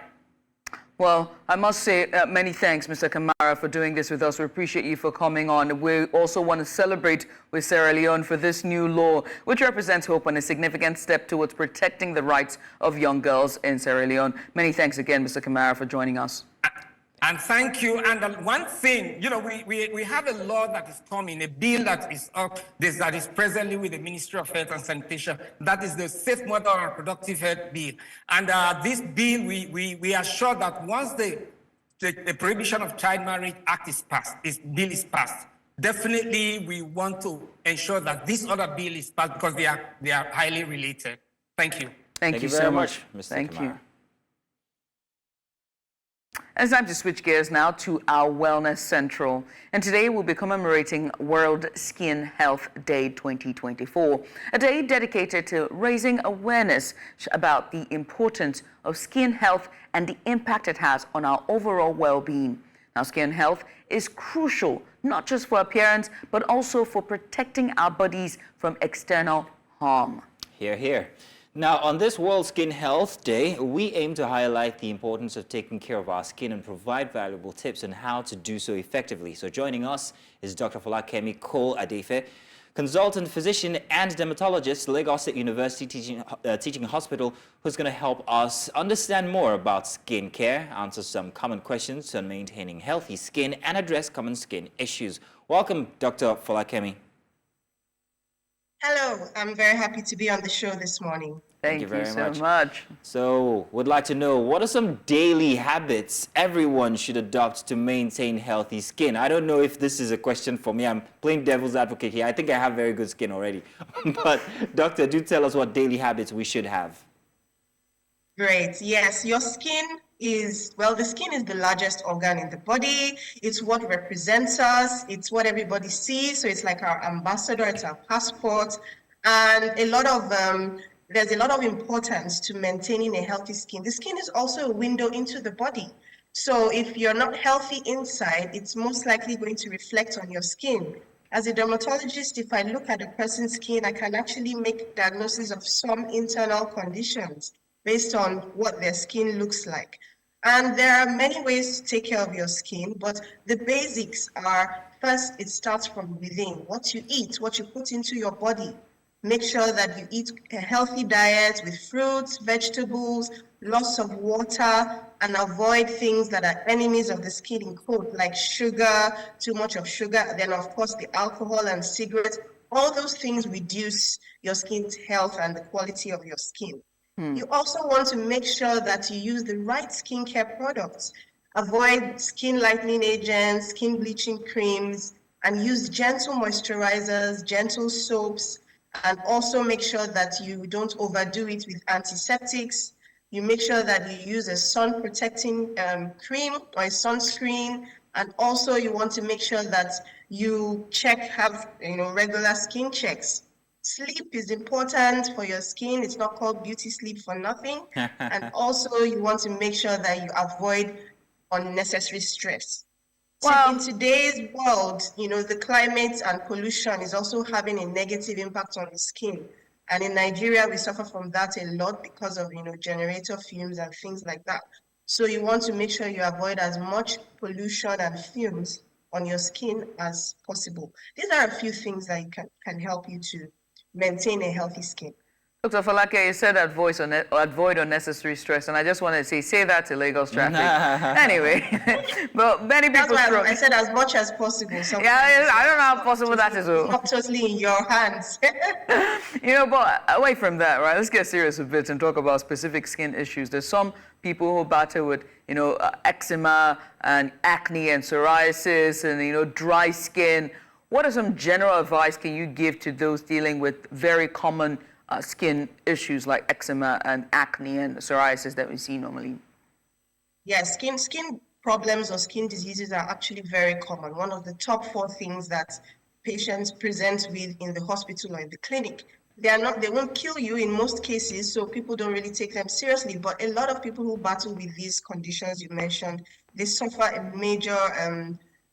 Well, I must say many thanks, Mr. Kamara, for doing this with us. We appreciate you for coming on. We also want to celebrate with Sierra Leone for this new law, which represents hope and a significant step towards protecting the rights of young girls in Sierra Leone. Many thanks again, Mr. Kamara, for joining us. And thank you. And one thing, we have a law that is coming, a bill that is up, that is presently with the Ministry of Health and Sanitation. That is the Safe Mother and Reproductive Health Bill. And this bill, we are sure that once the Prohibition of Child Marriage Act is passed, this bill is passed, definitely we want to ensure that this other bill is passed because they are highly related. Thank you. Thank you very so much, much. Mr. Thank Kamara. you. It's time to switch gears now to our Wellness Central. And today we'll be commemorating World Skin Health Day 2024, a day dedicated to raising awareness about the importance of skin health and the impact it has on our overall well-being. Now, skin health is crucial, not just for appearance, but also for protecting our bodies from external harm. Hear, hear. Now, on this World Skin Health Day, we aim to highlight the importance of taking care of our skin and provide valuable tips on how to do so effectively. So joining us is Dr. Folakemi Cole-Adefe, consultant physician and dermatologist, Leone State University Teaching Hospital, who's going to help us understand more about skin care, answer some common questions on maintaining healthy skin, and address common skin issues. Welcome, Dr. Folakemi. Hello, I'm very happy to be on the show this morning. Thank you very so much. So, would like to know, what are some daily habits everyone should adopt to maintain healthy skin? I don't know if this is a question for me. I'm playing devil's advocate here. I think I have very good skin already. But, doctor, do tell us what daily habits we should have. Great. Yes, your skin is, well, the skin is the largest organ in the body. It's what represents us. It's what everybody sees. So it's like our ambassador, it's our passport. And there's a lot of importance to maintaining a healthy skin. The skin is also a window into the body. So if you're not healthy inside, it's most likely going to reflect on your skin. As a dermatologist, if I look at a person's skin, I can actually make diagnosis of some internal conditions based on what their skin looks like. And there are many ways to take care of your skin, but the basics are, first, it starts from within. What you eat, what you put into your body. Make sure that you eat a healthy diet with fruits, vegetables, lots of water, and avoid things that are enemies of the skin, in quote, like sugar, too much of sugar, then of course the alcohol and cigarettes. All those things reduce your skin's health and the quality of your skin. You also want to make sure that you use the right skincare products. Avoid skin lightening agents, skin bleaching creams, and use gentle moisturizers, gentle soaps, and also make sure that you don't overdo it with antiseptics. You make sure that you use a sun protecting cream or a sunscreen, and also you want to make sure that you have regular skin checks. Sleep is important for your skin. It's not called beauty sleep for nothing. And also you want to make sure that you avoid unnecessary stress. So in today's world, the climate and pollution is also having a negative impact on the skin. And in Nigeria, we suffer from that a lot because of, generator fumes and things like that. So you want to make sure you avoid as much pollution and fumes on your skin as possible. These are a few things that can help you to maintain a healthy skin. Dr. Falake, you said avoid unnecessary stress, and I just wanted to say that to Lagos traffic. Anyway, but many people... That's why I said as much as possible. Yeah, I don't know how possible that is. It's not totally in your hands. But away from that, right, let's get serious a bit and talk about specific skin issues. There's some people who battle with, eczema and acne and psoriasis and, dry skin. What are some general advice can you give to those dealing with very common skin issues like eczema and acne and psoriasis that we see normally? Yes, skin problems or skin diseases are actually very common. One of the top 4 things that patients present with in the hospital or in the clinic. They won't kill you in most cases, so people don't really take them seriously. But a lot of people who battle with these conditions you mentioned, they suffer a major,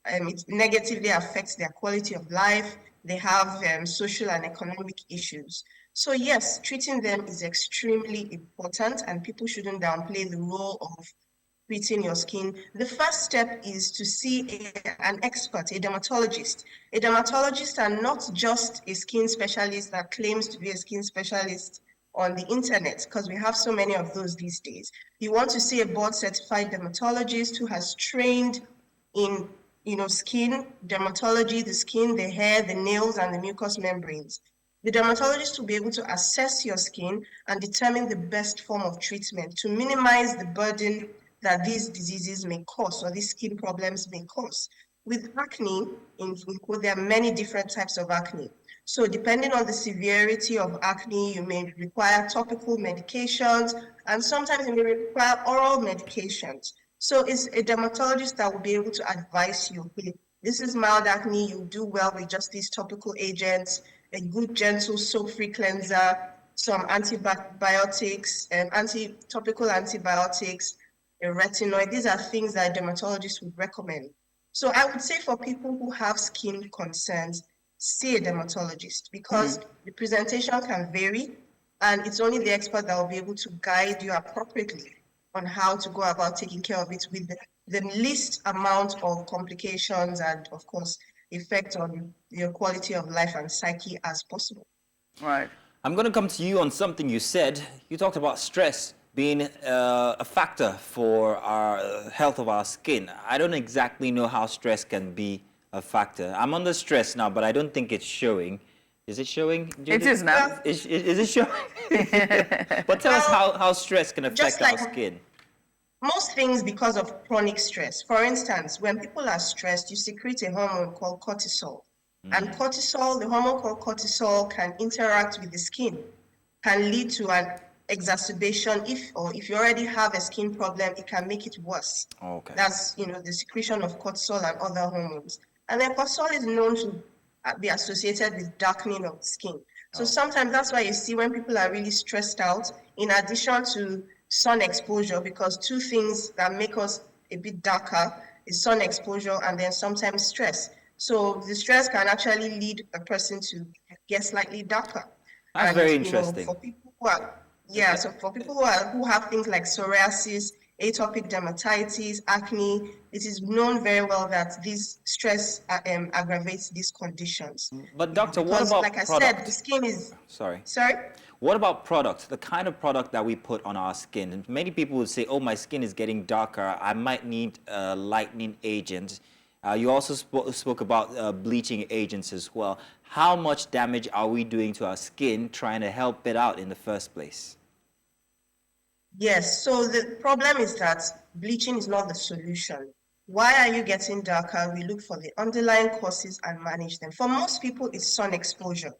it negatively affects their quality of life. They have social and economic issues. So yes, treating them is extremely important, and people shouldn't downplay the role of treating your skin. The first step is to see an expert, a dermatologist. A dermatologist are not just a skin specialist that claims to be a skin specialist on the internet, because we have so many of those these days. You want to see a board-certified dermatologist who has trained in skin dermatology, the skin, the hair, the nails, and the mucous membranes. The dermatologist will be able to assess your skin and determine the best form of treatment to minimize the burden that these diseases may cause or these skin problems may cause. With acne, there are many different types of acne. So depending on the severity of acne, you may require topical medications, and sometimes you may require oral medications. So it's a dermatologist that will be able to advise you, this is mild acne, you do well with just these topical agents, a good gentle soap-free cleanser, some antibiotics, topical antibiotics, a retinoid. These are things that dermatologists would recommend. So I would say for people who have skin concerns, see a dermatologist, because the presentation can vary, and it's only the expert that will be able to guide you appropriately on how to go about taking care of it with the least amount of complications and, of course, effect on your quality of life and psyche as possible. Right. I'm going to come to you on something you said. You talked about stress being a factor for our health of our skin. I don't exactly know how stress can be a factor. I'm under stress now, but I don't think it's showing. Is it showing, Judith? It is now. Is it showing? But tell us how stress can affect our skin. Most things because of chronic stress. For instance, when people are stressed, you secrete a hormone called cortisol. And cortisol, the hormone called cortisol, can interact with the skin, can lead to an exacerbation. If you already have a skin problem, it can make it worse. Okay. That's the secretion of cortisol and other hormones. And then cortisol is known to be associated with darkening of the skin. So sometimes that's why you see when people are really stressed out, in addition to sun exposure, because 2 things that make us a bit darker is sun exposure and then sometimes stress. So the stress can actually lead a person to get slightly darker. That's very interesting. For people who are, so for people who have things like psoriasis, atopic dermatitis, acne, it is known very well that this stress aggravates these conditions. But doctor, what about like product? I said, the skin is... Sorry? What about product, the kind of product that we put on our skin? Many people would say, oh, my skin is getting darker, I might need a lightening agent. You also spoke about bleaching agents as well. How much damage are we doing to our skin trying to help it out in the first place? Yes, so the problem is that bleaching is not the solution. Why are you getting darker? We look for the underlying causes and manage them. For most people, it's sun exposure.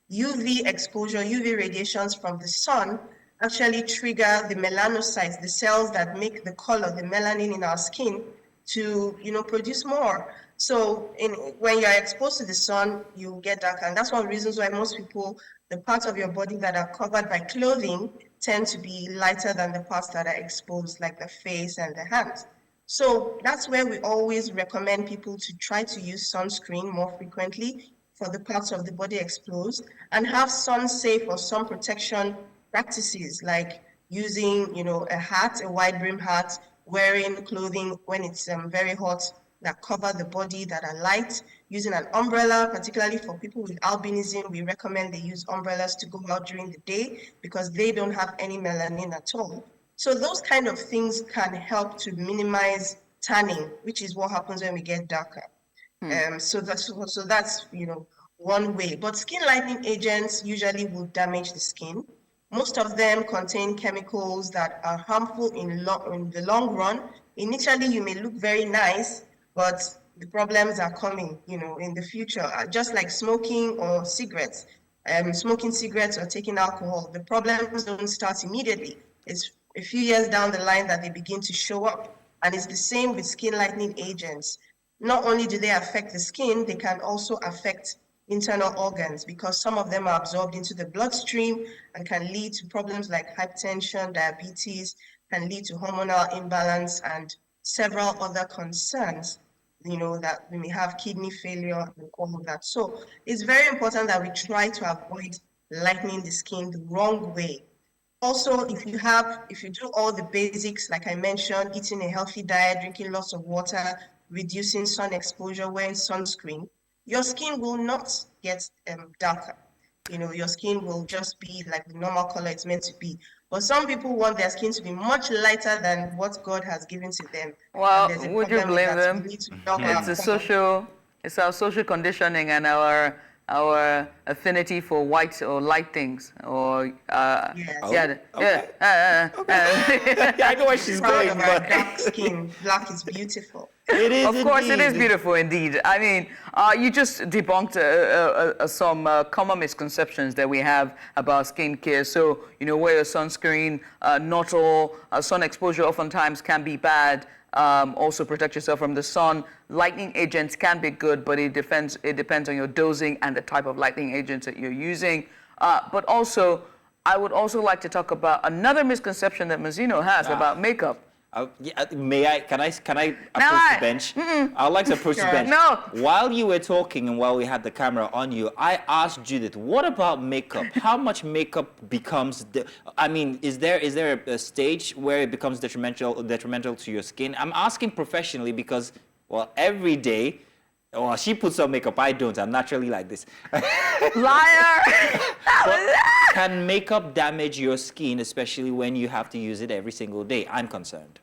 UV exposure, UV radiations from the sun actually trigger the melanocytes, the cells that make the color, the melanin in our skin, to produce more. So when you're exposed to the sun, you get darker. And that's one of the reasons why most people, the parts of your body that are covered by clothing tend to be lighter than the parts that are exposed, like the face and the hands. So that's where we always recommend people to try to use sunscreen more frequently. for the parts of the body exposed, and have sun-safe or sun protection practices like using, a hat, a wide brim hat, wearing clothing when it's very hot that cover the body, that are light, using an umbrella, particularly for people with albinism. We recommend they use umbrellas to go out during the day because they don't have any melanin at all. So those kind of things can help to minimize tanning, which is what happens when we get darker. So that's one way. But skin lightening agents usually will damage the skin. Most of them contain chemicals that are harmful in the long run. Initially, you may look very nice, but the problems are coming, in the future. Just like smoking or cigarettes, smoking cigarettes or taking alcohol, the problems don't start immediately. It's a few years down the line that they begin to show up. And it's the same with skin lightening agents. Not only do they affect the skin, they can also affect internal organs because some of them are absorbed into the bloodstream and can lead to problems like hypertension, diabetes, can lead to hormonal imbalance and several other concerns, that we may have kidney failure and all of that. So it's very important that we try to avoid lightening the skin the wrong way. Also, if you do all the basics, like I mentioned, eating a healthy diet, drinking lots of water, reducing sun exposure, wearing sunscreen, your skin will not get darker. Your skin will just be like the normal color it's meant to be. But some people want their skin to be much lighter than what God has given to them. Well, would you blame them? It's our social conditioning and our affinity for white or light things, or yes. I know where she's going, but dark skin, black is beautiful. It is. Of course, it is beautiful indeed. I mean, you just debunked some common misconceptions that we have about skincare. So, wear your sunscreen. Not all sun exposure oftentimes can be bad. Also protect yourself from the sun. Lightening agents can be good, but it depends on your dosing and the type of lightening agents that you're using. But also, I would also like to talk about another misconception that Mazzino has about makeup. Can I approach the bench? I'd like to approach the bench. No. While you were talking and while we had the camera on you, I asked Judith, what about makeup? How much makeup becomes, is there a stage where it becomes detrimental to your skin? I'm asking professionally because, every day, she puts on makeup, I don't. I'm naturally like this. Liar! Can makeup damage your skin, especially when you have to use it every single day? I'm concerned.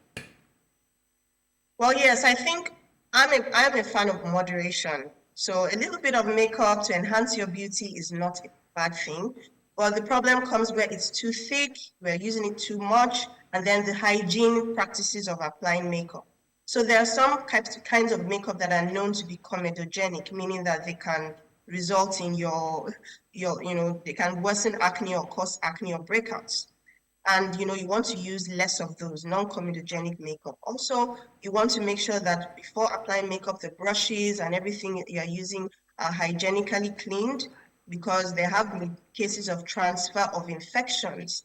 Well, yes, I think I'm a fan of moderation. So a little bit of makeup to enhance your beauty is not a bad thing. But the problem comes where it's too thick, we're using it too much, and then the hygiene practices of applying makeup. So there are some kinds of makeup that are known to be comedogenic, meaning that they can result in they can worsen acne or cause acne or breakouts. And, you want to use less of those non-comedogenic makeup. Also, you want to make sure that before applying makeup, the brushes and everything you're using are hygienically cleaned because there have been cases of transfer of infections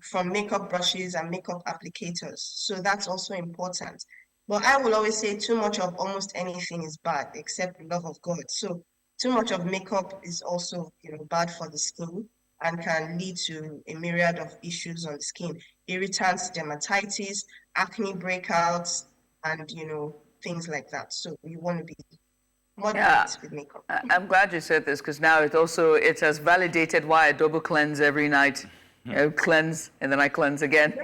from makeup brushes and makeup applicators. So that's also important. But I will always say too much of almost anything is bad except the love of God. So too much of makeup is also, bad for the skin and can lead to a myriad of issues on the skin. Irritants, dermatitis, acne breakouts, and, things like that. So you want to be moderate with makeup. I'm glad you said this because now it has validated why I double cleanse every night. Cleanse, and then I cleanse again.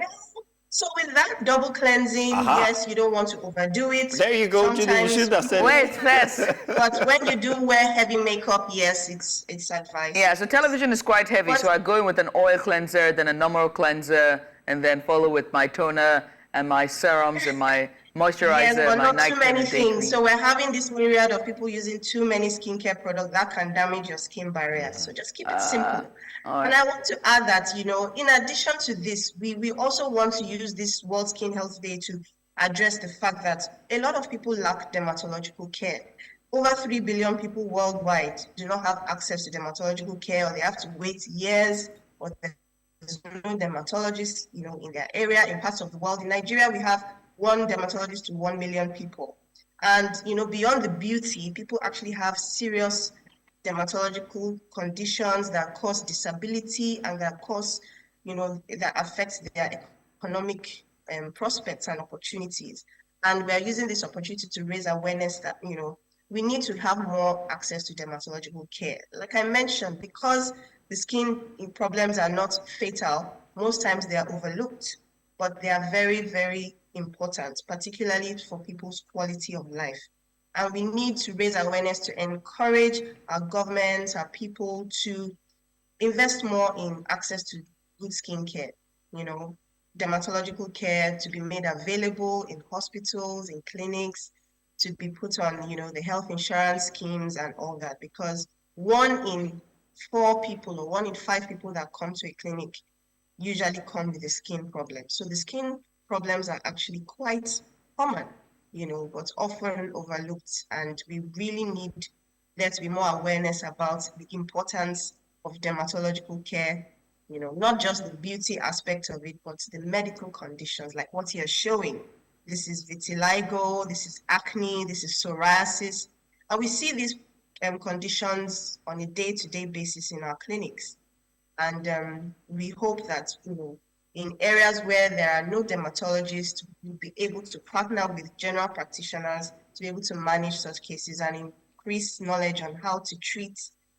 So with that double cleansing, yes, you don't want to overdo it. There you go, Judy. You should have said Wait, first. But when you do wear heavy makeup, yes, it's advised. Yeah, so television is quite heavy, so I go in with an oil cleanser, then a normal cleanser, and then follow with my toner and my serums and my moisturizer. Yes, but my not too many things. So we're having this myriad of people using too many skincare products that can damage your skin barrier. So just keep it simple. And I want to add that, in addition to this, we also want to use this World Skin Health Day to address the fact that a lot of people lack dermatological care. Over 3 billion people worldwide do not have access to dermatological care, or they have to wait years, or there's no dermatologist, in their area. In parts of the world, in Nigeria, we have one dermatologist to 1 million people. And, beyond the beauty, people actually have serious dermatological conditions that cause disability and that cause, that affects their economic prospects and opportunities. And we are using this opportunity to raise awareness that, we need to have more access to dermatological care. Like I mentioned, because the skin problems are not fatal, most times they are overlooked, but they are very, very important, particularly for people's quality of life. And we need to raise awareness to encourage our governments, our people to invest more in access to good skincare, dermatological care to be made available in hospitals, in clinics, to be put on, the health insurance schemes and all that, because 1 in 4 people or 1 in 5 people that come to a clinic usually come with a skin problem. So the skin problems are actually quite common, but often overlooked. And we really need there to be more awareness about the importance of dermatological care, not just the beauty aspect of it, but the medical conditions, like what you're showing. This is vitiligo, this is acne, this is psoriasis. And we see these conditions on a day-to-day basis in our clinics. And we hope that, in areas where there are no dermatologists, we'll be able to partner with general practitioners to be able to manage such cases and increase knowledge on how to treat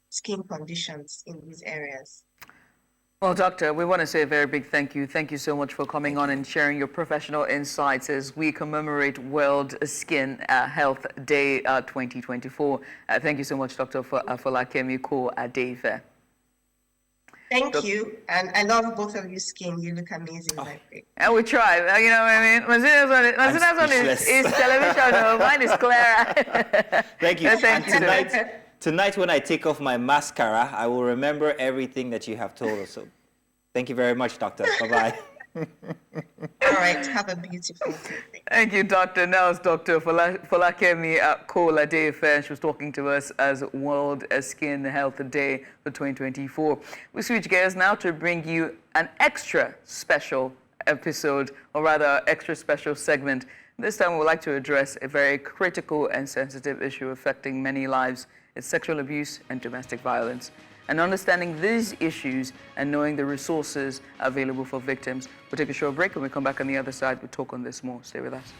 skin conditions in these areas. Well, Doctor, we want to say a very big thank you. Thank you so much for coming on and sharing your professional insights as we commemorate World Skin Health Day 2024. Thank you so much, Dr. Folakemi Ko-Adeife. Thank you, and I love both of your skin. You look amazing, my friend. And we try, you know what I mean? Mazina's one is television, mine is Clara. Thank you. Thank you. Tonight, when I take off my mascara, I will remember everything that you have told us. So, thank you very much, Doctor. Bye-bye. All right, have a beautiful day. Thank you, Doctor. Now it's Dr. Folakemi Ko-Adeife. She was talking to us as World Skin Health Day for 2024. We switch gears now to bring you an extra special episode, or rather, extra special segment. This time, we would like to address a very critical and sensitive issue affecting many lives. It's sexual abuse and domestic violence. And understanding these issues and knowing the resources available for victims. We'll take a short break. When we come back on the other side, we'll talk on this more. Stay with us.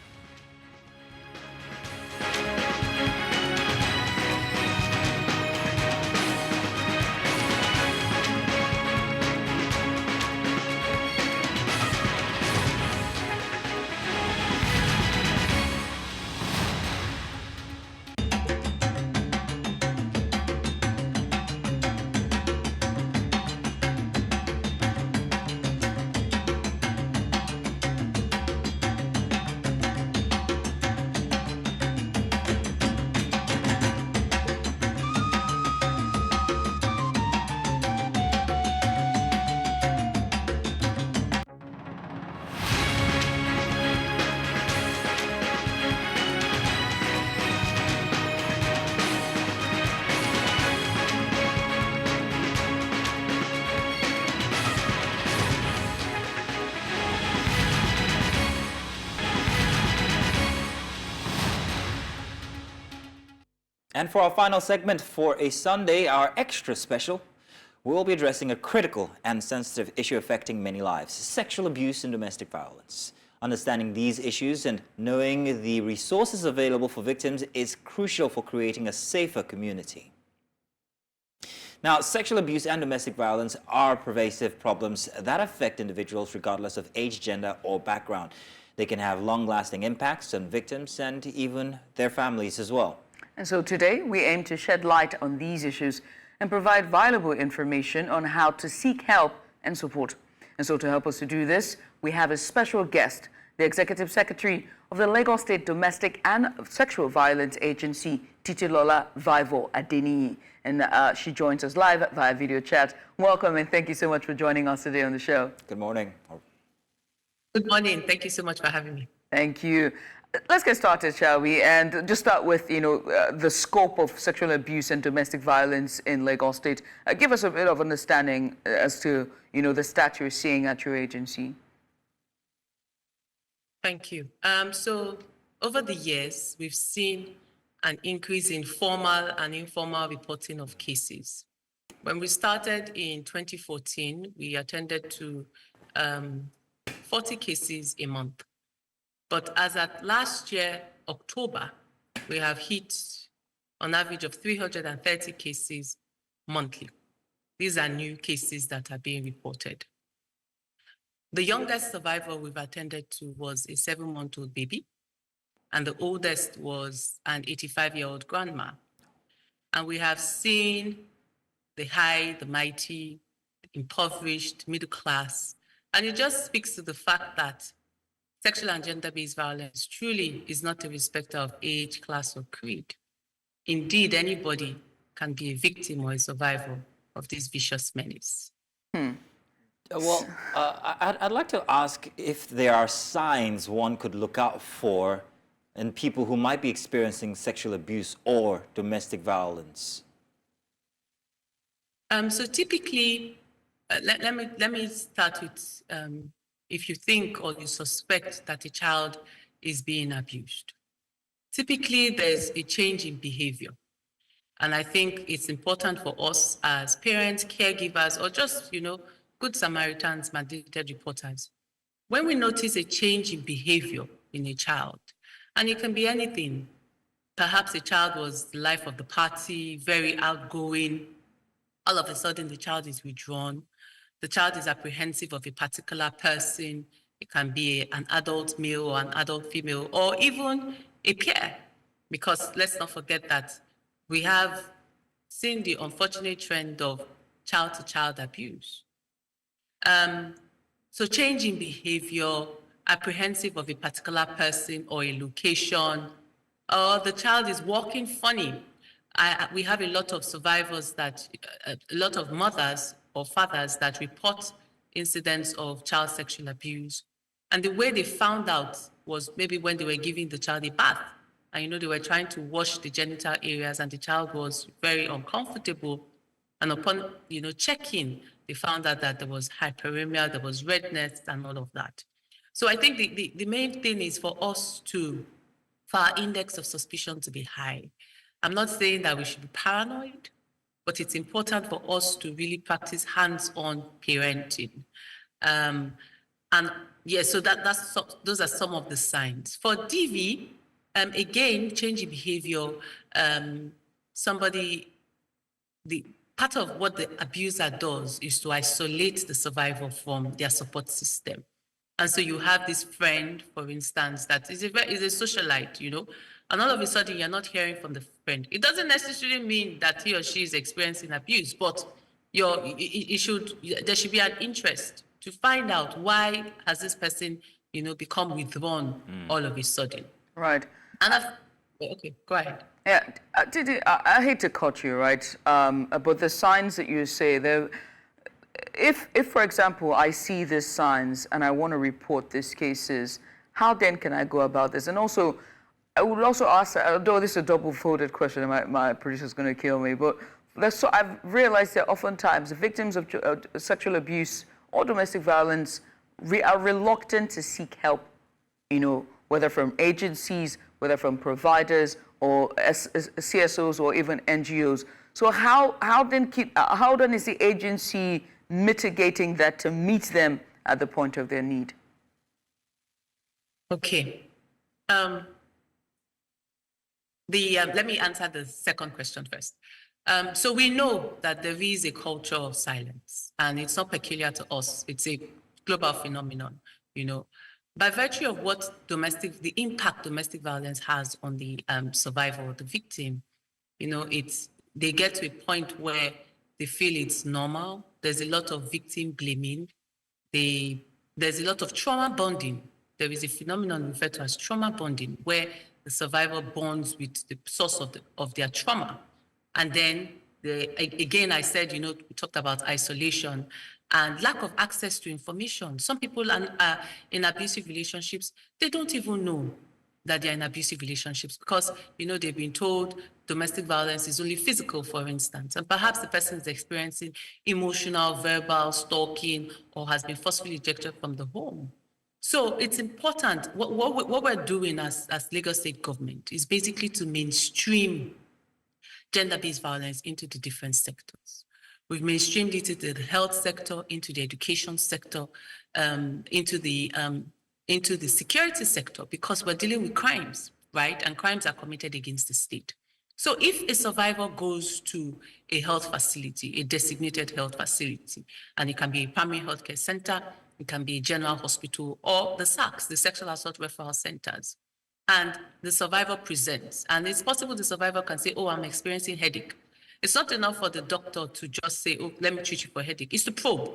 And for our final segment for a Sunday, our extra special, we will be addressing a critical and sensitive issue affecting many lives, sexual abuse and domestic violence. Understanding these issues and knowing the resources available for victims is crucial for creating a safer community. Now, sexual abuse and domestic violence are pervasive problems that affect individuals regardless of age, gender, or background. They can have long-lasting impacts on victims and even their families as well. And so today, we aim to shed light on these issues and provide valuable information on how to seek help and support. And so to help us to do this, we have a special guest, the Executive Secretary of the Lagos State Domestic and Sexual Violence Agency, Titilola Vivo Adeniyi. And she joins us live via video chat. Welcome and thank you so much for joining us today on the show. Good morning. Good morning. Thank you so much for having me. Thank you. Let's get started, shall we? And just start with, the scope of sexual abuse and domestic violence in Lagos State. Give us a bit of understanding as to, the stats you're seeing at your agency. Thank you. So over the years, we've seen an increase in formal and informal reporting of cases. When we started in 2014, we attended to 40 cases a month. But as at last year, October, we have hit on average of 330 cases monthly. These are new cases that are being reported. The youngest survivor we've attended to was a 7-month-old baby, and the oldest was an 85-year-old grandma. And we have seen the high, the mighty, impoverished, middle class. And it just speaks to the fact that sexual and gender-based violence truly is not a respecter of age, class, or creed. Indeed, anybody can be a victim or a survivor of this vicious menace. Well, I'd like to ask if there are signs one could look out for in people who might be experiencing sexual abuse or domestic violence. So typically, let me start with if you think or you suspect that a child is being abused. Typically, there's a change in behavior. And I think it's important for us as parents, caregivers, or just, good Samaritans, mandated reporters. When we notice a change in behavior in a child, and it can be anything, perhaps a child was the life of the party, very outgoing, all of a sudden the child is withdrawn, the child is apprehensive of a particular person, it can be an adult male or an adult female, or even a peer, because let's not forget that we have seen the unfortunate trend of child-to-child abuse. So changing behavior, apprehensive of a particular person or a location, or the child is walking funny. We have a lot of survivors that, a lot of mothers or fathers that report incidents of child sexual abuse. And the way they found out was maybe when they were giving the child a bath. And they were trying to wash the genital areas and the child was very uncomfortable. And upon, checking, they found out that there was hyperemia, there was redness and all of that. So I think the main thing is for us for our index of suspicion to be high. I'm not saying that we should be paranoid, but it's important for us to really practice hands-on parenting. And yeah, so those are some of the signs. For DV, again, change in behavior, the part of what the abuser does is to isolate the survivor from their support system. And so you have this friend, for instance, that is a socialite, and all of a sudden you're not hearing from the friend. It doesn't necessarily mean that he or she is experiencing abuse, but there should be an interest to find out why has this person, become withdrawn all of a sudden. Right. And okay, go ahead. Yeah, I hate to cut you, right? But the signs that you say, if, for example, I see these signs and I want to report these cases, how then can I go about this? And also, I would also ask, although this is a double-folded question, my producer's going to kill me, but I've realized that oftentimes the victims of sexual abuse or domestic violence are reluctant to seek help, whether from agencies, whether from providers or CSOs or even NGOs. So how then is the agency mitigating that to meet them at the point of their need? Okay. Let me answer the second question first. So we know that there is a culture of silence, and it's not peculiar to us. It's a global phenomenon, By virtue of the impact domestic violence has on the survivor or the victim, they get to a point where they feel it's normal. There's a lot of victim blaming. There's a lot of trauma bonding. There is a phenomenon referred to as trauma bonding, where the survivor bonds with the source of their trauma. And then, again, I said, we talked about isolation and lack of access to information. Some people are in abusive relationships, they don't even know that they're in abusive relationships because, they've been told domestic violence is only physical, for instance, and perhaps the person is experiencing emotional, verbal stalking, or has been forcefully ejected from the home. So it's important. What we're doing as Lagos State government is basically to mainstream gender-based violence into the different sectors. We've mainstreamed it into the health sector, into the education sector, into the security sector, because we're dealing with crimes, right? And crimes are committed against the state. So if a survivor goes to a health facility, a designated health facility, and it can be a primary healthcare center, it can be a general hospital, or the SACs, the sexual assault referral centers, and the survivor presents, and it's possible the survivor can say, oh, I'm experiencing headache. It's not enough for the doctor to just say, oh, let me treat you for headache. It's to probe.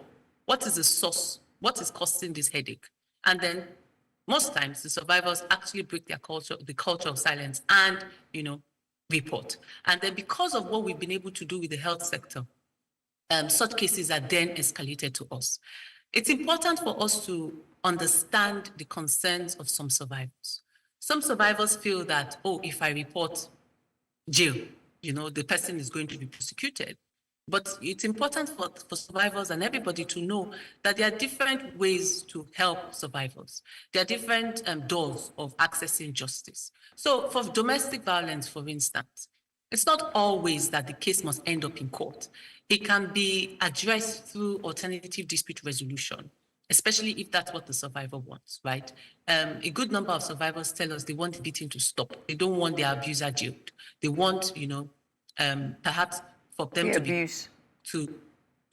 What is the source? What is causing this headache? And then most times the survivors actually break their culture, the culture of silence, and, report. And then because of what we've been able to do with the health sector, such cases are then escalated to us. It's important for us to understand the concerns of some survivors. Some survivors feel that, oh, if I report, jail, the person is going to be prosecuted. But it's important for survivors and everybody to know that there are different ways to help survivors. There are different doors of accessing justice. So for domestic violence, for instance, it's not always that the case must end up in court. It can be addressed through alternative dispute resolution, especially if that's what the survivor wants, right? A good number of survivors tell us they want the beating to stop. They don't want their abuser jailed. They want, perhaps for them to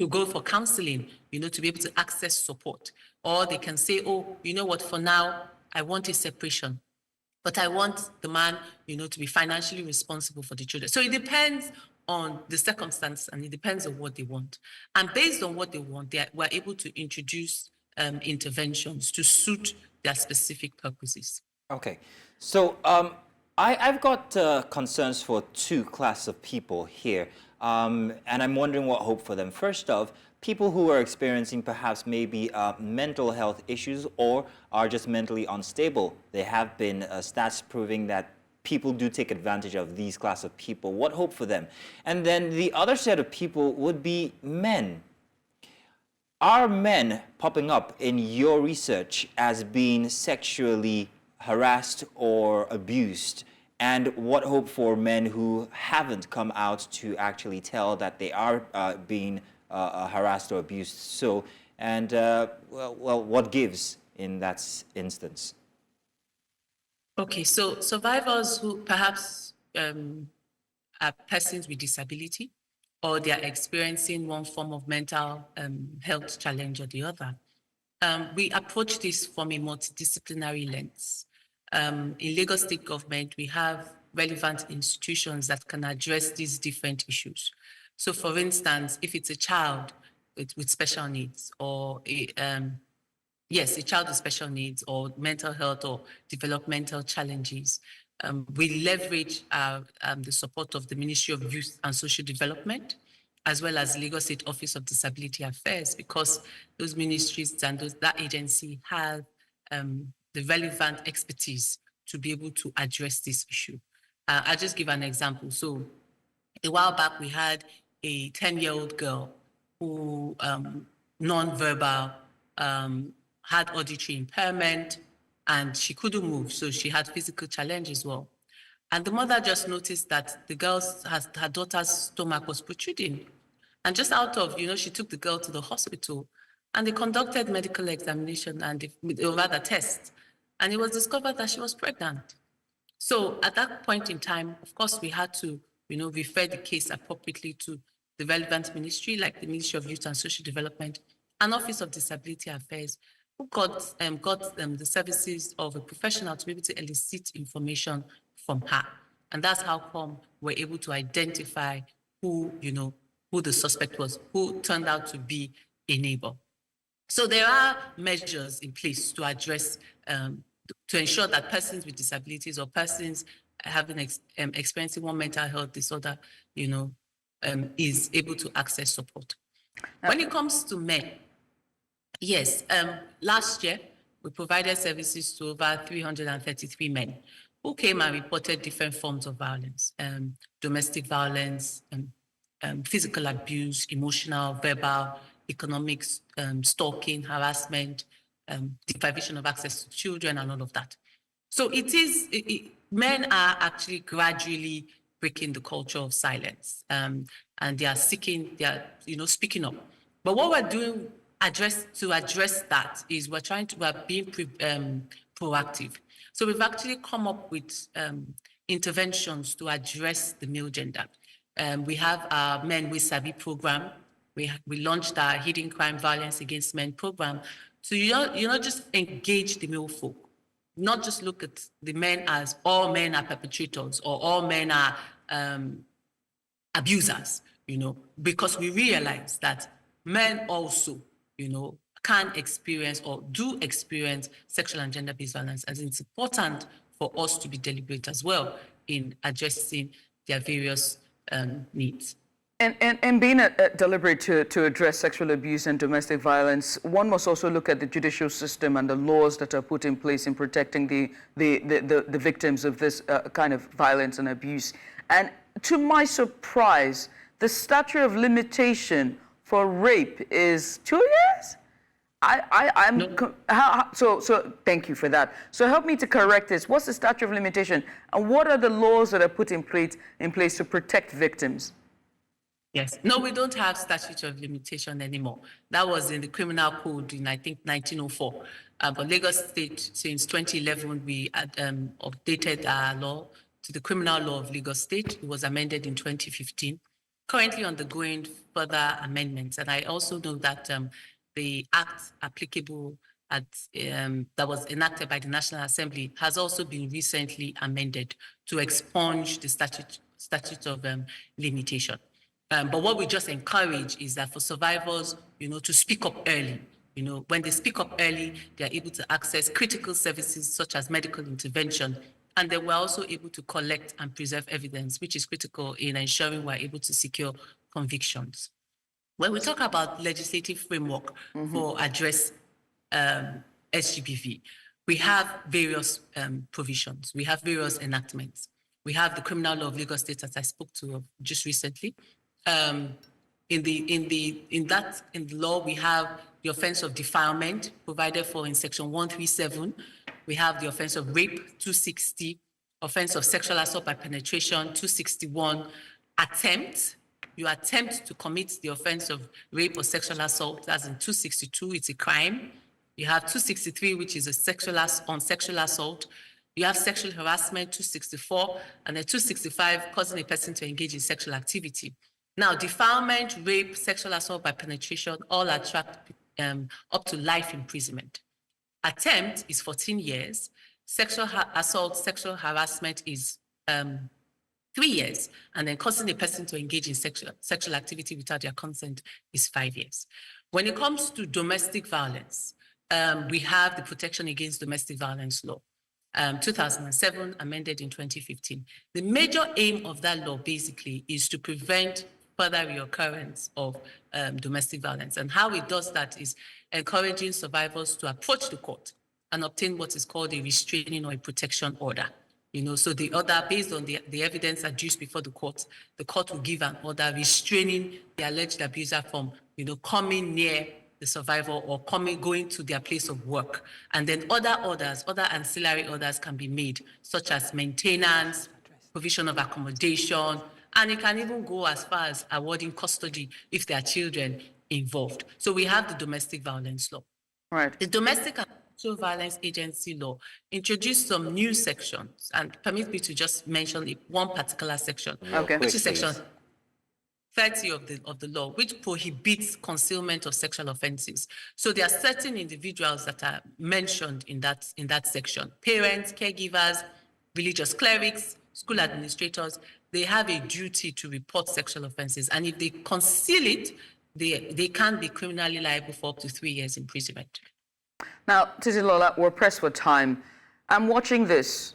go for counseling, to be able to access support. Or they can say, oh, you know what, for now, I want a separation, but I want the man, to be financially responsible for the children. So it depends on the circumstance, and it depends on what they want. And based on what they want, we're able to introduce interventions to suit their specific purposes. Okay, so I've got concerns for two classes of people here, and I'm wondering what hope for them. First off, people who are experiencing perhaps maybe mental health issues or are just mentally unstable. There have been stats proving that people do take advantage of these class of people. What hope for them? And then the other set of people would be men. Are men popping up in your research as being sexually harassed or abused? And what hope for men who haven't come out to actually tell that they are being harassed or abused? So, and well, what gives in that instance? Okay, so survivors who perhaps are persons with disability, or they are experiencing one form of mental health challenge or the other. We approach this from a multidisciplinary lens. In Lagos State government, we have relevant institutions that can address these different issues. So for instance, if it's a child with special needs, or a child with special needs or mental health or developmental challenges, we leverage the support of the Ministry of Youth and Social Development, as well as Lagos State Office of Disability Affairs, because those ministries and that agency have the relevant expertise to be able to address this issue. I'll just give an example. So a while back, we had a 10-year-old girl who non-verbal, had auditory impairment, and she couldn't move, so she had physical challenge as well. And the mother just noticed that her daughter's stomach was protruding. And just out of, she took the girl to the hospital, and they conducted medical examination and rather tests, and it was discovered that she was pregnant. So at that point in time, of course, we had to, refer the case appropriately to the relevant ministry, like the Ministry of Youth and Social Development and Office of Disability Affairs, who got the services of a professional to be able to elicit information from her. And that's how come we're able to identify who the suspect was, who turned out to be a neighbor. So there are measures in place to address, to ensure that persons with disabilities or persons having experiencing one mental health disorder, is able to access support. When it comes to men, yes, last year we provided services to over 333 men who came and reported different forms of violence, domestic violence, physical abuse, emotional, verbal, economic, stalking, harassment, deprivation of access to children and all of that. So men are actually gradually breaking the culture of silence, and they are speaking up. But what we're doing to address that is we're being proactive. So we've actually come up with interventions to address the male gender. We have our Men with Sabi program. We launched our Hidden Crime Violence Against Men program to just engage the male folk, not just look at the men as all men are perpetrators or all men are abusers, because we realize that men also, can experience or do experience sexual and gender-based violence, and it's important for us to be deliberate as well in addressing their various needs. And being deliberate to address sexual abuse and domestic violence, one must also look at the judicial system and the laws that are put in place in protecting the victims of this kind of violence and abuse. And to my surprise, the statute of limitation for rape is 2 years? So thank you for that. So help me to correct this. What's the statute of limitation, and what are the laws that are put in place to protect victims? Yes. No, we don't have statute of limitation anymore. That was in the criminal code in, I think, 1904. But Lagos State, since 2011, we updated our law to the criminal law of Lagos State. It was amended in 2015. Currently undergoing further amendments. And I also know that the act applicable that was enacted by the National Assembly has also been recently amended to expunge the statute of limitation. But what we just encourage is that for survivors, to speak up early. When they speak up early, they are able to access critical services such as medical intervention, and they were also able to collect and preserve evidence, which is critical in ensuring we're able to secure convictions. When we talk about legislative framework for address SGBV, we have various provisions. We have various enactments. We have the criminal law of Lagos State, as I spoke to just recently. In the law, we have the offense of defilement provided for in section 137. We have the offense of rape, 260, offense of sexual assault by penetration, 261, attempt. You attempt to commit the offense of rape or sexual assault, that's in 262, it's a crime. You have 263, which is a sexual assault. You have sexual harassment, 264, and then 265, causing a person to engage in sexual activity. Now, defilement, rape, sexual assault by penetration, all attract up to life imprisonment. Attempt is 14 years. Sexual assault, sexual harassment is 3 years. And then causing a person to engage in sexual activity without their consent is 5 years. When it comes to domestic violence, we have the Protection Against Domestic Violence Law, 2007, amended in 2015. The major aim of that law basically is to prevent further reoccurrence of domestic violence. And how it does that is encouraging survivors to approach the court and obtain what is called a restraining or a protection order. So the order, based on the evidence adduced before the court will give an order restraining the alleged abuser from, coming near the survivor or going to their place of work. And then other ancillary orders can be made, such as maintenance, provision of accommodation, and it can even go as far as awarding custody if there are children involved. So we have the domestic violence law. Right. The Domestic and Sexual Violence Agency law introduced some new sections, and permit me to just mention one particular section, which is section 30 of the law, which prohibits concealment of sexual offenses. So there are certain individuals that are mentioned in that section: parents, caregivers, religious clerics, school administrators. They have a duty to report sexual offenses, and if they conceal it, they can be criminally liable for up to 3 years imprisonment. Now, Titilola, we're pressed for time. I'm watching this.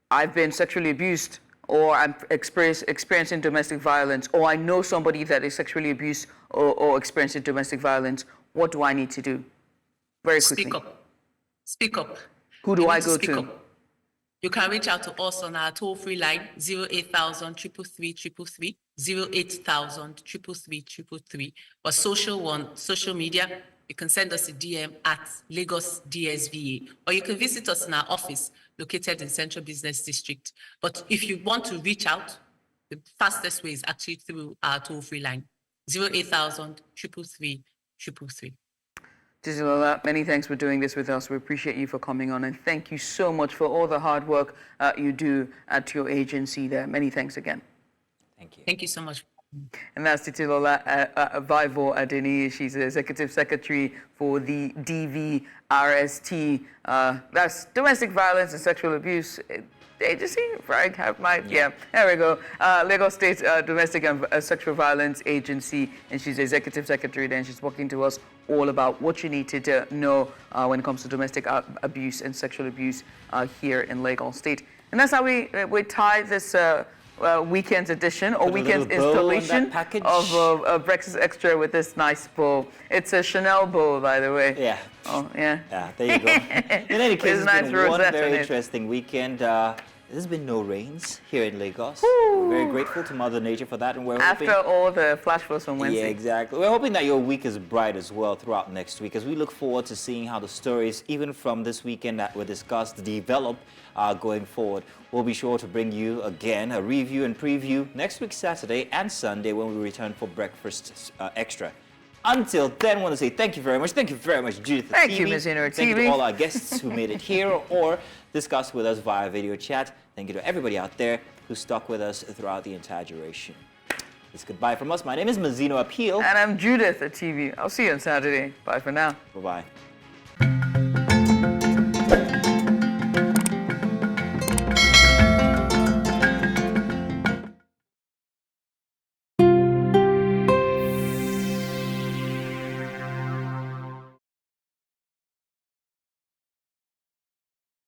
I've been sexually abused, or I'm experiencing domestic violence, or I know somebody that is sexually abused or experiencing domestic violence. What do I need to do? Very quickly. Speak up. Speak up. Who do I go to? You can reach out to us on our toll-free line, 08000 333 333, 08000 333 333, or social media, you can send us a DM at Lagos DSVA, or you can visit us in our office located in Central Business District. But if you want to reach out, the fastest way is actually through our toll-free line, 08000 333 333. Titilola, many thanks for doing this with us. We appreciate you for coming on, and thank you so much for all the hard work you do at your agency there. Many thanks again. Thank you. Thank you so much. And that's Titilola Vivor Adeni. She's the Executive Secretary for the DVRST. That's Domestic Violence and Sexual Abuse Agency, right? Yeah, there we go. Lagos State Domestic and Sexual Violence Agency, and she's the Executive Secretary there, and she's talking to us all about what you need to know when it comes to domestic abuse and sexual abuse here in Lagos State. And that's how we tie this weekend's edition or weekend's installation of Breakfast Extra with this nice bowl. It's a Chanel bowl, by the way. Yeah. Oh, yeah. Yeah, there you go. In any case, it's been one very interesting weekend. There's been no rains here in Lagos. We're very grateful to Mother Nature for that, and we're hoping... After all the flash floods from Wednesday. Yeah, exactly. We're hoping that your week is bright as well throughout next week, as we look forward to seeing how the stories, even from this weekend that were discussed, develop going forward. We'll be sure to bring you, again, a review and preview next week, Saturday and Sunday, when we return for Breakfast Extra. Until then, I want to say thank you very much. Thank you very much, Judith. Thank you, Ms. Inner Thank you to all our guests who made it here or discussed with us via video chat. Thank you to everybody out there who stuck with us throughout the entire duration. It's goodbye from us. My name is Mazino Appeal. And I'm Judith at TV. I'll see you on Saturday. Bye for now. Bye-bye.